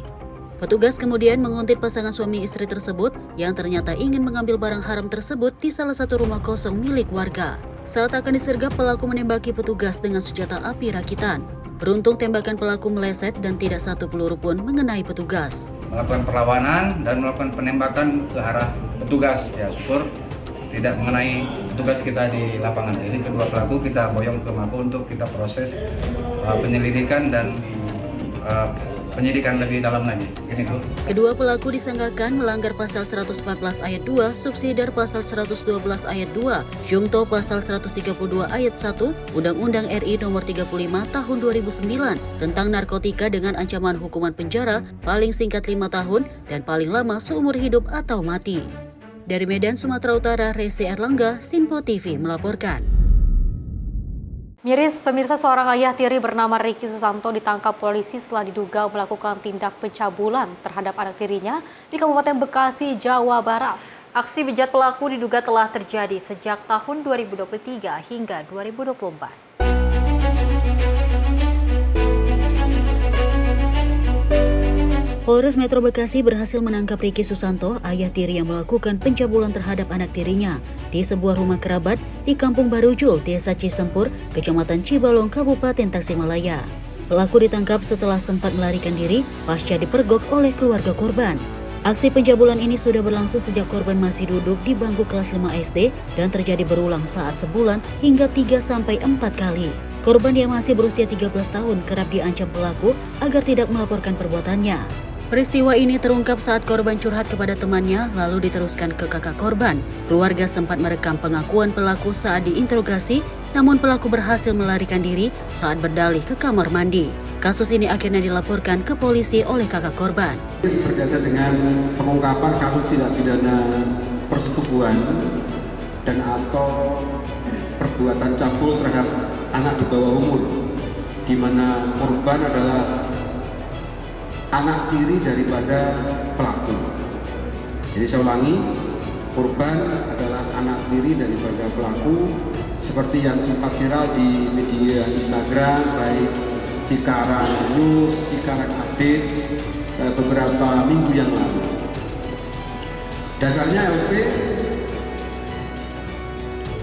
[SPEAKER 12] Petugas kemudian menguntit pasangan suami istri tersebut yang ternyata ingin mengambil barang haram tersebut di salah satu rumah kosong milik warga. Saat akan disergap, pelaku menembaki petugas dengan senjata api rakitan. Beruntung tembakan pelaku meleset dan tidak 1 peluru pun mengenai petugas.
[SPEAKER 18] Melakukan perlawanan dan melakukan penembakan ke arah petugas. Ya, syukur tidak mengenai petugas kita di lapangan. Jadi kedua pelaku kita boyong ke Mako untuk kita proses penyelidikan dan penyidikan lebih dalam lagi.
[SPEAKER 12] Kedua pelaku disangkakan melanggar pasal 114 ayat 2, subsidiar pasal 112 ayat 2, Jungto pasal 132 ayat 1, Undang-Undang RI nomor 35 tahun 2009 tentang narkotika dengan ancaman hukuman penjara paling singkat 5 tahun dan paling lama seumur hidup atau mati. Dari Medan, Sumatera Utara, Resi Erlangga, Sinpo TV melaporkan.
[SPEAKER 2] Miris, pemirsa, seorang ayah tiri bernama Ricky Susanto ditangkap polisi setelah diduga melakukan tindak pencabulan terhadap anak tirinya di Kabupaten Bekasi, Jawa Barat.
[SPEAKER 1] Aksi bejat pelaku diduga telah terjadi sejak tahun 2023 hingga 2024.
[SPEAKER 12] Polres Metro Bekasi berhasil menangkap Ricky Susanto, ayah tiri yang melakukan pencabulan terhadap anak tirinya di sebuah rumah kerabat di Kampung Barujul, Desa Cisempur, Kecamatan Cibalong, Kabupaten Tasikmalaya. Pelaku ditangkap setelah sempat melarikan diri pasca dipergok oleh keluarga korban. Aksi pencabulan ini sudah berlangsung sejak korban masih duduk di bangku kelas 5 SD dan terjadi berulang saat sebulan hingga 3-4 kali. Korban yang masih berusia 13 tahun kerap diancam pelaku agar tidak melaporkan perbuatannya. Peristiwa ini terungkap saat korban curhat kepada temannya lalu diteruskan ke kakak korban. Keluarga sempat merekam pengakuan pelaku saat diinterogasi, namun pelaku berhasil melarikan diri saat berdalih ke kamar mandi. Kasus ini akhirnya dilaporkan ke polisi oleh kakak korban.
[SPEAKER 19] Berkaitan dengan pengungkapan kasus tindak pidana persetubuhan dan atau perbuatan cabul terhadap anak di bawah umur, di mana korban adalah anak tiri daripada pelaku. Jadi saya ulangi, korban adalah anak tiri daripada pelaku, seperti yang sempat viral di media Instagram, baik Cikarang News, Cikarang Update beberapa minggu yang lalu. Dasarnya LP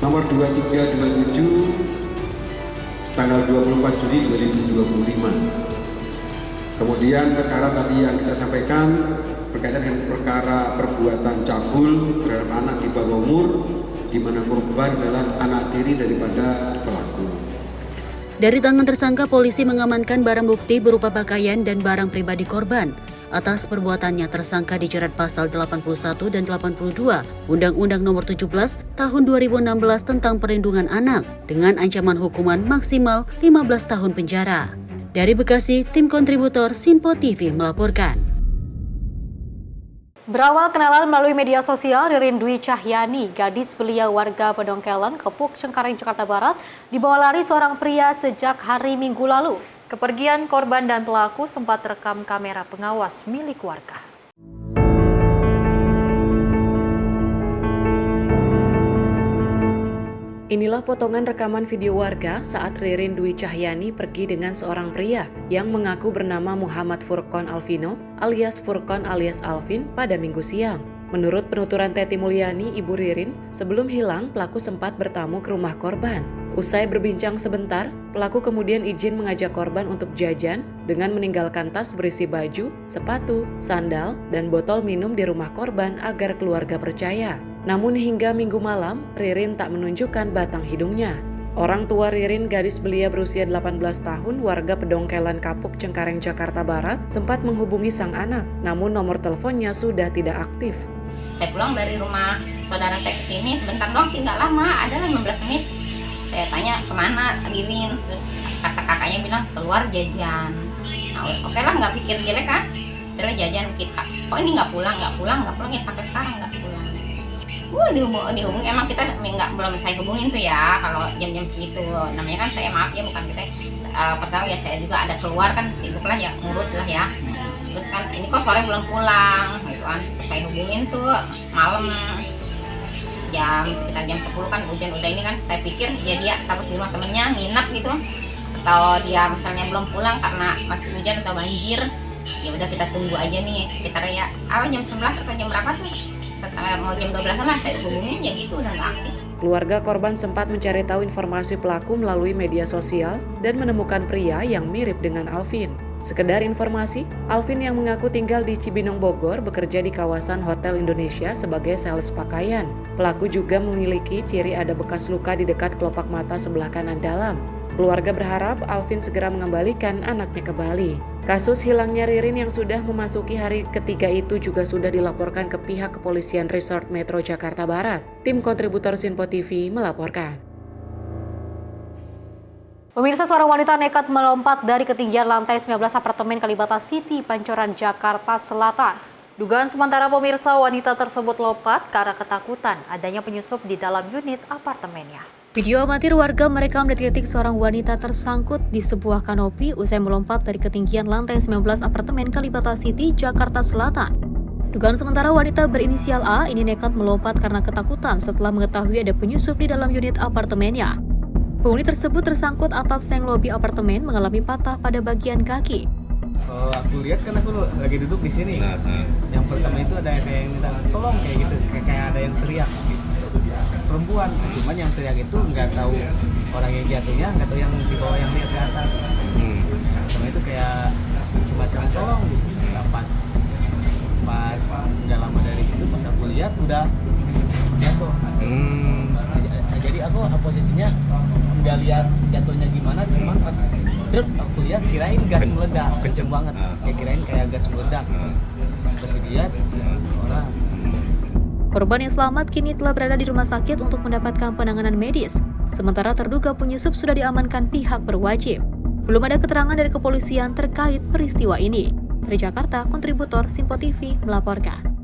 [SPEAKER 19] nomor 2327 tanggal 24 Juli 2025. Kemudian perkara tadi yang kita sampaikan berkaitan dengan perkara perbuatan cabul terhadap anak di bawah umur, di mana korban adalah anak tiri daripada pelaku.
[SPEAKER 12] Dari tangan tersangka, polisi mengamankan barang bukti berupa pakaian dan barang pribadi korban. Atas perbuatannya, tersangka dijerat pasal 81 dan 82 Undang-Undang Nomor 17 Tahun 2016 tentang Perlindungan Anak dengan ancaman hukuman maksimal 15 tahun penjara. Dari Bekasi, tim kontributor Sinpo TV melaporkan.
[SPEAKER 2] Berawal kenalan melalui media sosial, Ririn Dwi Cahyani, gadis belia warga Pedongkelan, Kepuk, Cengkareng, Jakarta Barat, dibawa lari seorang pria sejak hari Minggu lalu.
[SPEAKER 1] Kepergian korban dan pelaku sempat terekam kamera pengawas milik warga.
[SPEAKER 3] Inilah potongan rekaman video warga saat Ririn Dwi Cahyani pergi dengan seorang pria yang mengaku bernama Muhammad Furqon Alvino alias Furqon alias Alvin pada Minggu siang. Menurut penuturan Teti Mulyani, Ibu Ririn, sebelum hilang pelaku sempat bertamu ke rumah korban. Usai berbincang sebentar, pelaku kemudian izin mengajak korban untuk jajan dengan meninggalkan tas berisi baju, sepatu, sandal, dan botol minum di rumah korban agar keluarga percaya. Namun hingga Minggu malam, Ririn tak menunjukkan batang hidungnya. Orang tua Ririn, gadis belia berusia 18 tahun, warga Pedongkelan Kapuk, Cengkareng, Jakarta Barat, sempat menghubungi sang anak, namun nomor teleponnya sudah tidak aktif.
[SPEAKER 4] Saya pulang dari rumah saudara saya ke sini, sebentar doang sih, nggak lama, adalah 15 menit. Saya tanya kemana Ririn, terus kata kakaknya bilang keluar jajan. Nah, oke lah, nggak pikir jelek kan, terus jajan kita. Kok ini nggak pulang ya, sampai sekarang nggak pulang. Dihubungi, emang kita belum saya hubungin tuh ya kalau jam-jam segitu. Namanya kan saya maaf ya, bukan kita pertama ya saya juga ada keluar kan, sibuk lah ya, ngurut lah ya. Terus kan ini kok sore belum pulang gitu kan. Terus saya hubungin tuh malam sekitar jam 10 kan, hujan udah ini kan. Saya pikir ya dia takut di rumah temennya nginep gitu, atau dia misalnya belum pulang karena masih hujan atau banjir. Ya udah kita tunggu aja nih sekitar ya jam 11 atau jam berapa tuh, mau jam 12 lah saya hubungin, ya gitu udah nggak aktif.
[SPEAKER 3] Keluarga korban sempat mencari tahu informasi pelaku melalui media sosial dan menemukan pria yang mirip dengan Alvin. Sekedar informasi, Alvin yang mengaku tinggal di Cibinong, Bogor, bekerja di kawasan Hotel Indonesia sebagai sales pakaian. Pelaku juga memiliki ciri ada bekas luka di dekat kelopak mata sebelah kanan dalam. Keluarga berharap Alvin segera mengembalikan anaknya ke Bali. Kasus hilangnya Ririn yang sudah memasuki hari ketiga itu juga sudah dilaporkan ke pihak Kepolisian Resort Metro Jakarta Barat. Tim kontributor Sinpo TV melaporkan.
[SPEAKER 2] Pemirsa, seorang wanita nekat melompat dari ketinggian lantai 19 apartemen Kalibata City, Pancoran, Jakarta Selatan.
[SPEAKER 1] Dugaan sementara pemirsa, wanita tersebut lompat karena ketakutan adanya penyusup di dalam unit apartemennya.
[SPEAKER 2] Video amatir warga merekam detik-detik seorang wanita tersangkut di sebuah kanopi usai melompat dari ketinggian lantai 19 apartemen Kalibata City, Jakarta Selatan. Dugaan sementara wanita berinisial A ini nekat melompat karena ketakutan setelah mengetahui ada penyusup di dalam unit apartemennya. Penghuni tersebut tersangkut atap seng lobi apartemen, mengalami patah pada bagian kaki.
[SPEAKER 20] Aku lihat kan aku lagi duduk di sini. Yang pertama itu ada kayak yang minta tolong kayak gitu, kayak ada yang teriak gitu. Perempuan, cuman yang teriak itu nggak tahu orang yang jatuhnya, nggak tahu yang di bawah yang lihat ke atas. Sama itu kayak semacam tolong gitu. Nah, pas nggak lama dari situ pas aku lihat udah jatuh. Jadi aku posisinya nggak lihat jatuhnya gimana, cuman pas terus aku lihat kirain gas meledak, kenceng banget. Kirain kayak gas meledak. Terus dilihat orang.
[SPEAKER 2] Korban yang selamat kini telah berada di rumah sakit untuk mendapatkan penanganan medis. Sementara terduga penyusup sudah diamankan pihak berwajib. Belum ada keterangan dari kepolisian terkait peristiwa ini. Dari Jakarta, kontributor Sinpo TV melaporkan.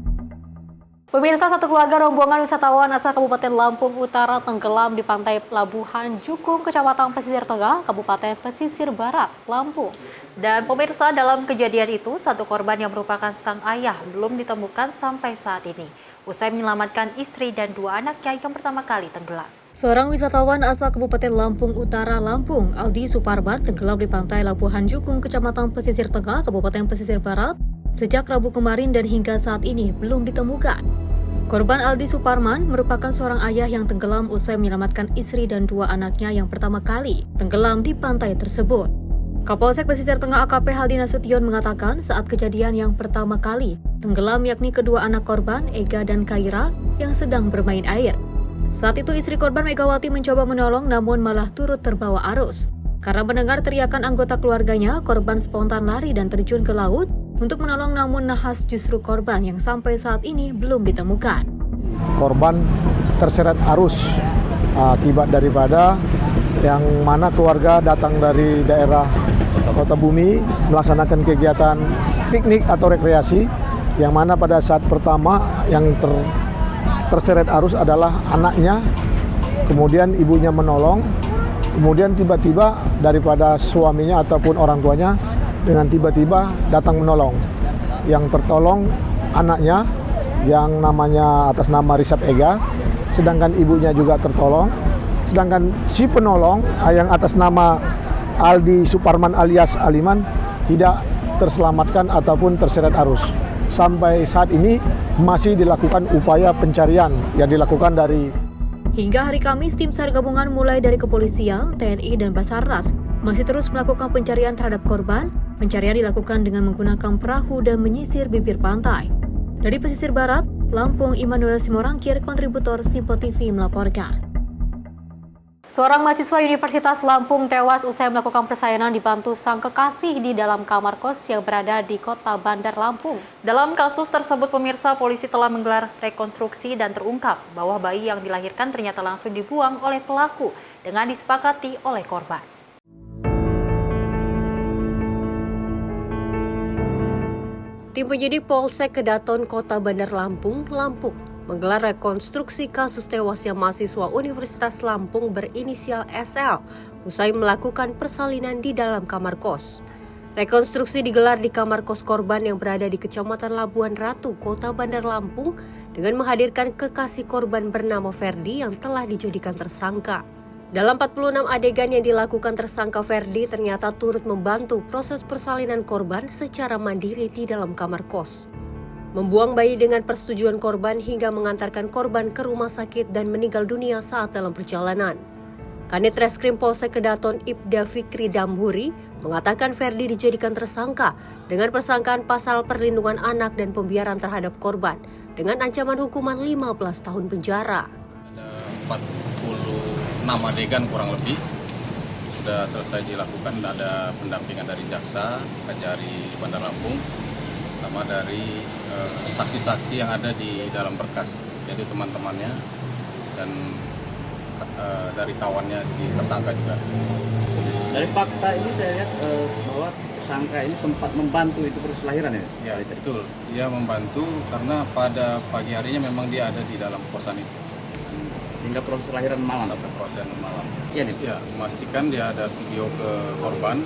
[SPEAKER 2] Pemirsa, satu keluarga rombongan wisatawan asal Kabupaten Lampung Utara tenggelam di pantai Pelabuhan Jukung, Kecamatan Pesisir Tengah, Kabupaten Pesisir Barat, Lampung.
[SPEAKER 1] Dan pemirsa, dalam kejadian itu, satu korban yang merupakan sang ayah belum ditemukan sampai saat ini. Usai menyelamatkan istri dan dua anaknya yang pertama kali tenggelam.
[SPEAKER 2] Seorang wisatawan asal Kabupaten Lampung Utara, Lampung, Aldi Suparbat, tenggelam di pantai Labuhan Jukung, Kecamatan Pesisir Tengah, Kabupaten Pesisir Barat, sejak Rabu kemarin dan hingga saat ini belum ditemukan. Korban Aldi Suparman merupakan seorang ayah yang tenggelam usai menyelamatkan istri dan 2 anaknya yang pertama kali tenggelam di pantai tersebut. Kapolsek Pesisir Tengah AKP Haldi Nasution mengatakan saat kejadian yang pertama kali tenggelam yakni kedua anak korban, Ega dan Kaira, yang sedang bermain air. Saat itu istri korban Megawati mencoba menolong namun malah turut terbawa arus. Karena mendengar teriakan anggota keluarganya, korban spontan lari dan terjun ke laut untuk menolong, namun nahas justru korban yang sampai saat ini belum ditemukan.
[SPEAKER 21] Korban terseret arus akibat daripada yang mana keluarga datang dari daerah Kota Bumi melaksanakan kegiatan piknik atau rekreasi, yang mana pada saat pertama yang terseret arus adalah anaknya, kemudian ibunya menolong, kemudian tiba-tiba daripada suaminya ataupun orang tuanya dengan tiba-tiba datang menolong. Yang tertolong anaknya yang namanya atas nama Risap Ega, sedangkan ibunya juga tertolong. Sedangkan si penolong yang atas nama Aldi Suparman alias Aliman tidak terselamatkan ataupun terseret arus. Sampai saat ini masih dilakukan upaya pencarian yang dilakukan dari
[SPEAKER 2] Hingga hari Kamis, tim SAR gabungan mulai dari kepolisian, TNI, dan Basarnas masih terus melakukan pencarian terhadap korban. Pencarian dilakukan dengan menggunakan perahu dan menyisir bibir pantai. Dari pesisir barat, Lampung, Immanuel Simorangkir, kontributor Simpo TV melaporkan. Seorang mahasiswa Universitas Lampung tewas usai melakukan persalinan dibantu sang kekasih di dalam kamar kos yang berada di Kota Bandar Lampung.
[SPEAKER 1] Dalam kasus tersebut, pemirsa, polisi telah menggelar rekonstruksi dan terungkap bahwa bayi yang dilahirkan ternyata langsung dibuang oleh pelaku dengan disepakati oleh korban.
[SPEAKER 2] Tim penyidik Polsek Kedaton Kota Bandar Lampung, menggelar rekonstruksi kasus tewasnya mahasiswa Universitas Lampung berinisial SL usai melakukan persalinan di dalam kamar kos. Rekonstruksi digelar di kamar kos korban yang berada di Kecamatan Labuan Ratu, Kota Bandar Lampung, dengan menghadirkan kekasih korban bernama Ferdi yang telah dijadikan tersangka. Dalam 46 adegan yang dilakukan tersangka Ferdi ternyata turut membantu proses persalinan korban secara mandiri di dalam kamar kos. Membuang bayi dengan persetujuan korban hingga mengantarkan korban ke rumah sakit dan meninggal dunia saat dalam perjalanan. Kanit Reskrim Polsek Kedaton Ibda Fikri Damhuri mengatakan Ferdi dijadikan tersangka dengan persangkaan pasal perlindungan anak dan pembiaran terhadap korban dengan ancaman hukuman 15 tahun penjara.
[SPEAKER 22] Ada 46 adegan kurang lebih sudah selesai dilakukan, ada pendampingan dari jaksa, Kajari Bandar Lampung, sama dari saksi-saksi yang ada di dalam berkas, jadi teman-temannya dan dari kawannya di tersangka juga.
[SPEAKER 20] Dari fakta ini saya lihat bahwa tersangka ini sempat membantu itu proses lahiran ya?
[SPEAKER 22] Ya, betul. Dia membantu karena pada pagi harinya memang dia ada di dalam kosan itu.
[SPEAKER 20] Hingga proses lahiran malam?
[SPEAKER 22] Sampai proses malam.
[SPEAKER 20] Iya nih?
[SPEAKER 22] Ya, memastikan dia ada video ke korban.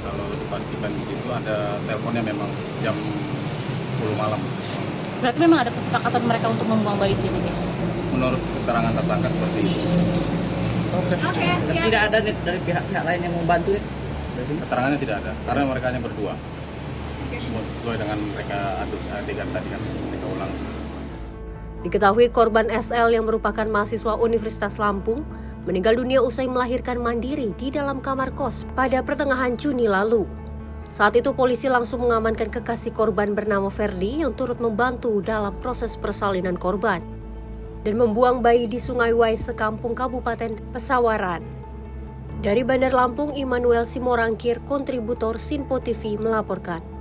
[SPEAKER 22] Kalau dipastikan di situ ada teleponnya memang jam 10 malam.
[SPEAKER 6] Berarti memang ada kesepakatan mereka untuk membuang bayi di sini?
[SPEAKER 22] Menurut keterangan tersangka seperti itu.
[SPEAKER 20] Oke. Tidak ada dari pihak-pihak lain yang membantu ya?
[SPEAKER 22] Keterangannya tidak ada, karena mereka hanya berdua. Sesuai dengan mereka adegan tadi kan, mereka ulang.
[SPEAKER 2] Diketahui korban SL yang merupakan mahasiswa Universitas Lampung meninggal dunia usai melahirkan mandiri di dalam kamar kos pada pertengahan Juni lalu. Saat itu polisi langsung mengamankan kekasih korban bernama Ferdi yang turut membantu dalam proses persalinan korban dan membuang bayi di Sungai Wai Sekampung Kabupaten Pesawaran. Dari Bandar Lampung, Immanuel Simorangkir, kontributor Simpo TV melaporkan.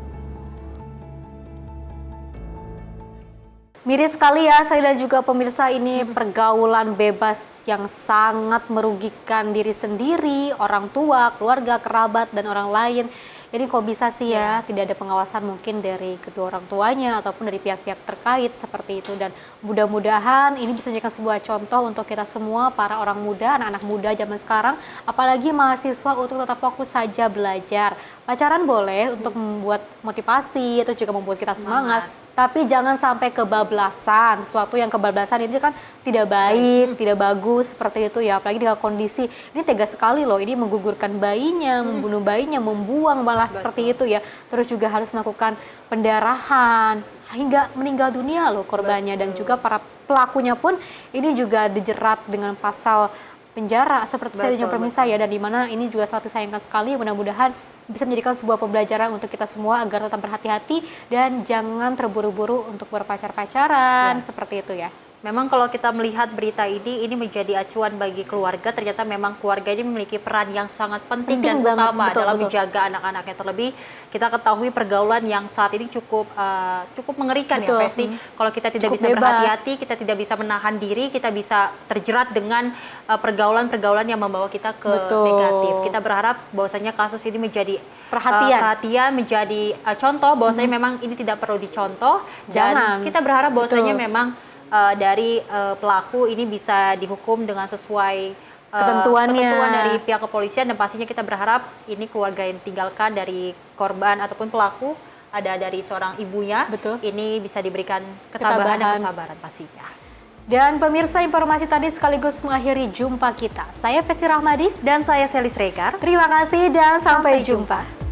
[SPEAKER 2] Miris sekali ya, saya dan juga pemirsa, ini pergaulan bebas yang sangat merugikan diri sendiri, orang tua, keluarga, kerabat, dan orang lain. Ini kok bisa sih ya, tidak ada pengawasan mungkin dari kedua orang tuanya ataupun dari pihak-pihak terkait seperti itu. Dan mudah-mudahan ini bisa menjadi sebuah contoh untuk kita semua, para orang muda, anak-anak muda zaman sekarang, apalagi mahasiswa, untuk tetap fokus saja belajar. Pacaran boleh untuk membuat motivasi, terus juga membuat kita semangat. Tapi jangan sampai kebablasan, sesuatu yang kebablasan itu kan tidak baik, tidak bagus seperti itu ya. Apalagi dengan kondisi, ini tega sekali loh, ini menggugurkan bayinya, membunuh bayinya, membuang malah seperti itu ya. Terus juga harus melakukan pendarahan, hingga meninggal dunia loh korbannya. Dan juga para pelakunya pun ini juga dijerat dengan pasal penjara seperti saya permisa ya, dan dimana ini juga sangat disayangkan sekali. Mudah-mudahan bisa menjadikan sebuah pembelajaran untuk kita semua agar tetap berhati-hati dan jangan terburu-buru untuk berpacar-pacaran seperti itu ya.
[SPEAKER 1] Memang kalau kita melihat berita ini menjadi acuan bagi keluarga. Ternyata memang keluarga ini memiliki peran yang sangat penting dan utama dalam menjaga anak-anaknya. Terlebih kita ketahui pergaulan yang saat ini cukup mengerikan ya, Festi. Kalau kita tidak bisa berhati-hati, kita tidak bisa menahan diri, kita bisa terjerat dengan pergaulan-pergaulan yang membawa kita ke negatif. Kita berharap bahwasanya kasus ini menjadi perhatian, menjadi contoh bahwasanya memang ini tidak perlu dicontoh. Dan kita berharap bahwasanya memang dari pelaku ini bisa dihukum dengan sesuai ketentuan dari pihak kepolisian, dan pastinya kita berharap ini keluarga yang ditinggalkan dari korban ataupun pelaku ada dari seorang ibunya, ini bisa diberikan ketabahan dan kesabaran pastinya.
[SPEAKER 2] Dan pemirsa, informasi tadi sekaligus mengakhiri jumpa kita. Saya Festi Rahmadi
[SPEAKER 1] dan saya Selis Rekar.
[SPEAKER 2] Terima kasih dan sampai jumpa.